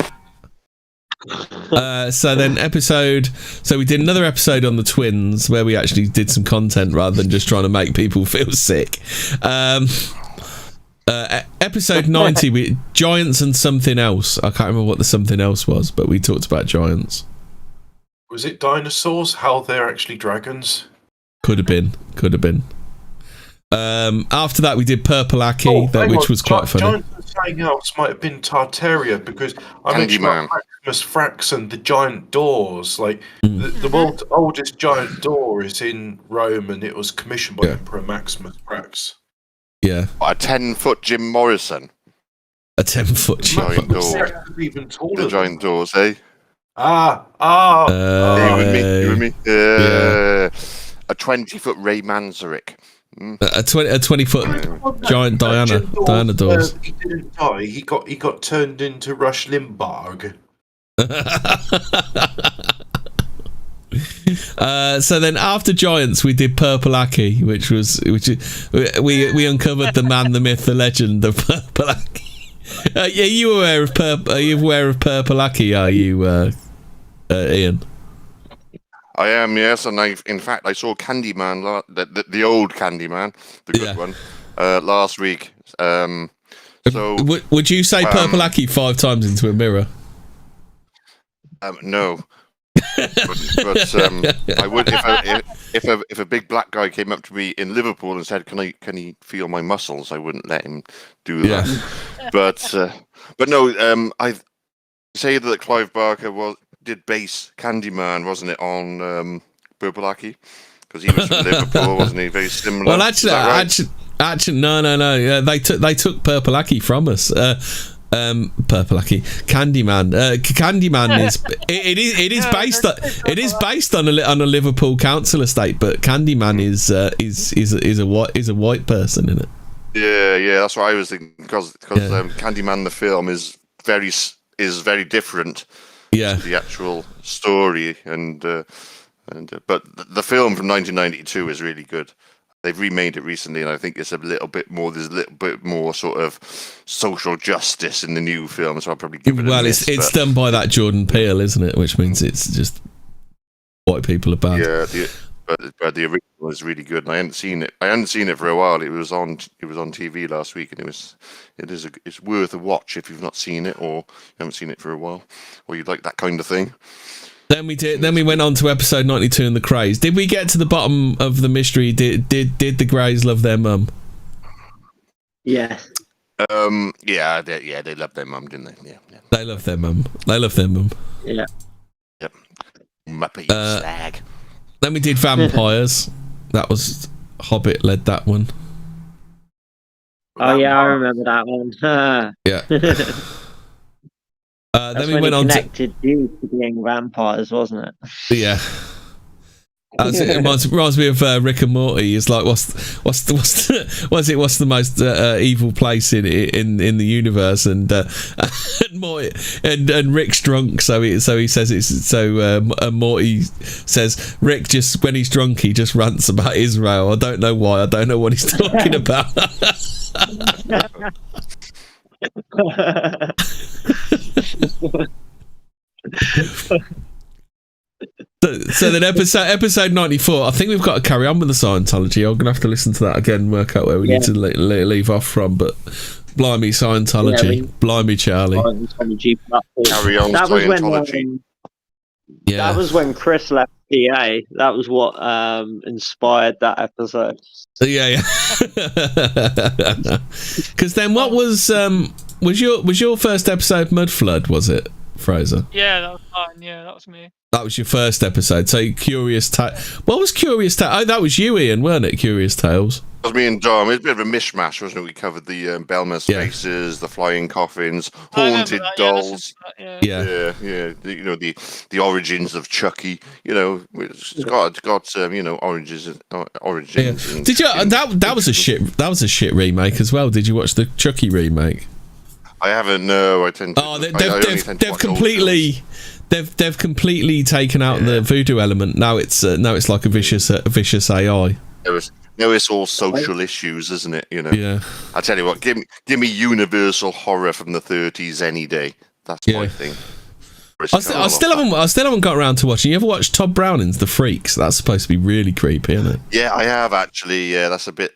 So we did another episode on the twins where we actually did some content rather than just trying to make people feel sick. Episode 90, we giants and something else. I can't remember what the something else was, but we talked about giants. Was it dinosaurs? How they're actually dragons? Could have been. After that, we did Purple Aki, which was quite funny. Giants and something else might have been Tartaria, because I mentioned Maximus Fraxon, the giant doors. Like the world's oldest giant door is in Rome, and it was commissioned by Emperor Maximus Frax. Yeah, a 10-foot Jim Morrison. A 10-foot giant door. Even taller. The giant doors, eh? You with me? Yeah. A 20-foot Ray Manzarek. A 20-foot giant Diana doors. He didn't die. He got turned into Rush Limbaugh. So then after giants, we did Purple Aki, which we uncovered the man, the myth, the legend of Purple Aki. Are you aware of Purple Aki? Are you, Ian? I am, yes, and I saw Candyman, the old Candyman, the good one, last week. So would you say Purple Aki 5 times into a mirror? No, but I would if a big black guy came up to me in Liverpool and said, "Can he feel my muscles?" I wouldn't let him do that. But no, I say that Clive Barker did base Candyman, wasn't it, on Purple Aki? Because he was from Liverpool, wasn't he? Very similar. Well, actually, no. Yeah, they took Purple Aki from us. Purple Aki, Candyman. Candyman is based on a Liverpool council estate, but Candyman is a white person in it. Yeah, that's what I was thinking, because Candyman the film is very different. Yeah, to the actual story, but the film from 1992 is really good. They've remade it recently, and I think it's a little bit more. There's a little bit more sort of social justice in the new film, so I'll probably give it. Well, it's done by that Jordan Peele, isn't it? Which means it's just white people are bad. Yeah, but the original is really good, and I hadn't seen it for a while. It was on TV last week, and it's worth a watch if you've not seen it or you haven't seen it for a while, or you'd like that kind of thing. Then we went on to episode 92 and the Krays. Did we get to the bottom of the mystery? Did the Greys love their mum? Yes. Yeah, they loved their mum, didn't they? Yeah. They love their mum. Yeah. Yep. Muppet slag. Then we did vampires. That was Hobbit led that one. Oh yeah, I remember that one. Yeah. Then we went on connected you to being vampires, wasn't it? Yeah. It reminds me of Rick and Morty. It's like what's the most evil place in the universe, and Rick's drunk, so he says it's so Morty says Rick just when he's drunk he just rants about Israel. I don't know why. I don't know what he's talking about. So then episode 94, I think we've got to carry on with the Scientology. I'm gonna have to listen to that again and work out where we need to leave off from, but blimey Scientology, blimey Charlie. Carry on, that Scientology. That was when Chris left PA. That was what inspired that episode. Yeah. Because then, what was your first episode? Mud Flood, was it, Fraser? Yeah, that was mine. Yeah, that was me. That was your first episode. So Curious Tale. What was Curious Tale? Oh, that was you, Ian, weren't it? Curious Tales. It was me and Dom. It was a bit of a mishmash, wasn't it? We covered the Belmer's faces, the flying coffins, haunted dolls. Yeah. The origins of Chucky. It's got origins. Yeah. Did you? That was a shit. That was a shit remake as well. Did you watch the Chucky remake? I haven't. No, I tend to. Oh, they've completely. They've completely taken out the voodoo element. Now it's like a vicious AI. It's all social issues, isn't it? Yeah. I tell you what, give me universal horror from the 30s any day. That's my thing. I still haven't got around to watching. You ever watched Todd Browning's The Freaks? That's supposed to be really creepy, isn't it? Yeah, I have actually. Yeah, that's a bit.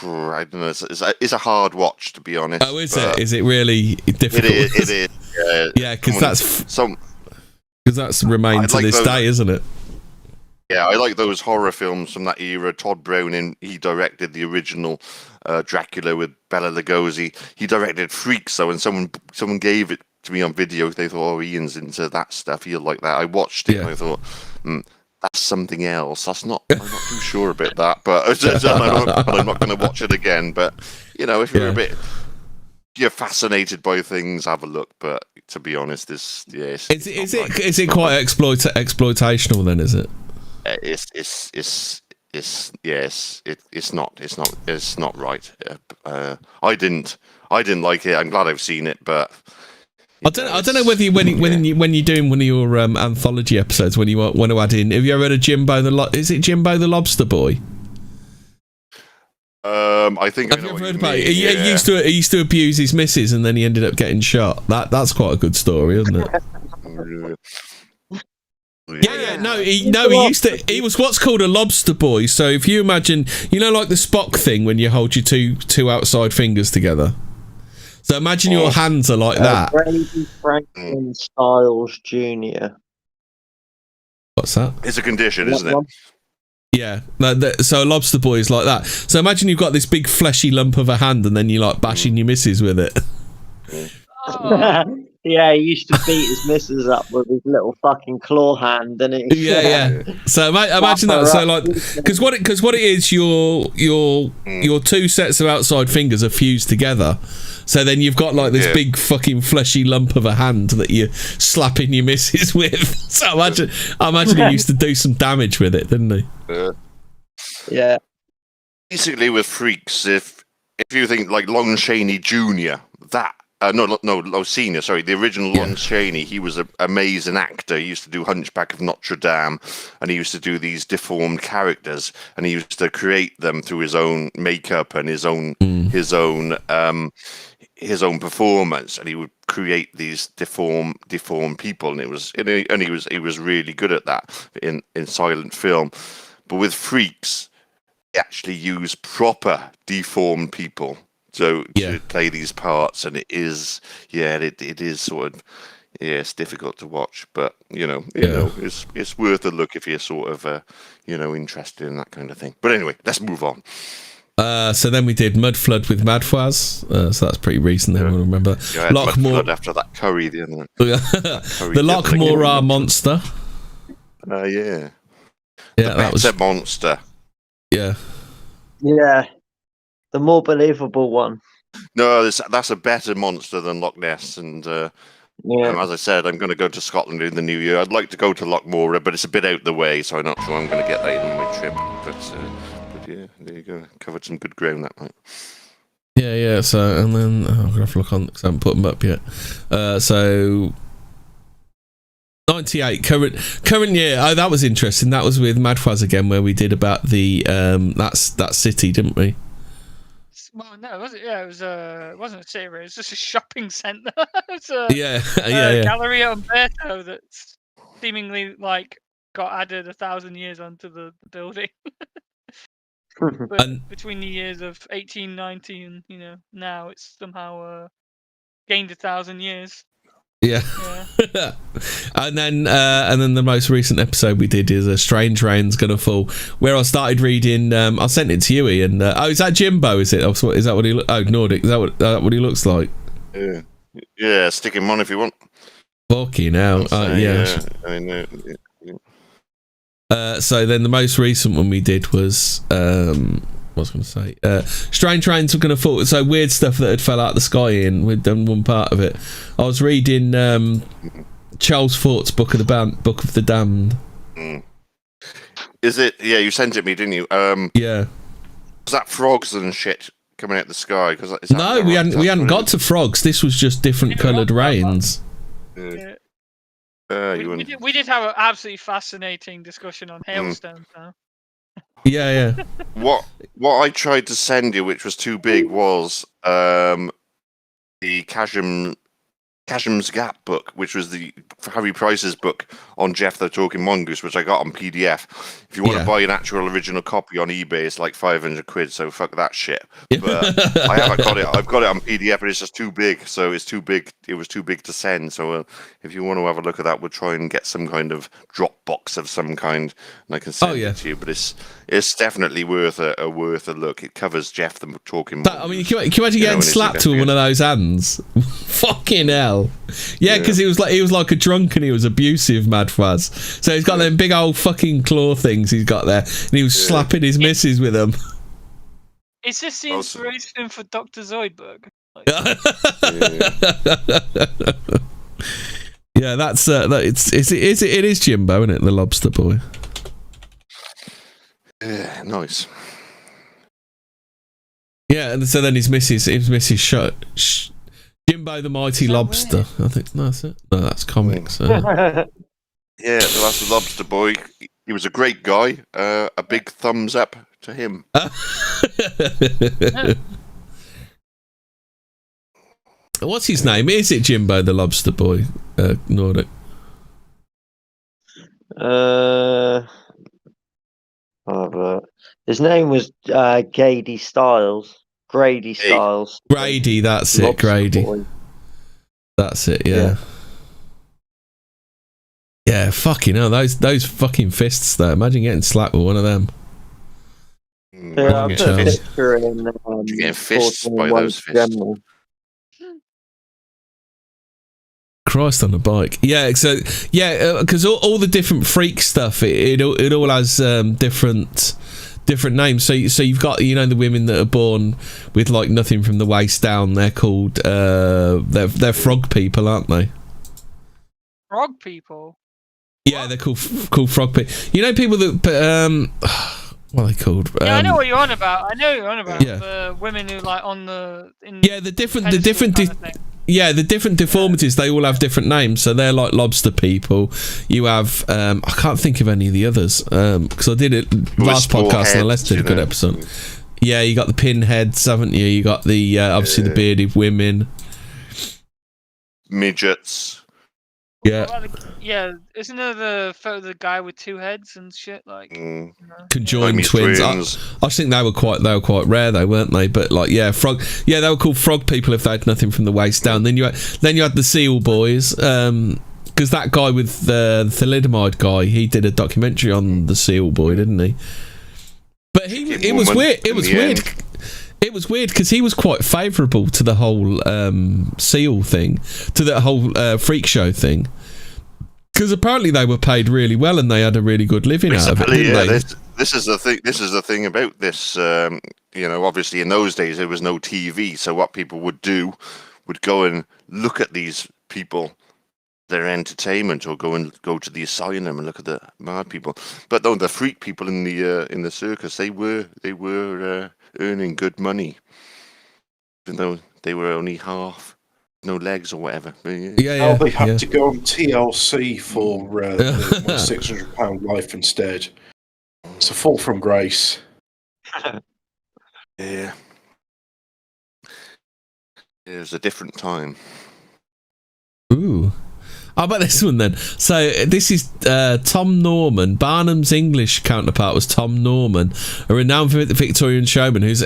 I don't know. It's a hard watch, to be honest. Oh, is it? Is it really difficult? It is. Yeah, because that's remained to this day, isn't it? Yeah, I like those horror films from that era. Todd Browning, he directed the original Dracula with Bela Lugosi. He directed Freaks, though, and someone gave it to me on video. They thought, Ian's into that stuff. He'll like that. I watched it, and I thought, that's something else. I'm not too sure about that, but I'm not going to watch it again. But, if you're you're fascinated by things, have a look. But to be honest, is it quite exploitational then? Is it? It's not right. I didn't like it. I'm glad I've seen it, but I don't know whether when you're doing one of your anthology episodes, when you want to add in, have you ever heard of Jimbo is it Jimbo the Lobster Boy? I think. Have you ever heard about it? He used to abuse his missus, and then he ended up getting shot. That's quite a good story, isn't it? He was what's called a lobster boy. So if you imagine, like the Spock thing when you hold your two outside fingers together. So imagine your hands are like that. Brady Franklin Styles Jr. What's that? It's a condition, isn't it? Yeah. So a lobster boy is like that. So imagine you've got this big fleshy lump of a hand, and then you like bashing your missus with it. Yeah, he used to beat his missus up with his little fucking claw hand, didn't he? Yeah. So imagine that. So like, because what it is, your two sets of outside fingers are fused together. So then you've got like this big fucking fleshy lump of a hand that you're slapping your missus with. So I imagine he used to do some damage with it, didn't he? Yeah. Basically, with Freaks, if you think like Lon Chaney Jr., no, Senior, sorry, the original Lon Chaney, he was an amazing actor. He used to do Hunchback of Notre Dame, and he used to do these deformed characters, and he used to create them through his own makeup and his own performance, and he would create these deformed people, and he was really good at that in silent film. But with Freaks, he actually used proper deformed people to play these parts, and it is sort of it's difficult to watch, but it's worth a look if you're sort of interested in that kind of thing. But anyway, let's move on. So then we did Mud Flood with Madfaz, so that's pretty recent. Then we'll remember Lochmore after that curry the other night. The Lochmore monster. Yeah, that was a monster. Yeah. The more believable one. No, that's a better monster than Loch Ness, and as I said, I'm going to go to Scotland in the new year. I'd like to go to Lochmore, but it's a bit out the way, so I'm not sure I'm going to get that in my trip. But yeah, there you go. Covered some good ground that night. Yeah. So, and then I'm going to have to look on because I haven't put them up yet. So 98 current year. Oh, that was interesting. That was with Madfaz again, where we did about the that city, didn't we? Well, no, was it? Yeah, it wasn't a city. It was just a shopping centre. It's a Galleria Umberto that's seemingly like got added 1,000 years onto the building. But between the years of 1890 and now it's somehow gained 1,000 years. Yeah. and then the most recent episode we did is a Strange Rain's Gonna Fall, where I started reading. I sent it to you, Ian. Is that Jimbo? Is it? Is that what he? Nordic. Is that what he looks like? Yeah. Stick him on if you want. Fucking hell. Yeah. I mean, so then the most recent one we did was what was I going to say? Strange Rain's Were Gonna Fall. So weird stuff that had fell out the sky. In we'd done one part of it. I was reading Charles Fort's Book of the Damned. Is it? Yeah, you sent it me, didn't you? Yeah. Was that frogs and shit coming out the sky? No, we hadn't got to frogs. This was just different coloured rains. Yeah. We did have an absolutely fascinating discussion on hailstones now. Yeah. What I tried to send you, which was too big, was the Chasm's Gap book, which was the Harry Price's book on Jeff the Talking Mongoose, which I got on PDF. If you want to buy an actual original copy on eBay, it's like 500 quid, so fuck that shit. But I haven't got it. I've got it on PDF, but it's just too big, so it's too big. It was too big to send. So if you want to have a look at that, we'll try and get some kind of Dropbox of some kind, and I can send it to you. But it's definitely worth a look. It covers Jeff the Talking Mongoose. I mean, can you imagine getting slapped with one of those hands? Fucking hell. Yeah, because he was like a drunk and he was abusive, mad fuzz. So he's got them big old fucking claw things he's got there, and he was slapping his missus with them. Is this the inspiration for Dr. Zoidberg? Yeah, that's it is Jimbo, isn't it? The lobster boy. Yeah, nice. Yeah, and so then his missus shot. Jimbo the Mighty Lobster. Weird? I think that's it. No, that's comics. Yeah, so that's the Lobster Boy. He was a great guy. A big thumbs up to him. What's his name? Is it Jimbo the Lobster Boy? Nordic. His name was Grady Styles. Grady Styles. Grady, that's it. Grady. Boy. That's it. Yeah. Yeah. Fucking hell, those fucking fists though. Imagine getting slapped with one of them. Yeah, I put a picture in. Getting fists by those fists. Christ on a bike. Yeah. So because all the different freak stuff, it all has different names. So you've got the women that are born with like nothing from the waist down. They're called they're frog people, aren't they? Frog people. Yeah, they're called frog people. People that what are they called? Yeah, I know what you're on about. Yeah. The women who like on the the different deformities, they all have different names. So they're like lobster people. You have I can't think of any of the others because I did it last podcast and Les did a good episode. Yeah, you got the pinheads, haven't you? You got the obviously the bearded women, midgets. Yeah, isn't there the photo of the guy with two heads and shit like conjoined twins? I think they were quite rare though, weren't they? But like frog. Yeah, they were called frog people if they had nothing from the waist down. Then you had the seal boys. Because that guy with the thalidomide guy, he did a documentary on the seal boy, didn't he? But it was weird. It was weird because he was quite favourable to the whole seal thing, to that whole freak show thing. Because apparently they were paid really well and they had a really good living out of it, didn't they? This is the thing. This is the thing about this. Obviously in those days there was no TV, so what people would do would go and look at these people, their entertainment, or go to the asylum and look at the mad people. But no, the freak people in the circus, they were earning good money, even though they were only half. No legs or whatever. They had to go on TLC for £600 life instead. It's a fall from grace. Yeah. It was a different time. Ooh. How about this one then? So this is Tom Norman. Barnum's English counterpart was Tom Norman, a renowned Victorian showman who's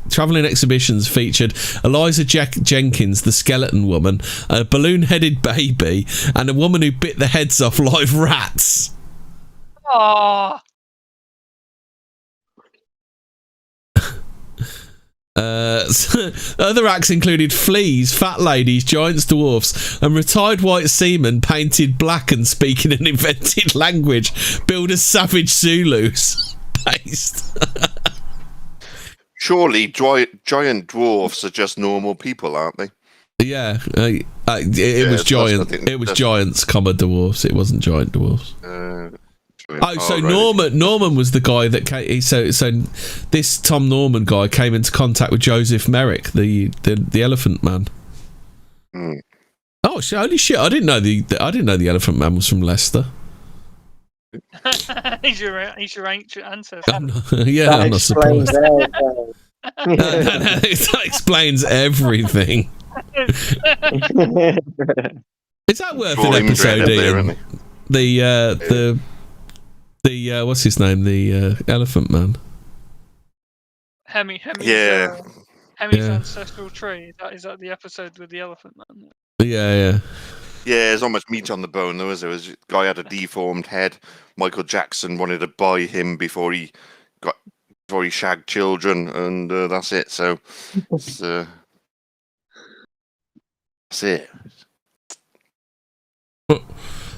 travelling exhibitions featured Eliza Jenkins, the skeleton woman, a balloon-headed baby, and a woman who bit the heads off live rats. Oh. Other acts included fleas, fat ladies, giants, dwarfs, and retired white seamen painted black and speaking an invented language billed as savage Zulus. Based. Surely giant dwarfs are just normal people, aren't they? Yeah, it was giant. It was giants, comma dwarfs. It wasn't giant dwarfs. So right. Norman was the guy that came. So this Tom Norman guy came into contact with Joseph Merrick, the Elephant Man. Mm. Oh, holy shit! I didn't know the Elephant Man was from Leicester. he's your ancient ancestor. I'm not surprised. That explains everything. Is that worth an episode, Ian? The what's his name? The Elephant Man. Hemi's ancestral tree. Is that the episode with the Elephant Man? Yeah. Yeah, there's not much meat on the bone, though, is there? The guy had a deformed head. Michael Jackson wanted to buy him before he shagged children, and that's it. So that's it.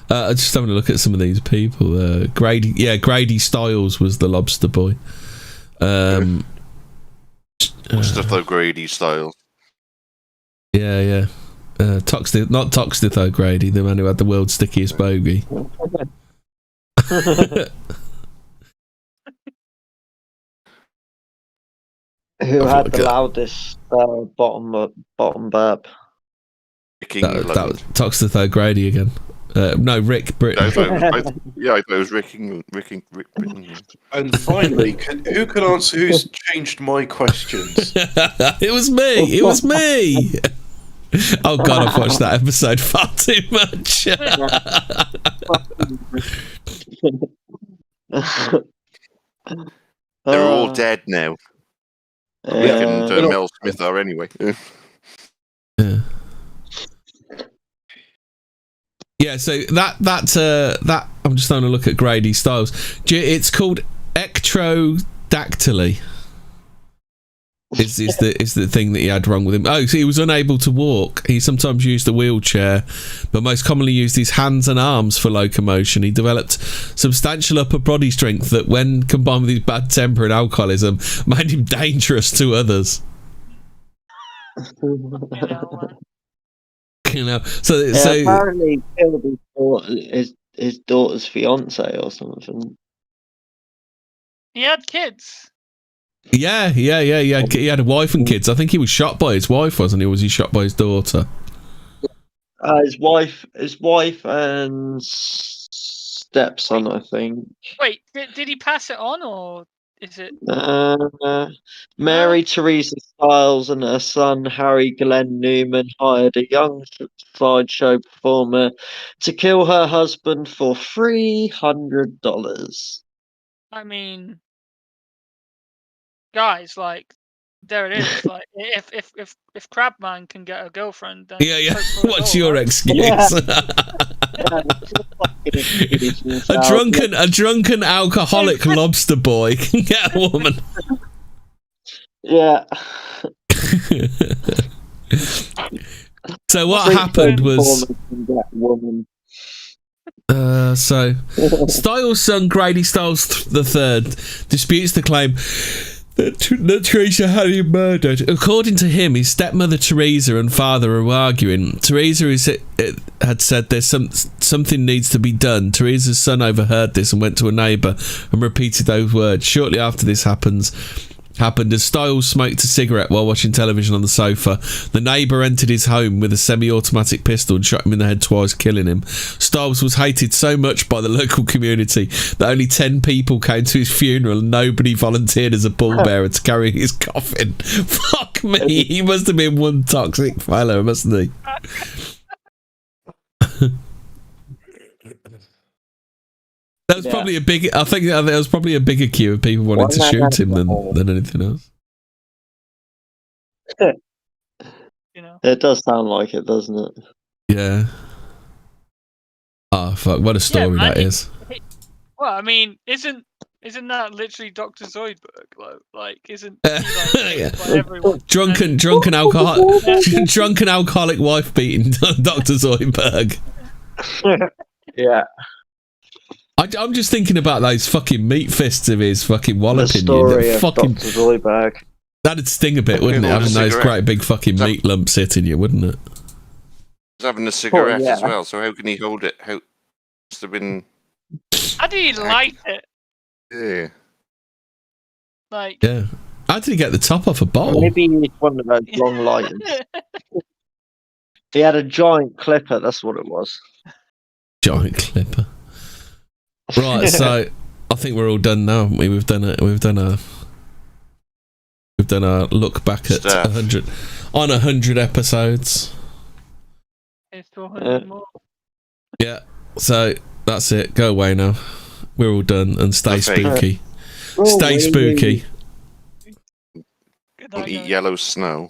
Just having a look at some of these people. Grady Stiles was the lobster boy. Mustafa Grady Stiles. Yeah. Not Toxteth O'Grady, the man who had the world's stickiest bogey. Who had the loudest bottom burp? That was Toxteth O'Grady again. No, Rick Britton. I thought it was Rick. And finally, who can answer who's changed my questions? It was me. Oh God, I've watched that episode far too much. They're all dead now. Rick and Mel Smith are anyway. Yeah, so that I'm just having a look at Grady Stiles. It's called ectrodactyly. Is the thing that he had wrong with him? Oh, so he was unable to walk. He sometimes used a wheelchair, but most commonly used his hands and arms for locomotion. He developed substantial upper body strength that, when combined with his bad temper and alcoholism, made him dangerous to others. So apparently killed his daughter's fiance or something. He had kids. Yeah. He had a wife and kids. I think he was shot by his wife, wasn't he? Or was he shot by his daughter? His wife and stepson, I think. Wait, did he pass it on, or is it? Mary Teresa Stiles and her son Harry Glenn Newman hired a young sideshow performer to kill her husband for $300. I mean, guys, like, there it is. Like, if Crabman can get a girlfriend, then what's your excuse? A drunken alcoholic lobster boy can get a woman. Yeah. So what happened was so Stiles' son Grady Stiles III disputes the claim that Teresa had him murdered. According to him, his stepmother Teresa and father were arguing. Teresa had said there's something needs to be done. Teresa's son overheard this and went to a neighbour and repeated those words. Shortly after this happened as Stiles smoked a cigarette while watching television on the sofa. The neighbour entered his home with a semi-automatic pistol and shot him in the head twice, killing him. Stiles was hated so much by the local community that only 10 people came to his funeral and nobody volunteered as a pallbearer to carry his coffin. Fuck me, he must have been one toxic fellow, mustn't he? That was probably a big. I think there was probably a bigger queue of people wanting to shoot him than anything else. You know. It does sound like it, doesn't it? Yeah. Oh fuck! What a story that is. Well, I mean, isn't that literally Dr. Zoidberg? Like, isn't he like by everyone? Drunken alcoholic wife beating Dr. Zoidberg. Yeah. I'm just thinking about those fucking meat fists of his fucking walloping the story you. Of Dr. Zoidberg. That'd sting a bit, wouldn't it? Having those great big fucking meat lumps hitting you, wouldn't it? He's having a cigarette as well, so how can he hold it? How must have been. How did he light it? Yeah. Like. Yeah. How did he get the top off a bottle? Maybe he's one of those long lighters. He had a giant clipper. That's what it was. Giant clipper. Right, so I think we're all done now, haven't we? We've done a look back at 100 episodes. It's 200 more. Yeah, so that's it. Go away now. We're all done, and stay spooky. Stay spooky. Eat yellow snow.